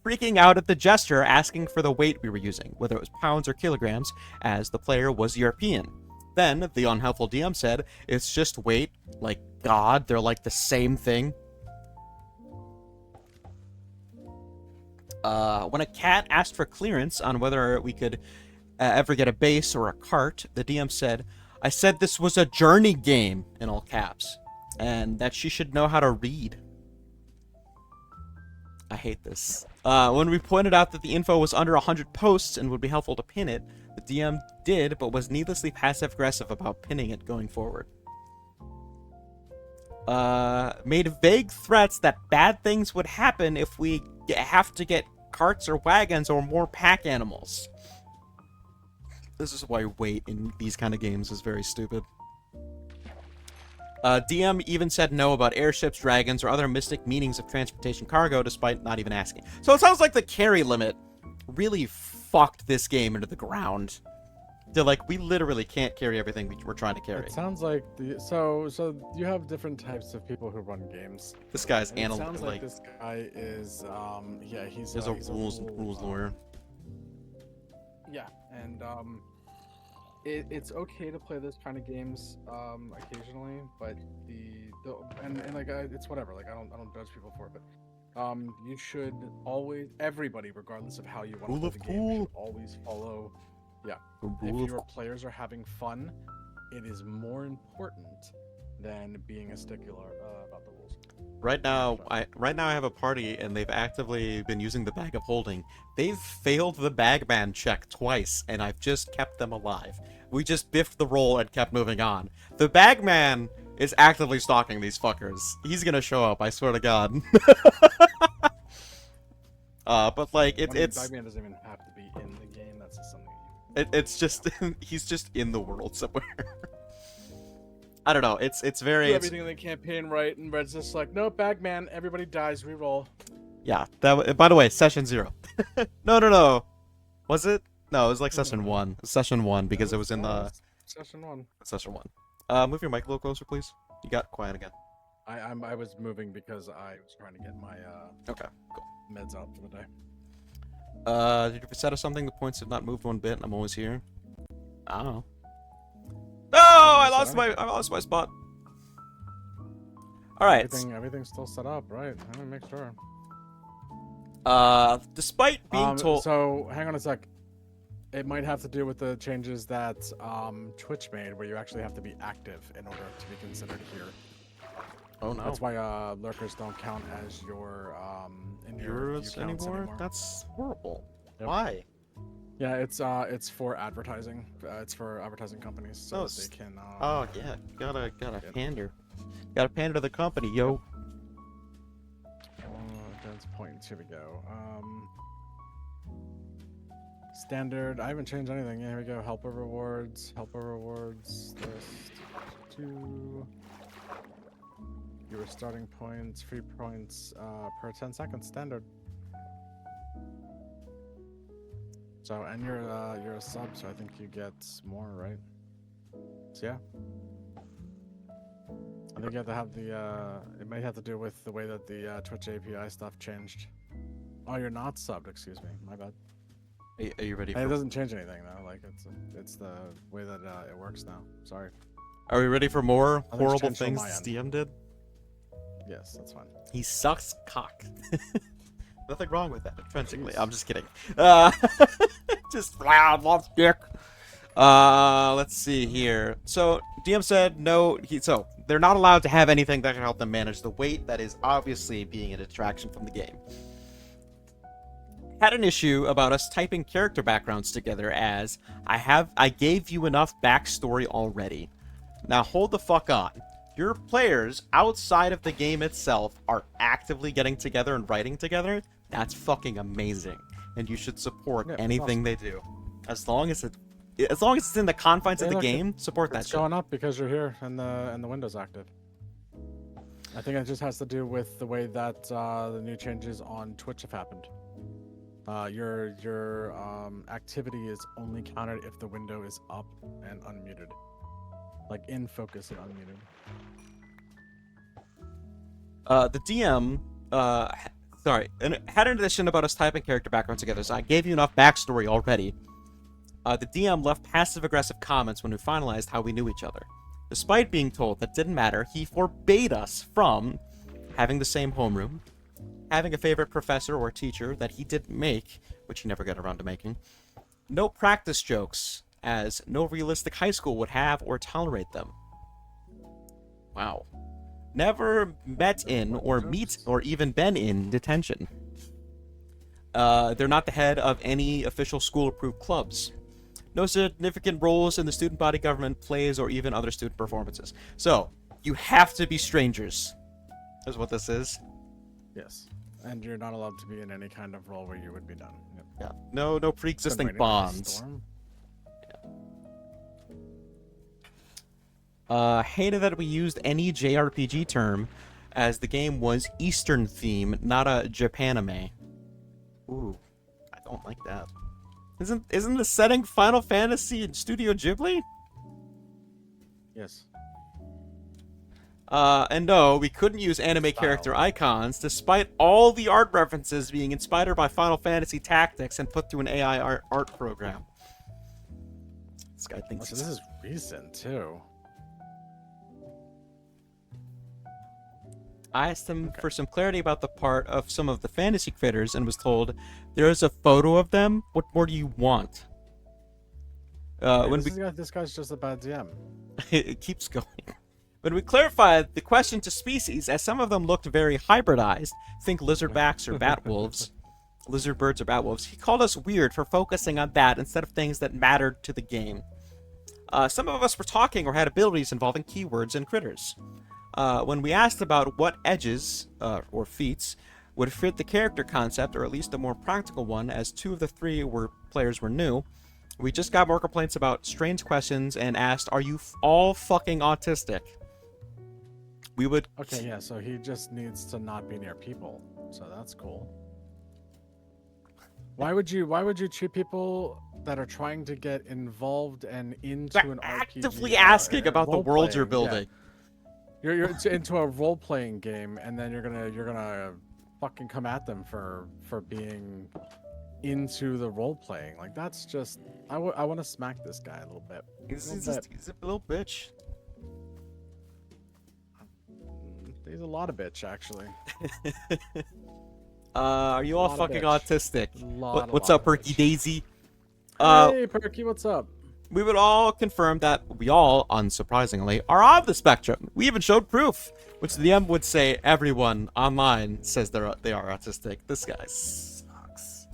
Freaking out at the gesture asking for the weight we were using, whether it was pounds or kilograms, as the player was European. Then, the unhelpful DM said, it's just weight, like God, they're like the same thing. When a cat asked for clearance on whether we could ever get a base or a cart, the DM said, I said this was a journey game, in all caps, and that she should know how to read. I hate this. When we pointed out that the info was under 100 posts and would be helpful to pin it, the DM did, but was needlessly passive-aggressive about pinning it going forward. Made vague threats that bad things would happen if we have to get carts or wagons or more pack animals. This is why weight in these kind of games is very stupid. DM even said no about airships, dragons, or other mystic meanings of transportation cargo, despite not even asking. So it sounds like the carry limit really fucked this game into the ground. They're like, we literally can't carry everything we're trying to carry. It sounds like so you have different types of people who run games. This guy's And it sounds like this guy is yeah, he's a he's rules lawyer. Yeah, and it's okay to play this kind of games occasionally, but it's whatever. Like I don't judge people for it, but you should always, everybody, regardless of how you want to play the game, should always follow. Yeah, if your players are having fun, it is more important than being a stickler about the rules. Right now I have a party and they've actively been using the bag of holding. They've failed the bagman check twice, and I've just kept them alive. We just biffed the roll and kept moving on. The bagman is actively stalking these fuckers. He's gonna show up, I swear to God. But like it's Bagman doesn't even have to be in the game. That's just something. It's just he's just in the world somewhere. I don't know. It's very Do everything in the campaign right, and Red's just like, no, Bagman, everybody dies, reroll. Yeah. By the way, session 0. No. Was it? No, it was like session 1. Session 1 because it was in the session 1. Session 1. Move your mic a little closer, please. You got quiet again. I was moving because I was trying to get my Okay, cool. meds out for the day. Did you set us something? The points have not moved one bit. I'm always here. I don't know. No, I lost my spot. All right. Everything's still set up, right? Let me make sure. Despite being told. So hang on a sec. It might have to do with the changes that Twitch made, where you actually have to be active in order to be considered here. Oh no. That's why lurkers don't count as your in your viewers anymore. That's horrible. Yep. Why? Yeah, it's for advertising. It's for advertising companies, so that they can. Oh yeah, gotta pander. Gotta pander to the company, yo. That's points. Here we go. Standard. I haven't changed anything. Yeah, here we go. Helper rewards. List 2. Your starting points. Free points per 10 seconds. Standard. So, and you're a sub, so I think you get more, right? So yeah. I think you have to have the, it might have to do with the way that the Twitch API stuff changed. Oh, you're not subbed, excuse me. My bad. Are you ready for... It doesn't change anything, though. Like, it's the way that it works now. Sorry. Are we ready for more Nothing's horrible changed on things my this end. DM did? Yes, that's fine. He sucks cock. Nothing wrong with that, intrinsically. I'm just kidding. Just loves dick. Let's see here. So DM said no. So they're not allowed to have anything that can help them manage the weight. That is obviously being a distraction from the game. Had an issue about us typing character backgrounds together as I gave you enough backstory already. Now hold the fuck on. Your players outside of the game itself are actively getting together and writing together. That's fucking amazing, and you should support anything they do, as long as it's in the confines of the game. Support that It's shit. going up because you're here and the window's active. I think it just has to do with the way that the new changes on Twitch have happened. Your activity is only counted if the window is up and unmuted, like in focus and unmuted. The DM, had an addition about us typing character backgrounds together, so I gave you enough backstory already. The DM left passive-aggressive comments when we finalized how we knew each other. Despite being told that didn't matter, he forbade us from having the same homeroom, having a favorite professor or teacher that he didn't make, which he never got around to making, no practice jokes, as no realistic high school would have or tolerate them. Wow. Never met in, or meet, or even been in detention. They're not the head of any official school-approved clubs. No significant roles in the student body government, plays, or even other student performances. So, you have to be strangers, is what this is. Yes. And you're not allowed to be in any kind of role where you would be done. Yep. Yeah. No pre-existing Been waiting for this bonds. storm. Hated that we used any JRPG term, as the game was Eastern theme, not a Japanime. Ooh, I don't like that. Isn't the setting Final Fantasy and Studio Ghibli? Yes. And no, we couldn't use anime character icons, despite all the art references being inspired by Final Fantasy Tactics and put through an AI art program. This guy thinks So this is recent too. I asked him for some clarity about the part of some of the fantasy critters and was told, there's a photo of them? What more do you want? This guy's just a bad DM. It keeps going. When we clarified the question to species, as some of them looked very hybridized, think lizardbacks or batwolves, lizardbirds or batwolves, he called us weird for focusing on that instead of things that mattered to the game. Some of us were talking or had abilities involving keywords and critters. When we asked about what edges, or feats, would fit the character concept, or at least a more practical one, as 2 of the 3 players were new, we just got more complaints about strange questions and asked, are you all fucking autistic? We would... Okay, yeah, so he just needs to not be near people. So that's cool. Why would you treat people that are trying to get involved and into an RPG actively asking about the world you're building? Yeah. You're into a role-playing game, and then you're gonna fucking come at them for being into the role-playing. Like, that's just... I want to smack this guy a little bit. He's a little bitch. He's a lot of bitch, actually. Are you all Lot of fucking bitch. autistic? Lot What's of up, Perky bitch. Daisy? Hey, Perky, what's up? We would all confirm that we all, unsurprisingly, are on the spectrum. We even showed proof, which the DM would say everyone online says they are autistic. This guy sucks.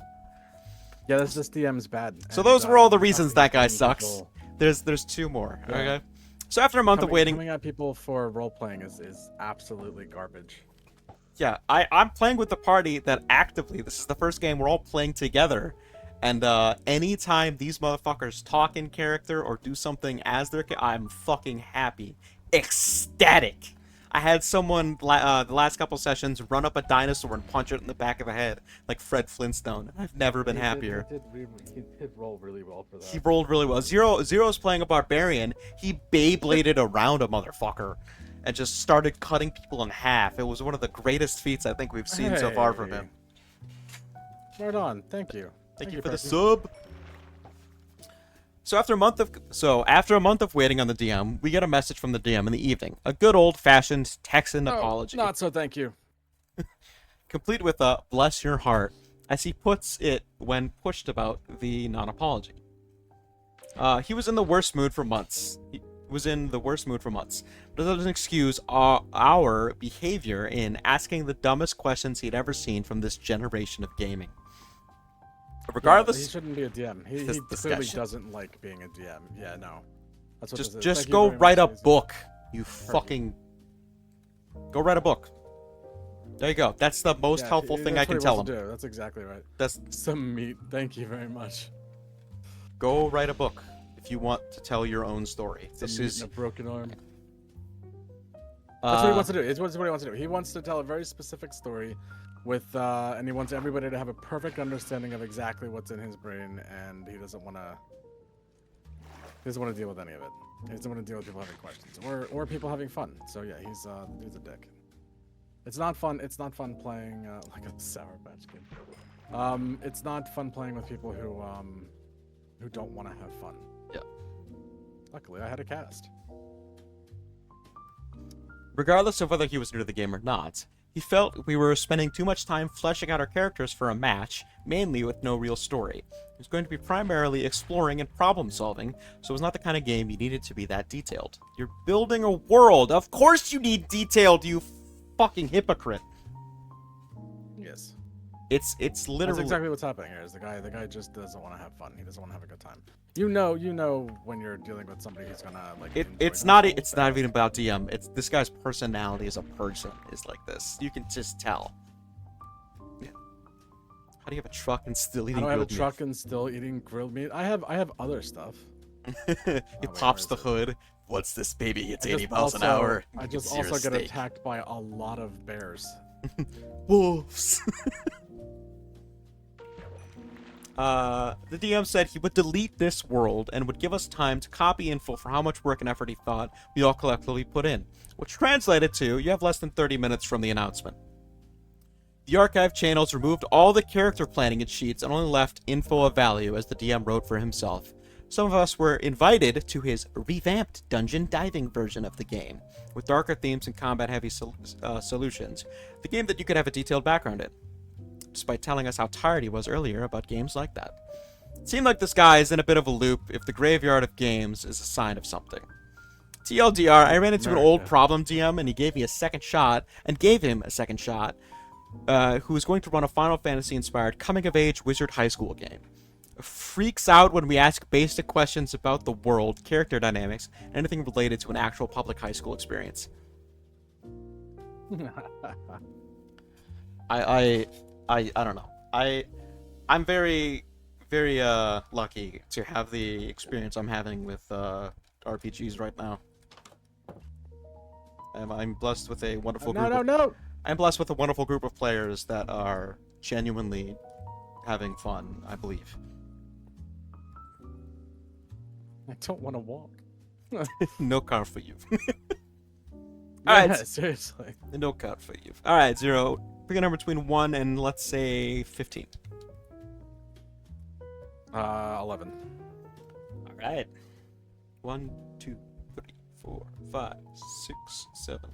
Yeah, this DM's bad. So and, those were all the coming reasons that guy at sucks. people- There's 2 more. Yeah. Okay. So after a month of waiting, coming at people for role-playing is absolutely garbage. yeah, I'm playing with the party that actively, this is the first game we're all playing together. And anytime these motherfuckers talk in character or do something as their I'm fucking happy. Ecstatic. I had someone, the last couple sessions, run up a dinosaur and punch it in the back of the head, like Fred Flintstone. I've never been happier. He did roll really well for that. He rolled really well. Zero's playing a barbarian. He Beybladed around a motherfucker and just started cutting people in half. It was one of the greatest feats I think we've seen so far from him. Right on. Thank you. Thank you for the Perky. sub. So after a month of waiting on the DM, we get a message from the DM in the evening. A good old-fashioned Texan apology. Not so thank you. Complete with a bless your heart, as he puts it when pushed about the non-apology. He was in the worst mood for months. But it doesn't excuse our behavior in asking the dumbest questions he'd ever seen from this generation of gaming. Regardless, he shouldn't be a DM. He this clearly discussion. doesn't like being a DM. Yeah, no. That's what this is. just Thank you go very write much, a Daisy. book. You fucking go write a book. There you go. That's the most Yeah, helpful thing I that's can what he tell wants him. to do. That's exactly right. That's Some meat. Thank you very much. go write a book if you want to tell your own story. Some This meat is and a broken arm. That's what he wants to do. It's what he wants to do. He wants to tell a very specific story with and he wants everybody to have a perfect understanding of exactly what's in his brain, and he doesn't want to deal with any of it. He doesn't want to deal with people having questions or people having fun. So yeah, he's a dick. It's not fun. It's not fun playing like a Sour Patch Kid. It's not fun playing with people who don't want to have fun. Yeah. Luckily, I had a cast. Regardless of whether he was new to the game or not, he felt we were spending too much time fleshing out our characters for a match, mainly with no real story. It was going to be primarily exploring and problem solving, so it was not the kind of game you needed to be that detailed. You're building a world. Of course you need detailed, you fucking hypocrite. Yes. It's That's literally exactly what's happening here. Is the guy just doesn't want to have fun. He doesn't want to have a good time. You know when you're dealing with somebody who's gonna like. enjoy it's not themselves, it's not even about DM. It's this guy's personality as a person is like this. You can just tell. Yeah. How do you have a truck and still eating I don't have a grilled meat? truck and still eating grilled meat. I have other stuff. He wait, pops where the is it? hood. What's this, baby? It's I 80 just miles an also- hour. I You just can sear a also get steak. attacked by a lot of bears. Wolves. The DM said he would delete this world and would give us time to copy info for how much work and effort he thought we all collectively put in, which translated to you have less than 30 minutes from the announcement. The archive channels removed all the character planning and sheets and only left info of value, as the DM wrote for himself. Some of us were invited to his revamped dungeon diving version of the game, with darker themes and combat-heavy solutions, the game that you could have a detailed background in, despite telling us how tired he was earlier about games like that. It seemed like this guy is in a bit of a loop if the graveyard of games is a sign of something. TLDR, I ran into an old America. problem DM and he gave me a second shot, and gave him a second shot, who was going to run a Final Fantasy-inspired coming-of-age wizard high school game. Freaks out when we ask basic questions about the world, character dynamics, and anything related to an actual public high school experience. I don't know. I'm very lucky to have the experience I'm having with RPGs right now. I'm blessed with a wonderful group. No. I'm blessed with a wonderful group of players that are genuinely having fun, I believe. I don't want to walk. No car for you. Yeah, Alright. seriously. No car for you. Alright, Zero. Pick a number between 1 and, let's say, 15. 11. Alright. 1, 2, 3, 4, 5, 6, 7,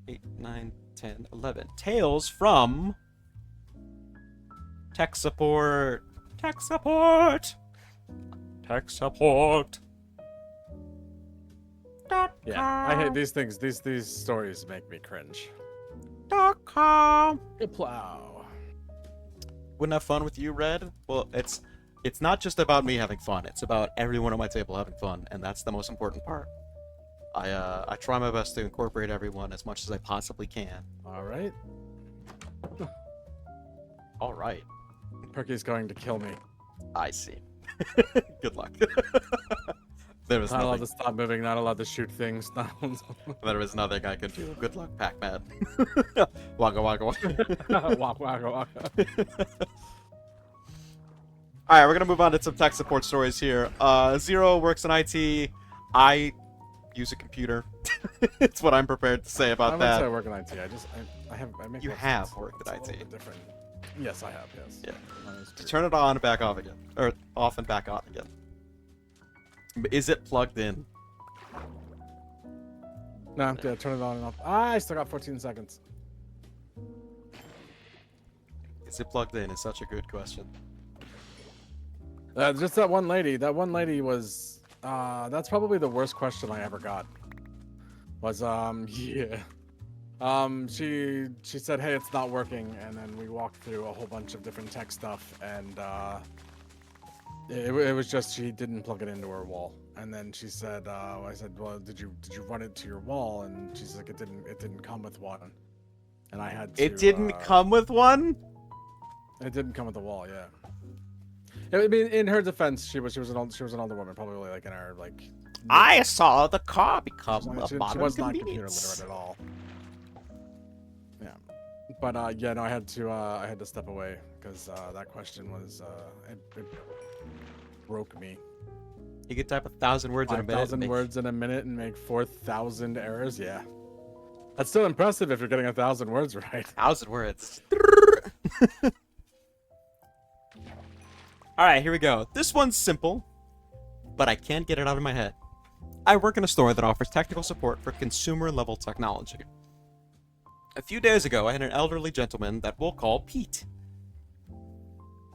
8, 9, 10, 11. Tales from Tech Support. Tech Support. Tech Support. Yeah, I hate these things. These stories make me cringe. .com. Good plow. Wouldn't have fun with you, Red? Well, it's not just about me having fun. It's about everyone at my table having fun, and that's the most important part. I try my best to incorporate everyone as much as I possibly can. All right. All right. Perky's going to kill me. I see. Good luck. There was Not allowed to nothing. stop moving. Not allowed to shoot things. Not allowed There was nothing I could do. Good luck, Pac-Man. Waka waka waka. to... Walk, walk, walk. All right, we're gonna move on to some tech support stories here. Zero works in IT. I use a computer. It's what I'm prepared to say I about wouldn't say I that. work in IT. I make You more have sense. worked in It's a little IT. bit different. Yes, I have. Yes. Yeah. That is true. Turn it on and back off again, or off and back on again. Is it plugged in? No, yeah, turn it on and off. Ah, I still got 14 seconds. Is it plugged in? Is such a good question. Just that one lady. That one lady was. That's probably the worst question I ever got. Was yeah. She said, "Hey, it's not working," and then we walked through a whole bunch of different tech stuff, and it was just she didn't plug it into her wall. And then she said, "I said, well, did you run it to your wall?" And she's like, "It didn't come with one." And I had to. It didn't come with one. It didn't come with the wall, yeah. I mean, in her defense, she was an older woman, probably like in her like. I saw the car become She a modern was not computer convenience. literate at all. Yeah, but yeah, no, I had to step away because that question was it broke me. You could type 1,000 words in a minute. 5,000 words in a minute and make 4,000 errors. Yeah. That's still impressive if you're getting 1,000 words right. 1,000 words. Alright, here we go. This one's simple, but I can't get it out of my head. I work in a store that offers technical support for consumer-level technology. A few days ago, I had an elderly gentleman that we'll call Pete.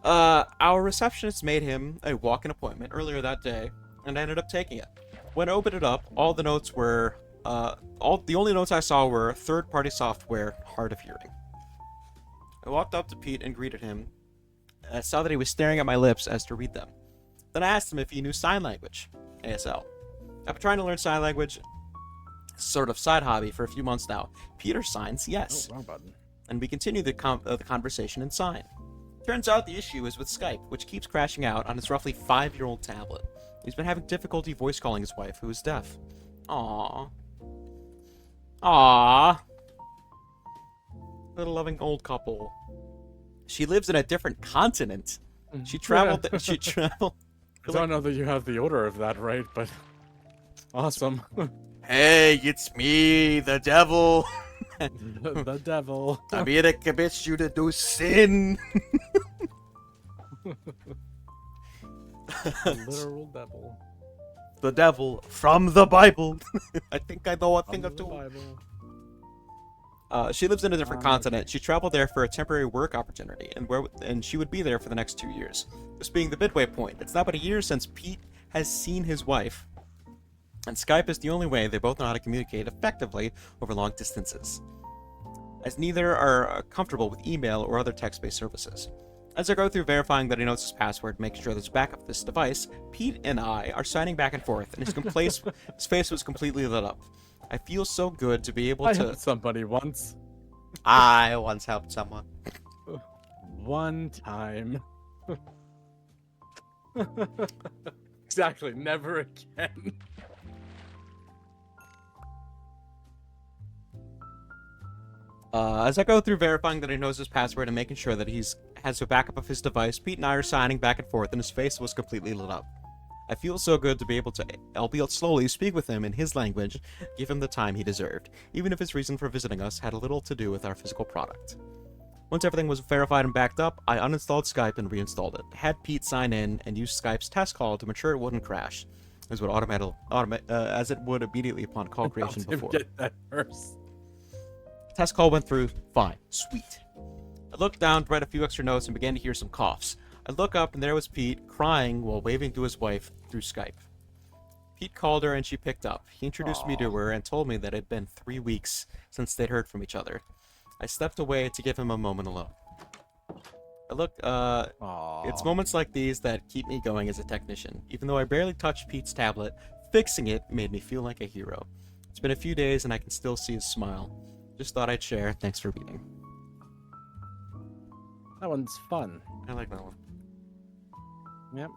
Our receptionist made him a walk-in appointment earlier that day, and I ended up taking it. When I opened it up, all the notes were, the only notes I saw were third-party software, hard of hearing. I walked up to Pete and greeted him. I saw that he was staring at my lips as to read them. Then I asked him if he knew sign language, ASL. I've been trying to learn sign language, sort of side hobby, for a few months now. Peter signs yes, Oh, wrong button. and we continue the conversation in sign. Turns out the issue is with Skype, which keeps crashing out on his roughly 5-year-old tablet. He's been having difficulty voice calling his wife, who is deaf. Aww. Aww. Little loving old couple. She lives in a different continent. She traveled. She traveled. I don't know that you have the order of that right, but awesome. Hey, it's me, the devil. The devil. I'm here to convince you to do sin. Literal devil. The devil from the Bible. I think I know a thing or Under the two. Bible. She lives in a different Ah, continent. She traveled there for a temporary work opportunity, and she would be there for the next 2 years. This being the midway point. It's now been a year since Pete has seen his wife, and Skype is the only way they both know how to communicate effectively over long distances, as neither are comfortable with email or other text-based services. As I go through verifying that he knows his password, making sure there's backup of this device, Pete and I are signing back and forth, and his face was completely lit up. I feel so good to be able I to... helped somebody once. I once helped someone. One time. Exactly. Never again. As I go through verifying that he knows his password and making sure that has a backup of his device, Pete and I are signing back and forth, and his face was completely lit up. I feel so good to be able to, albeit slowly, speak with him in his language, give him the time he deserved, even if his reason for visiting us had little to do with our physical product. Once everything was verified and backed up, I uninstalled Skype and reinstalled it. Had Pete sign in and use Skype's test call to make sure it wouldn't crash, as it would immediately upon call creation Helped him before. get that first. Test call went through fine. Sweet. I looked down to write a few extra notes and began to hear some coughs. I look up and there was Pete, crying while waving to his wife through Skype. Pete called her and she picked up. He introduced me to her and told me that it had been 3 weeks since they'd heard from each other. I stepped away to give him a moment alone. Aww. It's moments like these that keep me going as a technician. Even though I barely touched Pete's tablet, fixing it made me feel like a hero. It's been a few days and I can still see his smile. Just thought I'd share. Thanks for reading. That one's fun. I like that one. Yep.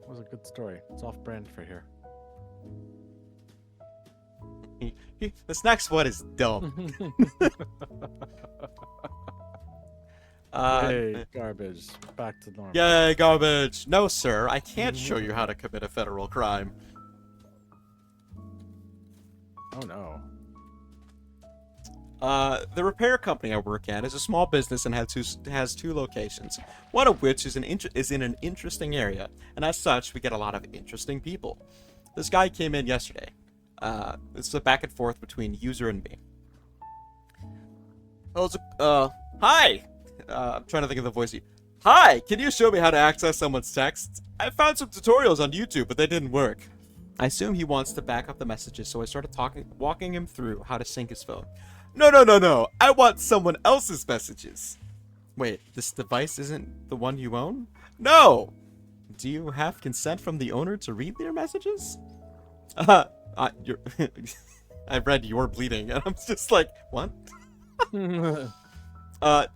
That was a good story. It's off-brand for here. This next one is dumb. Hey, garbage. Back to normal. Yay, garbage! No, sir, I can't show you how to commit a federal crime. Oh no. The repair company I work at is a small business and has two locations, one of which is in an interesting area, and as such, we get a lot of interesting people. This guy came in yesterday. It's a back and forth between user and me. Hi! I'm trying to think of the voice. Hi! Can you show me how to access someone's texts? I found some tutorials on YouTube, but they didn't work. I assume he wants to back up the messages, so I started walking him through how to sync his phone. No. I want someone else's messages. Wait, this device isn't the one you own? No! Do you have consent from the owner to read their messages? I read you're bleeding, and I'm just like, what? I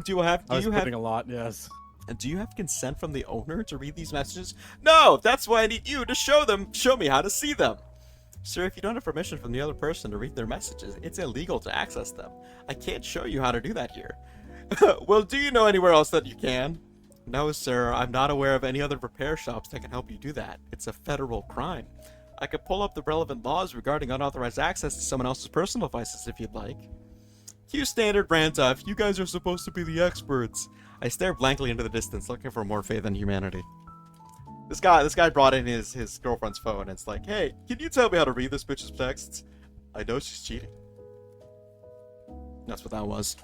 Do was you putting have a lot, yes. do you have consent from the owner to read these messages? No, that's why I need you to show me how to see them. Sir, if you don't have permission from the other person to read their messages, it's illegal to access them. I can't show you how to do that here. Well, do you know anywhere else that you can? No, sir, I'm not aware of any other repair shops that can help you do that. It's a federal crime. I could pull up the relevant laws regarding unauthorized access to someone else's personal devices if you'd like. Q Standard Brantoff, you guys are supposed to be the experts. I stare blankly into the distance, looking for more faith in humanity. This guy brought in his girlfriend's phone, and it's like, hey, can you tell me how to read this bitch's texts? I know she's cheating. That's what that was.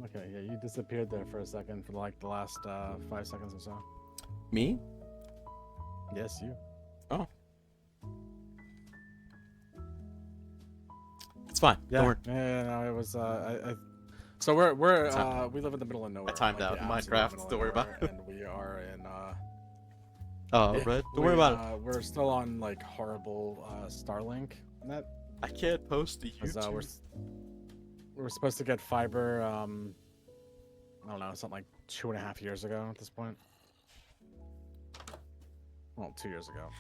Okay, yeah, you disappeared there for a second for like the last 5 seconds or so. Me? Yes, you. Oh. It's fine. Yeah, Don't worry. yeah, no, it was. So we live in the middle of nowhere. timed like out the in absolute Minecraft, middle of don't worry about nowhere, And we are in. Oh, yeah, Red. Don't worry about it. We're still on like horrible Starlink net. I can't post to 'Cause, YouTube. we're supposed to get fiber. I don't know, something like 2.5 years ago at this point. Well, 2 years ago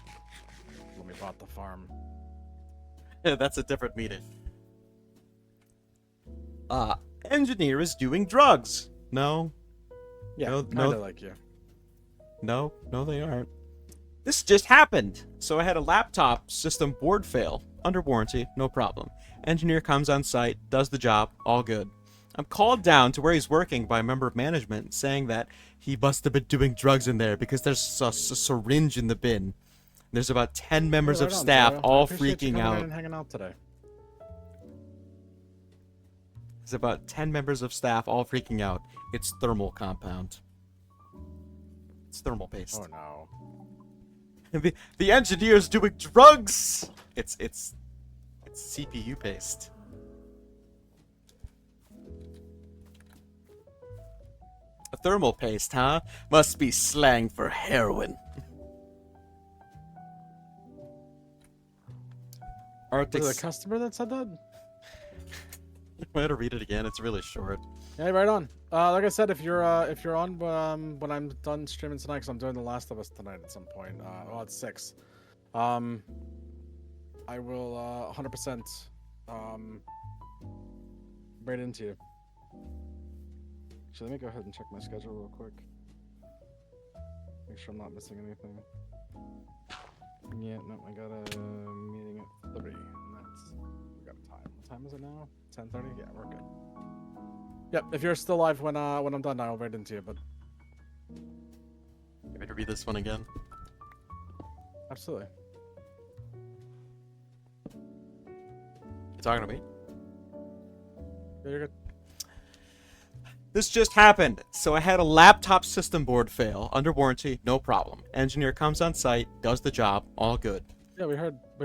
when we bought the farm. That's a different meeting. Engineer is doing drugs. No, Yeah, No, kind no. of like you. no, they aren't. This just happened. So I had a laptop system board fail. Under warranty, no problem. Engineer comes on site, does the job, all good. I'm called down to where he's working by a member of management saying that he must have been doing drugs in there because there's a syringe in the bin. There's about 10 members Yeah, of right on, staff Sarah. I all appreciate you freaking coming in out. and hanging out today. There's about 10 members of staff all freaking out. It's thermal compound. It's thermal paste. Oh no. The engineer's doing drugs. It's CPU paste. A thermal paste, huh? Must be slang for heroin. Arctic. Was it a customer that said that? I had to read it again. It's really short. Yeah, right on. Like I said, if you're on when I'm done streaming tonight, because I'm doing The Last of Us tonight at some point. Well, it's 6. I will 100% right into you. Actually, let me go ahead and check my schedule real quick. Make sure I'm not missing anything. Yeah, no, I got a meeting at 3, and that's we got time. What time is it now? 10:30. Yeah, we're good. Yep. If you're still live when I'm done, I'll write into you. But You want to read this one again? absolutely. You talking to me? Yeah, you're good. This just happened. So I had a laptop system board fail. Under warranty, no problem. Engineer comes on site, does the job, all good. Yeah, we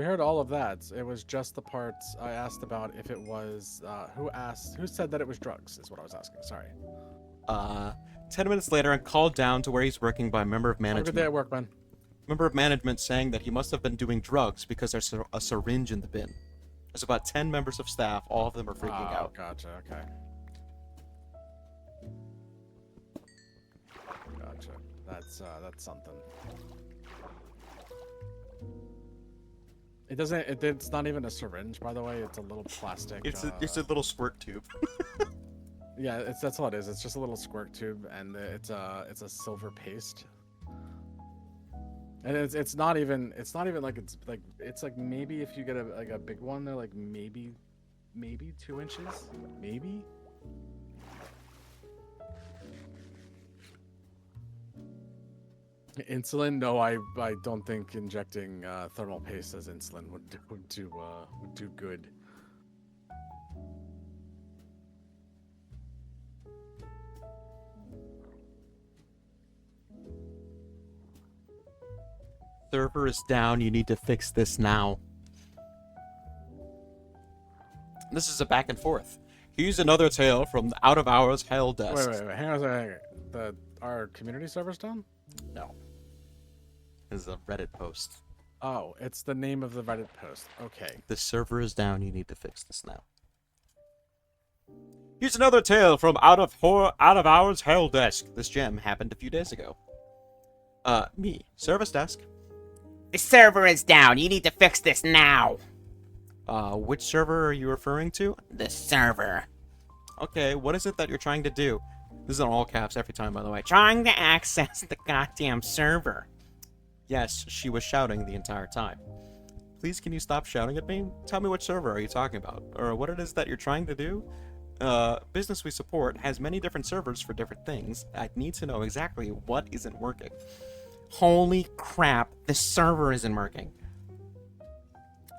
heard all of that. It was just the parts I asked about. If it was who said that it was drugs is what I was asking. Sorry. 10 minutes later, I'm called down to where he's working by a member of Have a good day management. at work, man. Member of management saying that he must have been doing drugs because there's a syringe in the bin. There's about 10 members of staff. All of them are freaking out. Gotcha. Okay. Gotcha. That's something. It doesn't. It's not even a syringe, by the way. It's a little plastic. It's a little squirt tube. Yeah, that's all it is. It's just a little squirt tube, and it's a silver paste. And it's not even like it's like maybe if you get a big one, they're like maybe 2 inches, maybe. Insulin? No, I don't think injecting thermal paste as insulin would do good. Server is down. You need to fix this now. This is a back and forth. Here's another tale from the out of hours hell desk. Wait, hang on a second. Our community server's down? No. This is a Reddit post. Oh, it's the name of the Reddit post. Okay. The server is down. You need to fix this now. Here's another tale from out of hours hell desk. This gem happened a few days ago. Me, service desk. The server is down. You need to fix this now. Which server are you referring to? The server. Okay, what is it that you're trying to do? This is in all caps every time, by the way. Trying to access the goddamn server. Yes, she was shouting the entire time. Please, can you stop shouting at me? Tell me which server are you talking about, or what it is that you're trying to do? Business we support has many different servers for different things. I need to know exactly what isn't working. Holy crap, the server isn't working.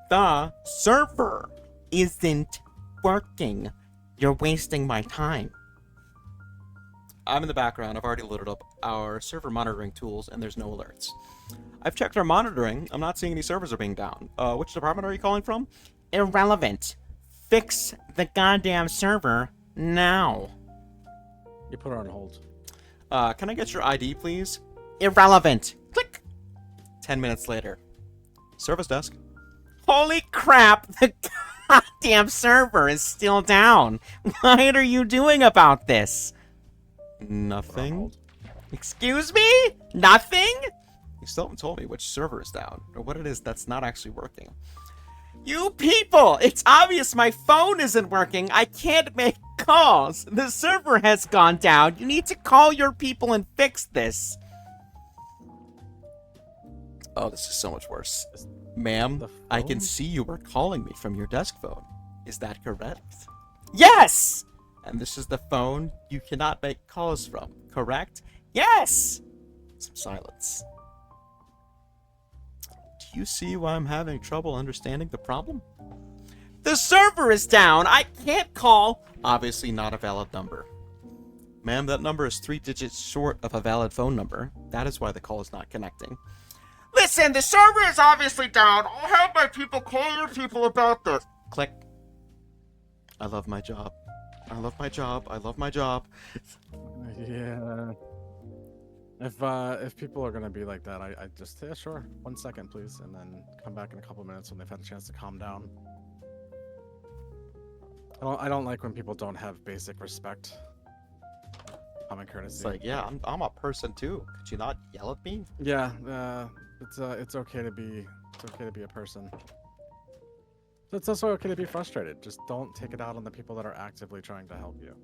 The Server isn't working. You're wasting my time. I'm in the background. I've already loaded up our server monitoring tools, and there's no alerts. I've checked our monitoring. I'm not seeing any servers are being down. Which department are you calling from? Irrelevant. Fix the goddamn server now. You put her on hold. Can I get your ID, please? Irrelevant. Click. 10 minutes later. Service desk. Holy crap, the goddamn server is still down. What are you doing about this? Nothing. Excuse me? Nothing? You still haven't told me which server is down, or what it is that's not actually working. You people! It's obvious my phone isn't working. I can't make calls. The server has gone down. You need to call your people and fix this. Oh, this is so much worse. Ma'am, I can phone? see you were calling me from your desk phone. Is that correct? Yes! And this is the phone you cannot make calls from, correct? Yes! Some silence. Do you see why I'm having trouble understanding the problem? The server is down. I can't call. Obviously not a valid number. Ma'am, that number is 3 digits short of a valid phone number. That is why the call is not connecting. Listen, the server is obviously down. I'll have my people call your people about this. Click. I love my job. I love my job. I love my job. Yeah. If people are gonna be like that, I just yeah, sure. 1 second, please, and then come back in a couple minutes when they've had a chance to calm down. I don't like when people don't have basic respect. Common courtesy. It's like, yeah, I'm a person too. Could you not yell at me? Yeah, it's okay to be a person. It's also okay to be frustrated. Just don't take it out on the people that are actively trying to help you.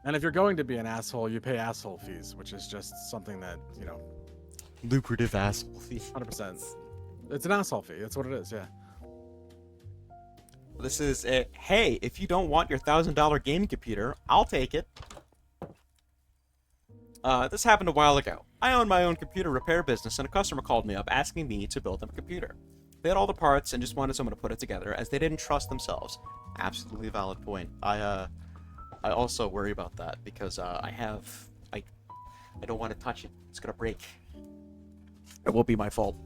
And if you're going to be an asshole, you pay asshole fees, which is just something that, you know, Lucrative asshole. 100%. It's an asshole fee. That's what it is, yeah. This is a, hey, if you don't want your $1,000 gaming computer, I'll take it. This happened a while ago. I own my own computer repair business, and a customer called me up asking me to build them a computer. They had all the parts and just wanted someone to put it together, as they didn't trust themselves. Absolutely valid point. I also worry about that because I don't want to touch it. It's gonna break. It won't be my fault.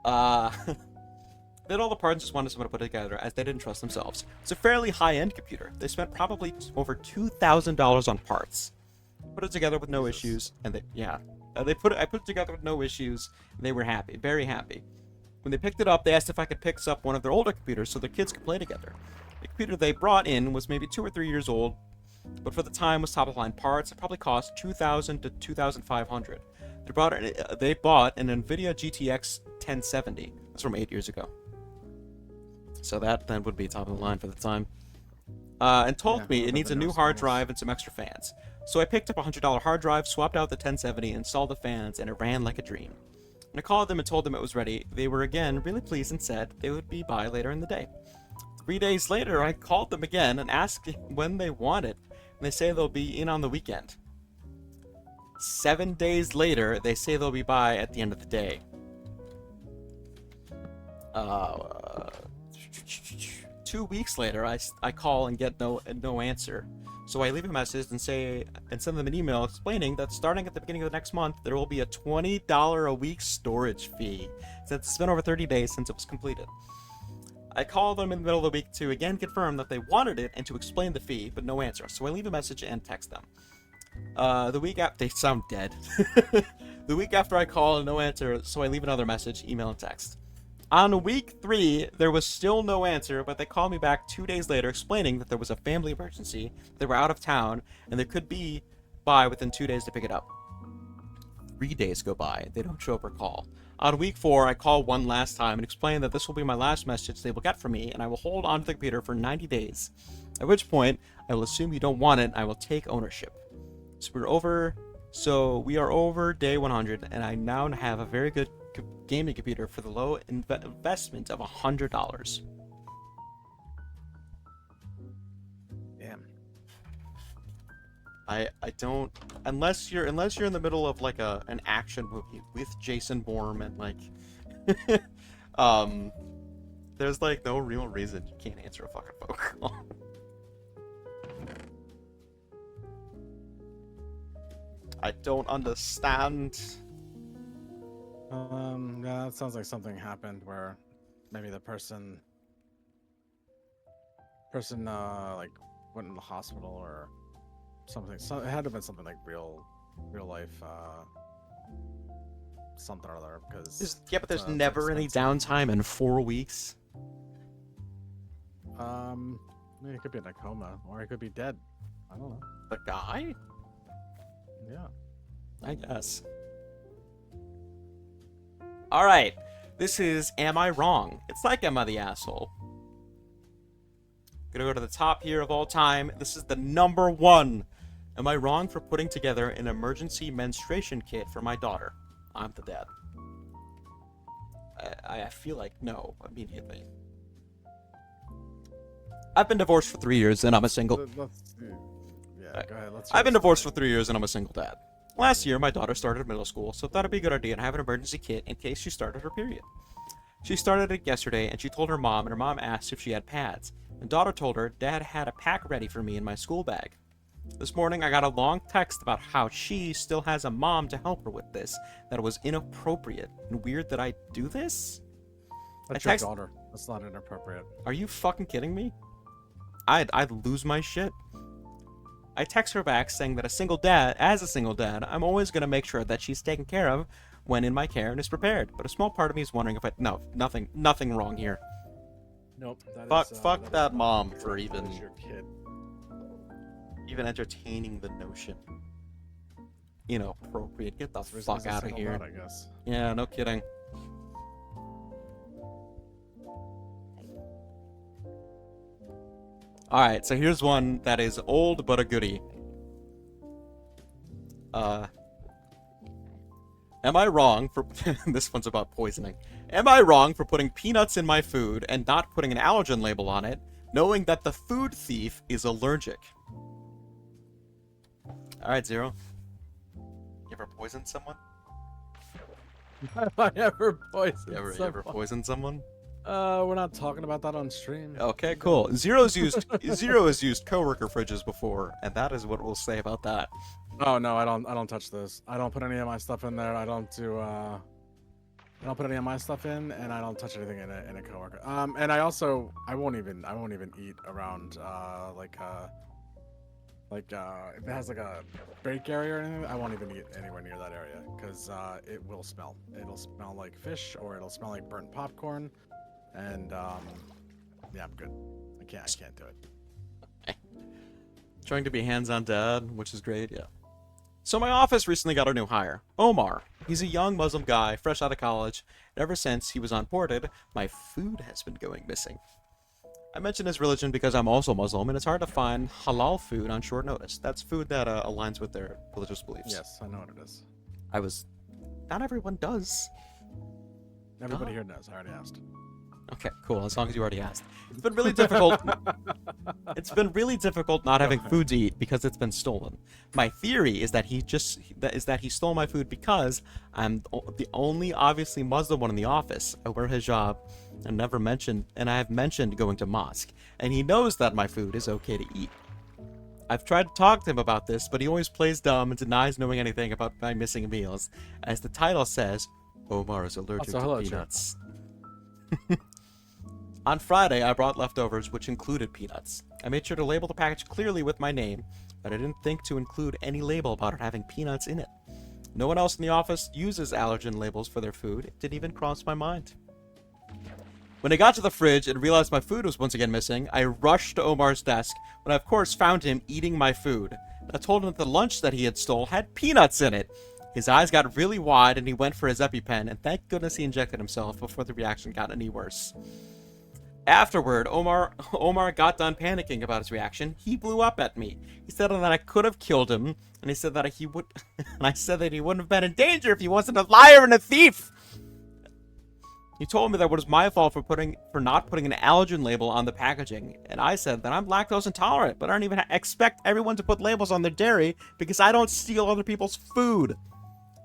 They had all the parts and just wanted someone to put it together, as they didn't trust themselves. It's a fairly high-end computer. They spent probably over $2,000 on parts. Put it together with no issues, and I put it together with no issues, and they were happy, very happy. When they picked it up, they asked if I could pick up one of their older computers so their kids could play together. The computer they brought in was maybe 2 or 3 years old, but for the time was top-of-line parts. It probably cost $2,000 to $2,500. They bought an NVIDIA GTX 1070. That's from 8 years ago. So that then would be top of the line for the time. And told me it needs a new hard drive and some extra fans. So I picked up a $100 hard drive, swapped out the 1070, installed the fans, and it ran like a dream. When I called them and told them it was ready, they were again really pleased and said they would be by later in the day. 3 days later, I called them again and asked when they want it, and they say they'll be in on the weekend. 7 days later, they say they'll be by at the end of the day. 2 weeks later, I call and get no answer. So I leave a message and send them an email explaining that starting at the beginning of the next month, there will be a $20 a week storage fee, since it's been over 30 days since it was completed. I call them in the middle of the week to again confirm that they wanted it and to explain the fee, but no answer. So I leave a message and text them. The week after, they sound dead. The week after I call and no answer, so I leave another message, email and text. On week 3, there was still no answer, but they called me back 2 days later explaining that there was a family emergency, they were out of town, and they could be by within 2 days to pick it up. 3 days go by, they don't show up or call. On week 4, I call one last time and explain that this will be my last message they will get from me, and I will hold on to the computer for 90 days. At which point, I will assume you don't want it, and I will take ownership. So we are over day 100, and I now have a very good gaming computer for the low investment of $100. Damn. I don't, unless you're in the middle of like an action movie with Jason Bourne and like there's like no real reason you can't answer a fucking phone call. I don't understand. Yeah, that sounds like something happened where maybe the person like went in the hospital or something. So it had to have been something like real life something or other, because But there's it's never any expensive. downtime in 4 weeks. Maybe it could be in a coma, or it could be dead. I don't know. The guy? Yeah. I guess. Alright. This is Am I Wrong? It's like Am I the Asshole? Gonna go to the top here of all time. This is the number 1. Am I wrong for putting together an emergency menstruation kit for my daughter? I'm the dad. I feel like no immediately. I've been divorced for 3 years and I'm a single. Yeah, go ahead. I've been divorced for 3 years and I'm a single dad. Last year, my daughter started middle school, so I thought it'd be a good idea to have an emergency kit in case she started her period. She started it yesterday, and she told her mom, and her mom asked if she had pads. My daughter told her Dad had a pack ready for me in my school bag. This morning, I got a long text about how she still has a mom to help her with this, that it was inappropriate and weird that I do this? That's I your text- daughter. That's not inappropriate. Are you fucking kidding me? I'd lose my shit. I text her back saying that as a single dad, I'm always going to make sure that she's taken care of when in my care and is prepared. But a small part of me is wondering if nothing wrong here. Nope. Fuck that mom for that even is your kid. entertaining the notion. Inappropriate. Get the That's the reason fuck he's a out of single here. dad, I guess. Yeah, no kidding. Alright, so here's one that is old but a goodie. Am I wrong for... this one's about poisoning. Am I wrong for putting peanuts in my food and not putting an allergen label on it, knowing that the food thief is allergic? Alright, Zero. You ever poisoned someone? Have I ever poisoned You ever someone? poisoned someone? We're not talking about that on stream. Okay, cool. Zero has used coworker fridges before, and that is what we'll say about that. Oh no, I don't touch this. I don't put any of my stuff in there. I don't put any of my stuff in, and I don't touch anything in a coworker. And I won't even eat around if it has like a bake area or anything, I won't even eat anywhere near that area because it will smell. It'll smell like fish, or it'll smell like burnt popcorn, and yeah, I'm good. I can't do it. Trying to be hands-on dad, which is great, yeah. So my office recently got a new hire, Omar. He's a young Muslim guy, fresh out of college. And ever since he was onboarded, my food has been going missing. I mention his religion because I'm also Muslim, and it's hard to find halal food on short notice. That's food that aligns with their religious beliefs. Yes, I know what it is. Not everyone does. Everybody here knows. I already asked. Okay, cool. As long as you already asked. It's been really difficult. It's been really difficult not having food to eat because it's been stolen. My theory is that he stole my food because I'm the only obviously Muslim one in the office. I wear hijab and I have mentioned going to mosque, and he knows that my food is okay to eat. I've tried to talk to him about this, but he always plays dumb and denies knowing anything about my missing meals. As the title says, Omar is allergic Also, hello, to Chip. peanuts. On Friday, I brought leftovers, which included peanuts. I made sure to label the package clearly with my name, but I didn't think to include any label about it having peanuts in it. No one else in the office uses allergen labels for their food. It didn't even cross my mind. When I got to the fridge and realized my food was once again missing, I rushed to Omar's desk, when I of course found him eating my food. I told him that the lunch that he had stole had peanuts in it. His eyes got really wide and he went for his EpiPen, and thank goodness he injected himself before the reaction got any worse. Afterward, Omar got done panicking about his reaction. He blew up at me. He said that I could have killed him, and he said that he would, and I said that he wouldn't have been in danger if he wasn't a liar and a thief. He told me that it was my fault for not putting an allergen label on the packaging, and I said that I'm lactose intolerant, but I don't even expect everyone to put labels on their dairy because I don't steal other people's food.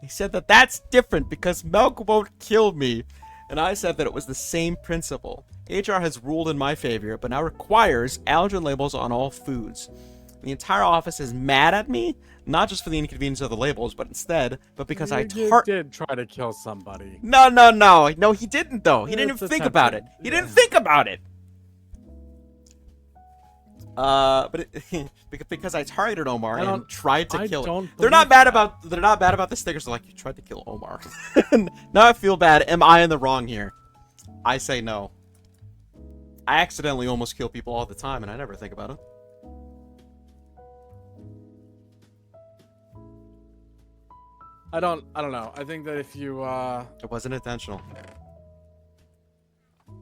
He said that that's different because milk won't kill me, and I said that it was the same principle. HR has ruled in my favor, but now requires allergen labels on all foods. The entire office is mad at me, not just for the inconvenience of the labels, but because I You did try to kill somebody. No, he didn't though. He didn't It's even think about it. attempted. He didn't think about it. Because I targeted Omar and tried to kill him. They're not mad about the stickers. They're like, you tried to kill Omar. Now I feel bad. Am I in the wrong here? I say no. I accidentally almost kill people all the time, and I never think about it. I don't know. I think that if you It wasn't intentional.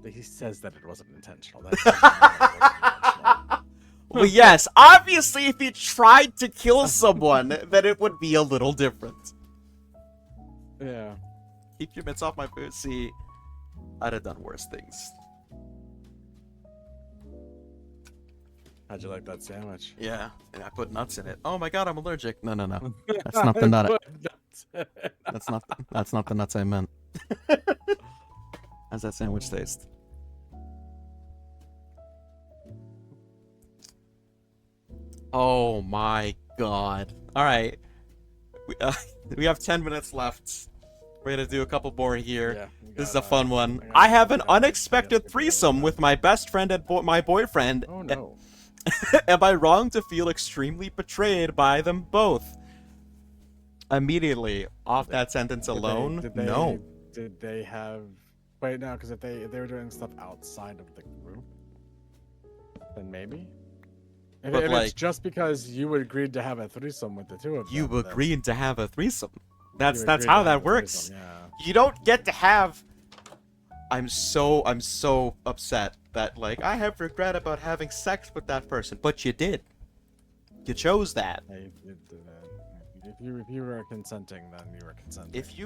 he says that it wasn't intentional. That doesn't mean it wasn't intentional. Well, yes. Obviously, if he tried to kill someone, then it would be a little different. Yeah. Keep your mitts off my food. See, I'd have done worse things. How'd you like that sandwich? Yeah, and I put nuts in it. Oh my god, I'm allergic. No. That's not the nut. That's not the nuts I meant. How's that sandwich taste? Oh my god. Alright. We have 10 minutes left. We're gonna do a couple more here. Yeah, This is a fun one. I have an unexpected threesome with my best friend and my boyfriend. Oh no. Am I wrong to feel extremely betrayed by them both? Immediately, off that sentence alone, no. Did they have... Wait, no, because if they were doing stuff outside of the group, then maybe? If But, it's just because you agreed to have a threesome with the two of them. You then agreed to have a threesome. That's you agreed how to that have a works. threesome, yeah. You don't get to have... I'm so upset that, like, I have regret about having sex with that person, but you did. You chose that. If you were consenting, then you were consenting. If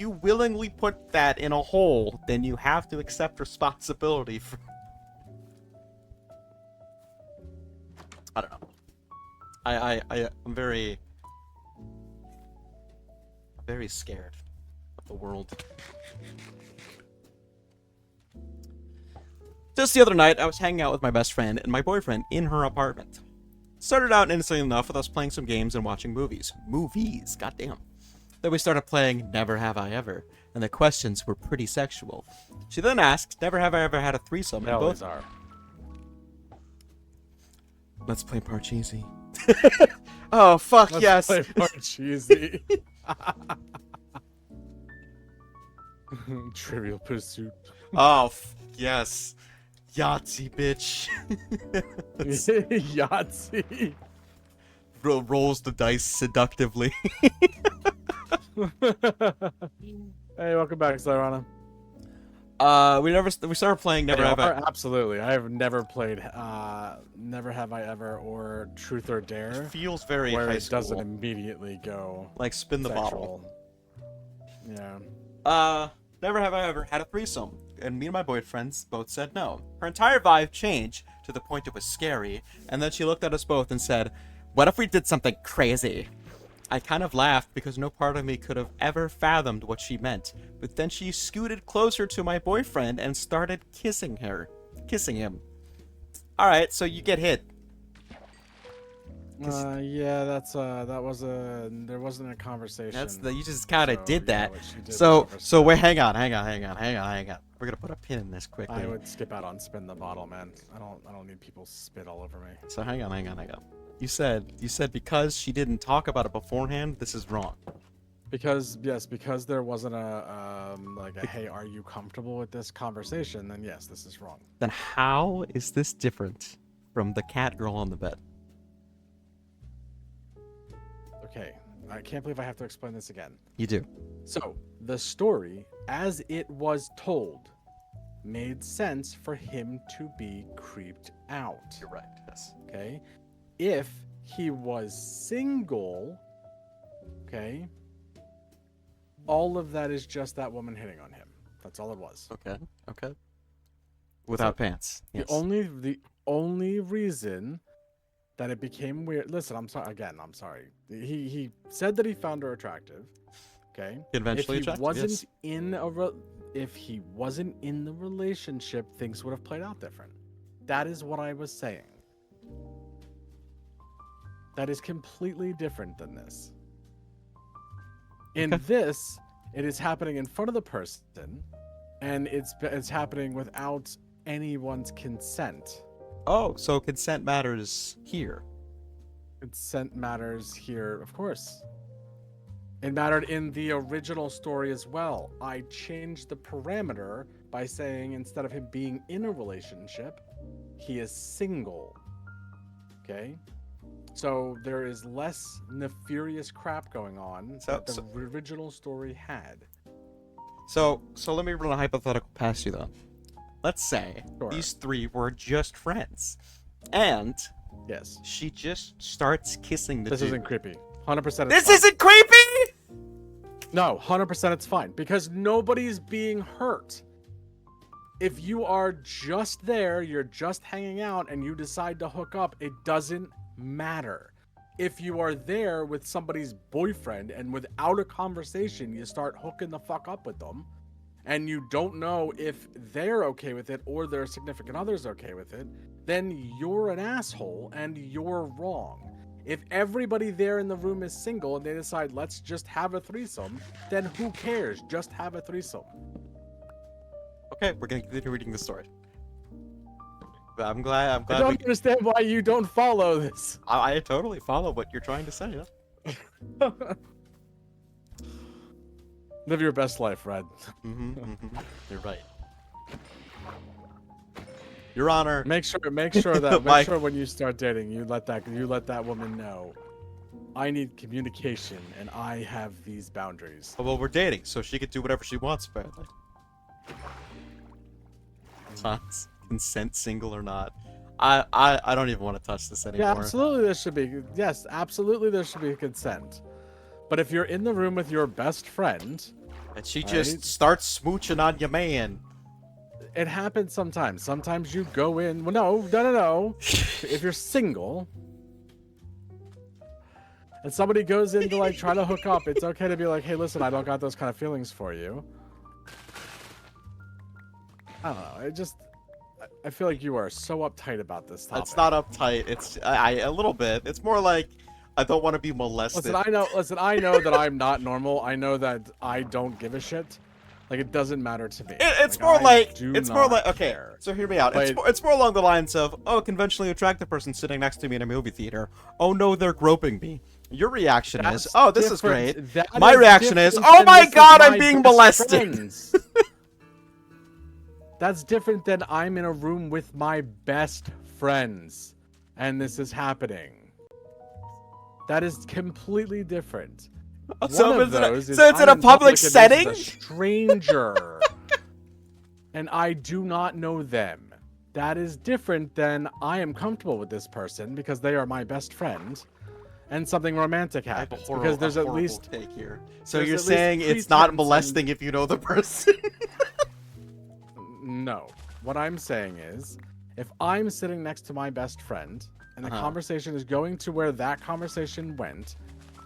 you willingly put that in a hole, then you have to accept responsibility for... I don't know. I'm very scared of the world. Just the other night, I was hanging out with my best friend and my boyfriend in her apartment. Started out innocently enough with us playing some games and watching movies. Movies, goddamn. Then we started playing Never Have I Ever, and the questions were pretty sexual. She then asked, "Never have I ever had a threesome?" They And always both are. Let's play Parcheesi. Oh fuck Let's yes! play Parcheesi. Trivial Pursuit. Oh yes, Yahtzee, bitch. Yahtzee. Rolls the dice seductively. Hey, welcome back, Cyrana. We started playing Never Have I. Absolutely. I have never played Never Have I Ever or Truth or Dare. Feels very where high it school. doesn't immediately go Like spin the sexual. bottle. Yeah. Never have I ever had a threesome, and me and my boyfriends both said no. Her entire vibe changed to the point it was scary, and then she looked at us both and said, "What if we did something crazy?" I kind of laughed because no part of me could have ever fathomed what she meant, but then she scooted closer to my boyfriend and started kissing him. Alright, so you get hit. Yeah, there wasn't a conversation. You just kind of So, did yeah, that. what she did So was wait, hang on. We're gonna put a pin in this quickly. I would skip out on spin the bottle, man. I don't need people spit all over me. So hang on. You said because she didn't talk about it beforehand, this is wrong. Because there wasn't a hey, are you comfortable with this conversation? Then yes, this is wrong. Then how is this different from the cat girl on the bed? Okay, I can't believe I have to explain this again. You do. So, the story, as it was told, made sense for him to be creeped out. You're right. Yes. Okay? If he was single, okay, all of that is just that woman hitting on him. That's all it was. Okay. Okay. Without pants. Yes. The only reason that it became weird. Listen, I'm sorry. Again, I'm sorry. He said that he found her attractive. Okay. Conventionally if he attractive, wasn't yes. if he wasn't in the relationship, things would have played out different. That is what I was saying. That is completely different than this. In this, it is happening in front of the person, and it's happening without anyone's consent. Oh, so consent matters here. Consent matters here, of course. It mattered in the original story as well. I changed the parameter by saying instead of him being in a relationship, he is single. Okay? So there is less nefarious crap going on that the original story had. So let me run a hypothetical past you though. Let's say Sure. these three were just friends, and Yes. she just starts kissing the This dude. isn't creepy. 100%. This fine. isn't creepy. No, 100% it's fine because nobody's being hurt. If you are just there, you're just hanging out and you decide to hook up, it doesn't matter. If you are there with somebody's boyfriend and without a conversation, you start hooking the fuck up with them and you don't know if they're okay with it or their significant other's okay with it, then you're an asshole and you're wrong. If everybody there in the room is single and they decide, let's just have a threesome, then who cares? Just have a threesome. Okay, we're gonna continue reading the story. But I'm glad. I don't understand why you don't follow this. I totally follow what you're trying to say. Yeah. Live your best life, Red. You're right. Your Honor. Make sure Mike. when you start dating, you let that woman know. I need communication, and I have these boundaries. Well, we're dating, so she could do whatever she wants, apparently. Consent, single or not. I don't even want to touch this anymore. Yeah, absolutely. There should be. Yes, absolutely. There should be consent. But if you're in the room with your best friend, And she just Right. starts smooching on your man. it happens sometimes. Sometimes you go in. Well, no. If you're single, and somebody goes in to like try to hook up, it's okay to be like, "Hey, listen, I don't got those kind of feelings for you." I don't know. I feel like you are so uptight about this topic. It's not uptight. It's a little bit. It's more like I don't want to be molested. Listen, I know that I'm not normal. I know that I don't give a shit. Like it doesn't matter to me. It's Like, more like okay. care. So hear me out. But- It's more along the lines of, oh, conventionally attractive person sitting next to me in a movie theater. Oh no, they're groping me. Your reaction is, oh, this is great. My reaction is, oh my god, I'm being molested. Friends. That's different than I'm in a room with my best friends and this is happening. That is completely different. So One of it's in a- those is so it's in I'm a public and this is setting? a stranger, and I do not know them. That is different than I am comfortable with this person because they are my best friend, and something romantic I have a happens. horrible, Because there's a at horrible least take here. So there's you're at least saying it's pretense not and- molesting if you know the person? no. What I'm saying is, if I'm sitting next to my best friend and the conversation is going to where that conversation went,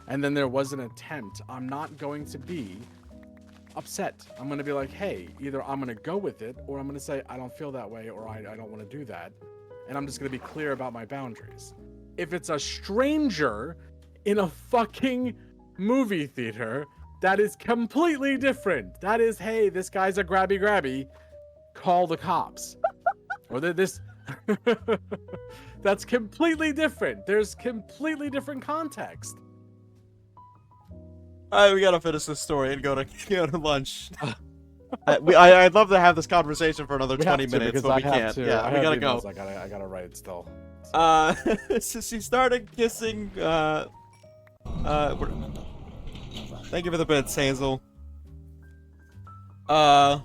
and then there was an attempt, I'm not going to be upset. I'm going to be like, hey, either I'm going to go with it or I'm going to say, I don't feel that way or I don't want to do that. And I'm just going to be clear about my boundaries. If it's a stranger in a fucking movie theater, that is completely different. That is, hey, this guy's a grabby. Call the cops. Or this. That's completely different. There's completely different context. Alright, we gotta finish this story and go to lunch. I'd love to have this conversation for another 20 minutes, but we can't. Yeah, we gotta go. I gotta write still. So she started kissing. Thank you for the bits, Hazel. Then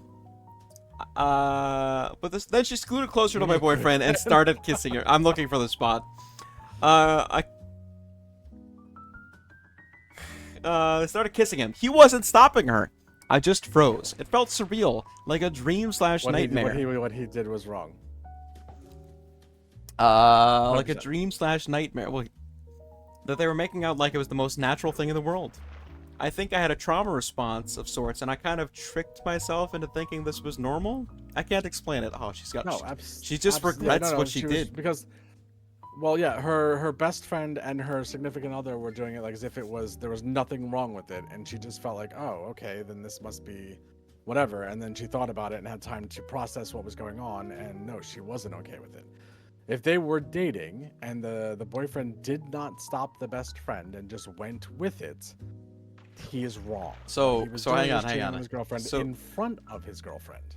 she scooted closer to my boyfriend and started kissing her. I'm looking for the spot. They started kissing him. He wasn't stopping her. I just froze. It felt surreal, like a dream/nightmare. What he did was wrong. Like a 100%. dream/nightmare. Well, that they were making out like it was the most natural thing in the world. I think I had a trauma response of sorts, and I kind of tricked myself into thinking this was normal. I can't explain it. Oh, she's got. No, she just regrets what she did. Because, well, yeah, her best friend and her significant other were doing it like as if there was nothing wrong with it, and she just felt like, oh, okay, then this must be whatever. And then she thought about it and had time to process what was going on, and no, she wasn't okay with it. If they were dating and the boyfriend did not stop the best friend and just went with it, he is wrong. So He was hang doing on, this hang cheating on. His girlfriend So- in front of his girlfriend,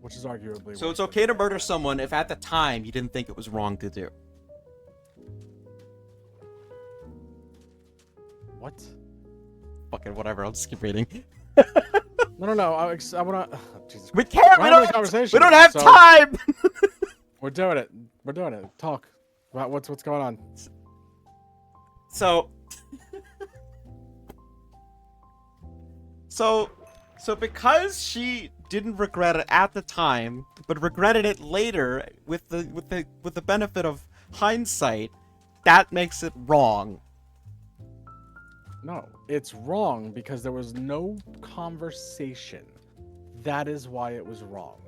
which is arguably. So worse it's than okay to that. murder someone if at the time you didn't think it was wrong to do. What? Fucking whatever. I'll just keep reading. No. I want to. Jesus. We can't. We're We having a don't. conversation, We don't have so- time. We're doing it. We're doing it. Talk about what's going on. So because she didn't regret it at the time, but regretted it later with the benefit of hindsight, that makes it wrong. No, it's wrong because there was no conversation. That is why it was wrong.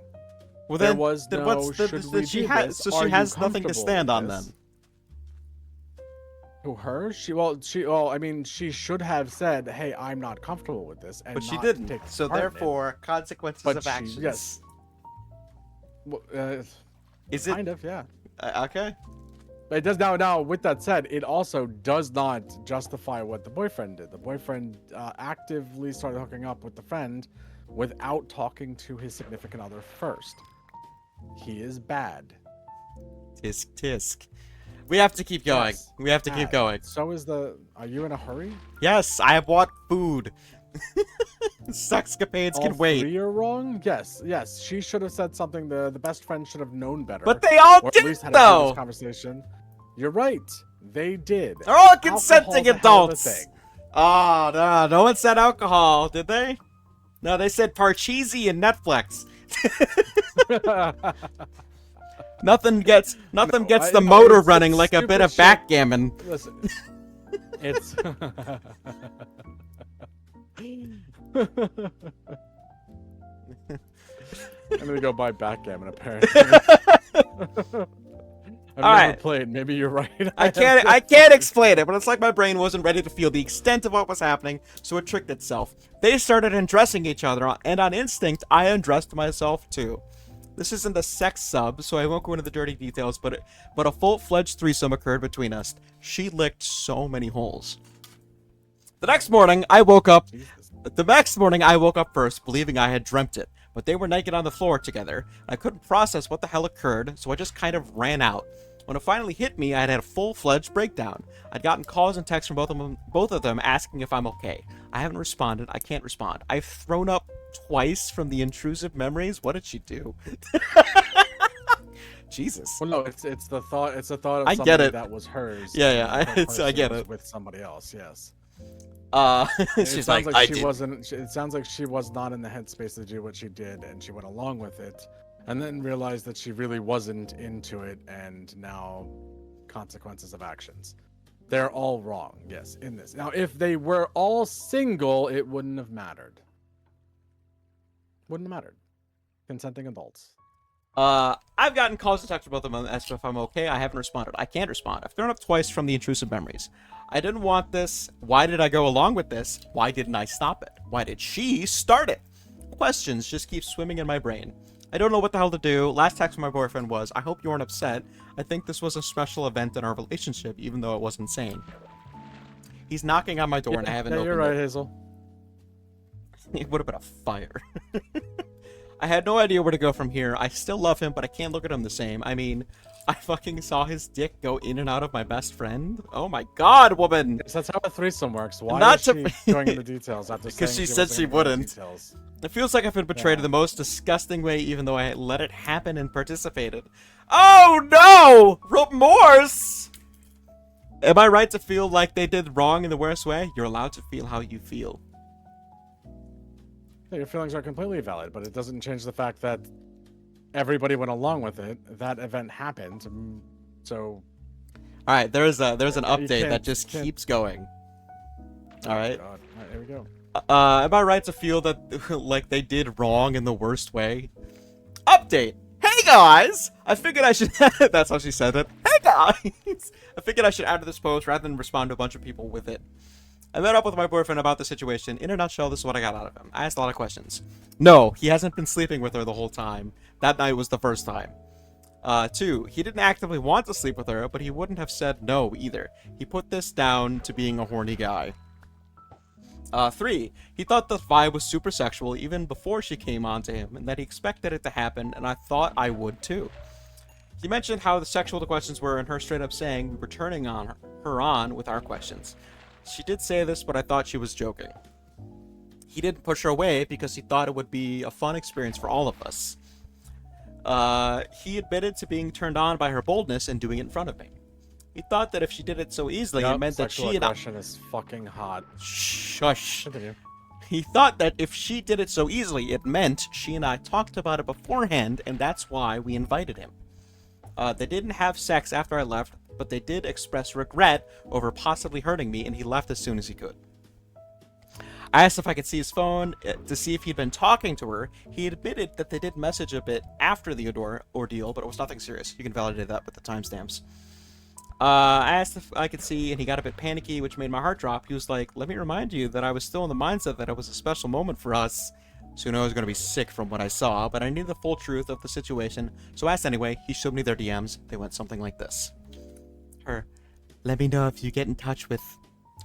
Well, There then was then no, what's the, should the- we she do has this? so Are she you has nothing to comfortable stand with on this? then. To her, I mean, she should have said, "Hey, I'm not comfortable with this," and But she not didn't. take So part in it. therefore, consequences But of she- actions. yes. Well, Is it kind of, yeah. okay? But it does now. Now, with that said, it also does not justify what the boyfriend did. The boyfriend actively started hooking up with the friend without talking to his significant other first. He is bad. Tisk tisk. We have to keep going. Yes, We have to keep bad. going. So is the. Are you in a hurry? Yes, I have bought food. Sexcapades All can wait. three are wrong. Yes. She should have said something. The best friend should have known better. But they all or at did least had a previous though. conversation. You're right. They did. They're all consenting Alcohol's a hell of a adults. Oh, no one said alcohol, did they? No, they said Parcheesi and Netflix. thing. Nothing gets No, the no, motor it's running like a bit stupid of shit. backgammon. Listen, it's. I'm gonna go buy backgammon. Apparently, I've All never right. played. Maybe you're right. I can't explain it, but it's like my brain wasn't ready to feel the extent of what was happening, so it tricked itself. They started undressing each other, and on instinct, I undressed myself too. This isn't a sex sub, so I won't go into the dirty details, but a full-fledged threesome occurred between us. She licked so many holes. The next morning, I woke up first, believing I had dreamt it, but they were naked on the floor together. I couldn't process what the hell occurred, so I just kind of ran out. When it finally hit me, I had a full-fledged breakdown. I'd gotten calls and texts from both of them asking if I'm okay. I haven't responded. I can't respond. I've thrown up twice from the intrusive memories. What did she do? Jesus. Well, no, it's the thought. It's the thought of I something get it. that was hers. Yeah, and her I get person was it. With somebody else, yes. She's like, It I sounds like she was not in the headspace to do what she did, and she went along with it, and then realized that she really wasn't into it, and now consequences of actions. They're all wrong, yes, in this. Now, if they were all single, it wouldn't have mattered. Wouldn't have mattered. Consenting adults. I've gotten calls and texts from both of them asking if I'm okay. I haven't responded. I can't respond. I've thrown up twice from the intrusive memories. I didn't want this. Why did I go along with this? Why didn't I stop it? Why did she start it? Questions just keep swimming in my brain. I don't know what the hell to do. Last text from my boyfriend was, I hope you aren't upset. I think this was a special event in our relationship, even though it was insane. He's knocking on my door and I haven't opened you're right, it. Hazel. It would have been a fire. I had no idea where to go from here. I still love him, but I can't look at him the same. I mean, I fucking saw his dick go in and out of my best friend. Oh my god, woman! Yes, that's how a threesome works. Why Not is to- she going into details after Because saying she said wasn't she gonna go into wouldn't. details? It feels like I've been betrayed in Yeah. the most disgusting way, even though I let it happen and participated. Oh no! Remorse! Am I right to feel like they did wrong in the worst way? You're allowed to feel how you feel. Yeah, your feelings are completely valid, but it doesn't change the fact that everybody went along with it. That event happened, so All right, there's an You update that can't- just can't- keeps going. All right. God. All right, here we go. Am I right to feel that like they did wrong in the worst way? Update. Hey guys! I figured I should. That's how she said it. Hey guys! I figured I should add to this post rather than respond to a bunch of people with it. I met up with my boyfriend about the situation. In a nutshell, this is what I got out of him. I asked a lot of questions. No, he hasn't been sleeping with her the whole time. That night was the first time. 2, he didn't actively want to sleep with her, but he wouldn't have said no either. He put this down to being a horny guy. 3, he thought the vibe was super sexual even before she came on to him, and that he expected it to happen, and I thought I would too. He mentioned how the sexual the questions were, and her straight up saying we were turning on her on with our questions. She did say this, but I thought she was joking. He didn't push her away because he thought it would be a fun experience for all of us. He admitted to being turned on by her boldness and doing it in front of me. He thought that if she did it so easily, Yup, it meant that sexual she and I... aggression is fucking hot. Shush. Continue. He thought that if she did it so easily, it meant she and I talked about it beforehand, and that's why we invited him. They didn't have sex after I left, but they did express regret over possibly hurting me, and he left as soon as he could. I asked if I could see his phone to see if he'd been talking to her. He admitted that they did message a bit after the ordeal, but it was nothing serious. You can validate that with the timestamps. I asked if I could see, and he got a bit panicky, which made my heart drop. He was like, let me remind you that I was still in the mindset that it was a special moment for us. So you know I was going to be sick from what I saw, but I knew the full truth of the situation, so I asked anyway. He showed me their DMs. They went something like this. Her, let me know if you get in touch with,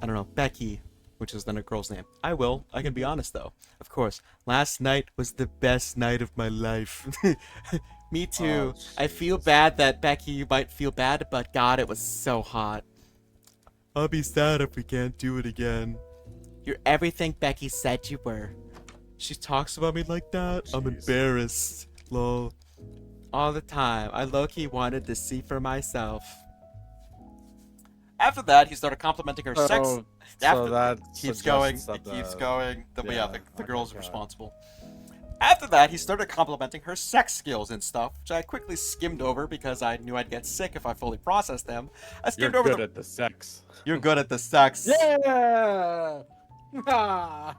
I don't know, Becky, which is then a girl's name. I will. I can be honest, though. Of course, last night was the best night of my life. Me too. Oh, I feel bad that Becky might feel bad, but God, it was so hot. I'll be sad if we can't do it again. You're everything Becky said you were. She talks about me like that? I'm Jeez. embarrassed. Lol. All the time. I low-key wanted to see for myself. After that, he started complimenting her sex. So After that keeps going. suggests that It keeps the- going. Yeah, yeah, the okay, girl's got it. responsible. After that, he started complimenting her sex skills and stuff, which I quickly skimmed over because I knew I'd get sick if I fully processed them. I You're skimmed over good the. at the sex. You're good at the sex. Yeah. Ah.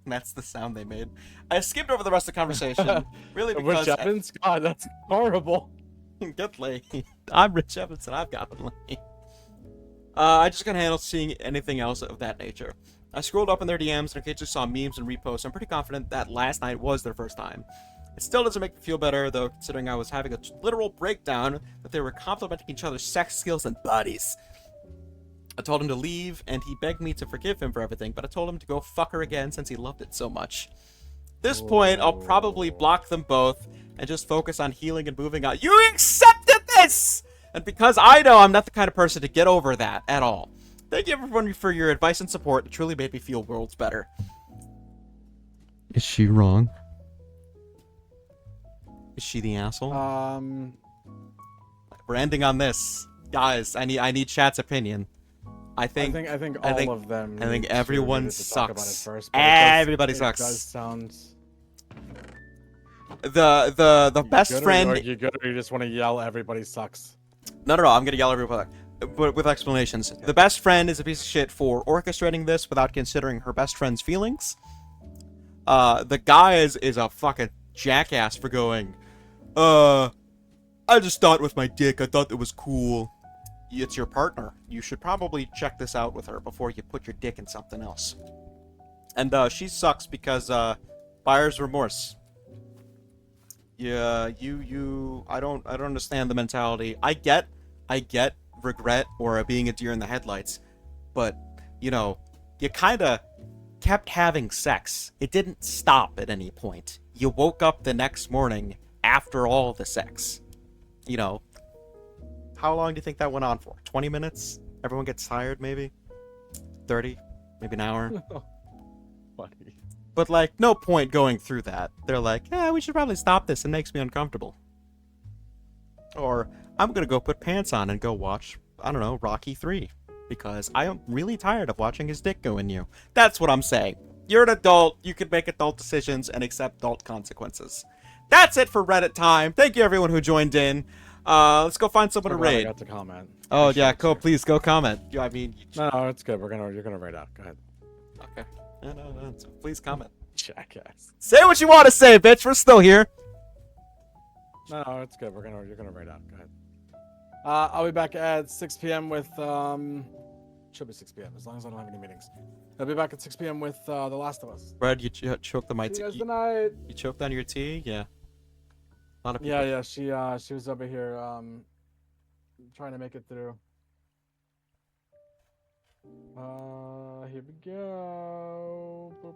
That's the sound they made. I skimmed over the rest of the conversation, really Rich because Evans? God, that's horrible. get laid. I'm Rich Evans and I've got laid. I just couldn't handle seeing anything else of that nature. I scrolled up in their DMs and occasionally saw memes and reposts. I'm pretty confident that last night was their first time. It still doesn't make me feel better, though, considering I was having a literal breakdown that they were complimenting each other's sex skills and bodies. I told him to leave, and he begged me to forgive him for everything, but I told him to go fuck her again since he loved it so much. At this point, I'll probably block them both and just focus on healing and moving on. You accepted this! And because I know I'm not the kind of person to get over that at all. Thank you everyone for your advice and support. It truly made me feel worlds better. Is she wrong? Is she the asshole? We're ending on this. Guys, I need chat's opinion. I think I think I all think- of them. I think need everyone to talk about it sucks. first, but it does- Everybody it sucks. Does sound the best good, friend. Or you good, or you just want to yell everybody sucks. No, I'm gonna yell everybody, but with explanations. The best friend is a piece of shit for orchestrating this without considering her best friend's feelings. The guy is a fucking jackass for going, I just thought with my dick, I thought it was cool. It's your partner. You should probably check this out with her before you put your dick in something else. And she sucks because buyer's remorse. Yeah, I don't understand the mentality. I get regret or being a deer in the headlights, but you know, you kind of kept having sex. It didn't stop at any point. You woke up the next morning after all the sex. You know, How long do you think that went on for? 20 minutes? Everyone gets tired, maybe? 30? Maybe an hour? Funny. But, like, no point going through that. They're like, yeah, we should probably stop this. It makes me uncomfortable. Or, I'm gonna go put pants on and go watch, I don't know, Rocky 3. Because I am really tired of watching his dick go in you. That's what I'm saying. You're an adult. You can make adult decisions and accept adult consequences. That's it for Reddit time. Thank you, everyone who joined in. Let's go find someone to I'm glad I raid. got to comment. Oh, Appreciate yeah, it, go, sir. please, go comment. Yeah, I mean, No, it's good. You're gonna raid out. Go ahead. okay. No, please comment. Jackass. Say what you want to say, bitch. We're still here. No, it's good. You're gonna raid out. Go ahead. I'll be back at 6 p.m. with should be 6 p.m. as long as I don't have any meetings. I'll be back at 6 p.m. with The Last of Us. Red, you choked on my See tea. you guys tonight. You choked on your tea? Yeah. A lot of people. Yeah. She was over here trying to make it through. Here we go. Boop.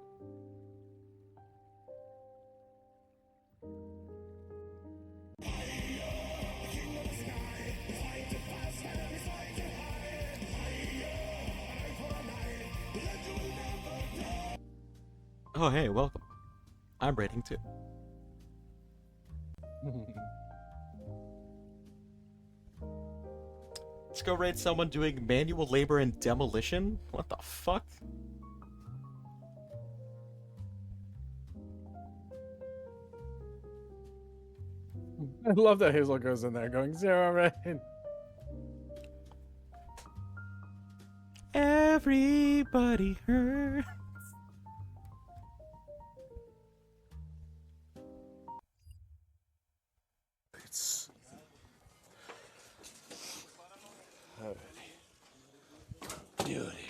Oh, hey, welcome. I'm raiding too. Let's go raid someone doing manual labor and demolition? What the fuck? I love that Hazel goes in there going 0 rain. Everybody hurts. Beauty.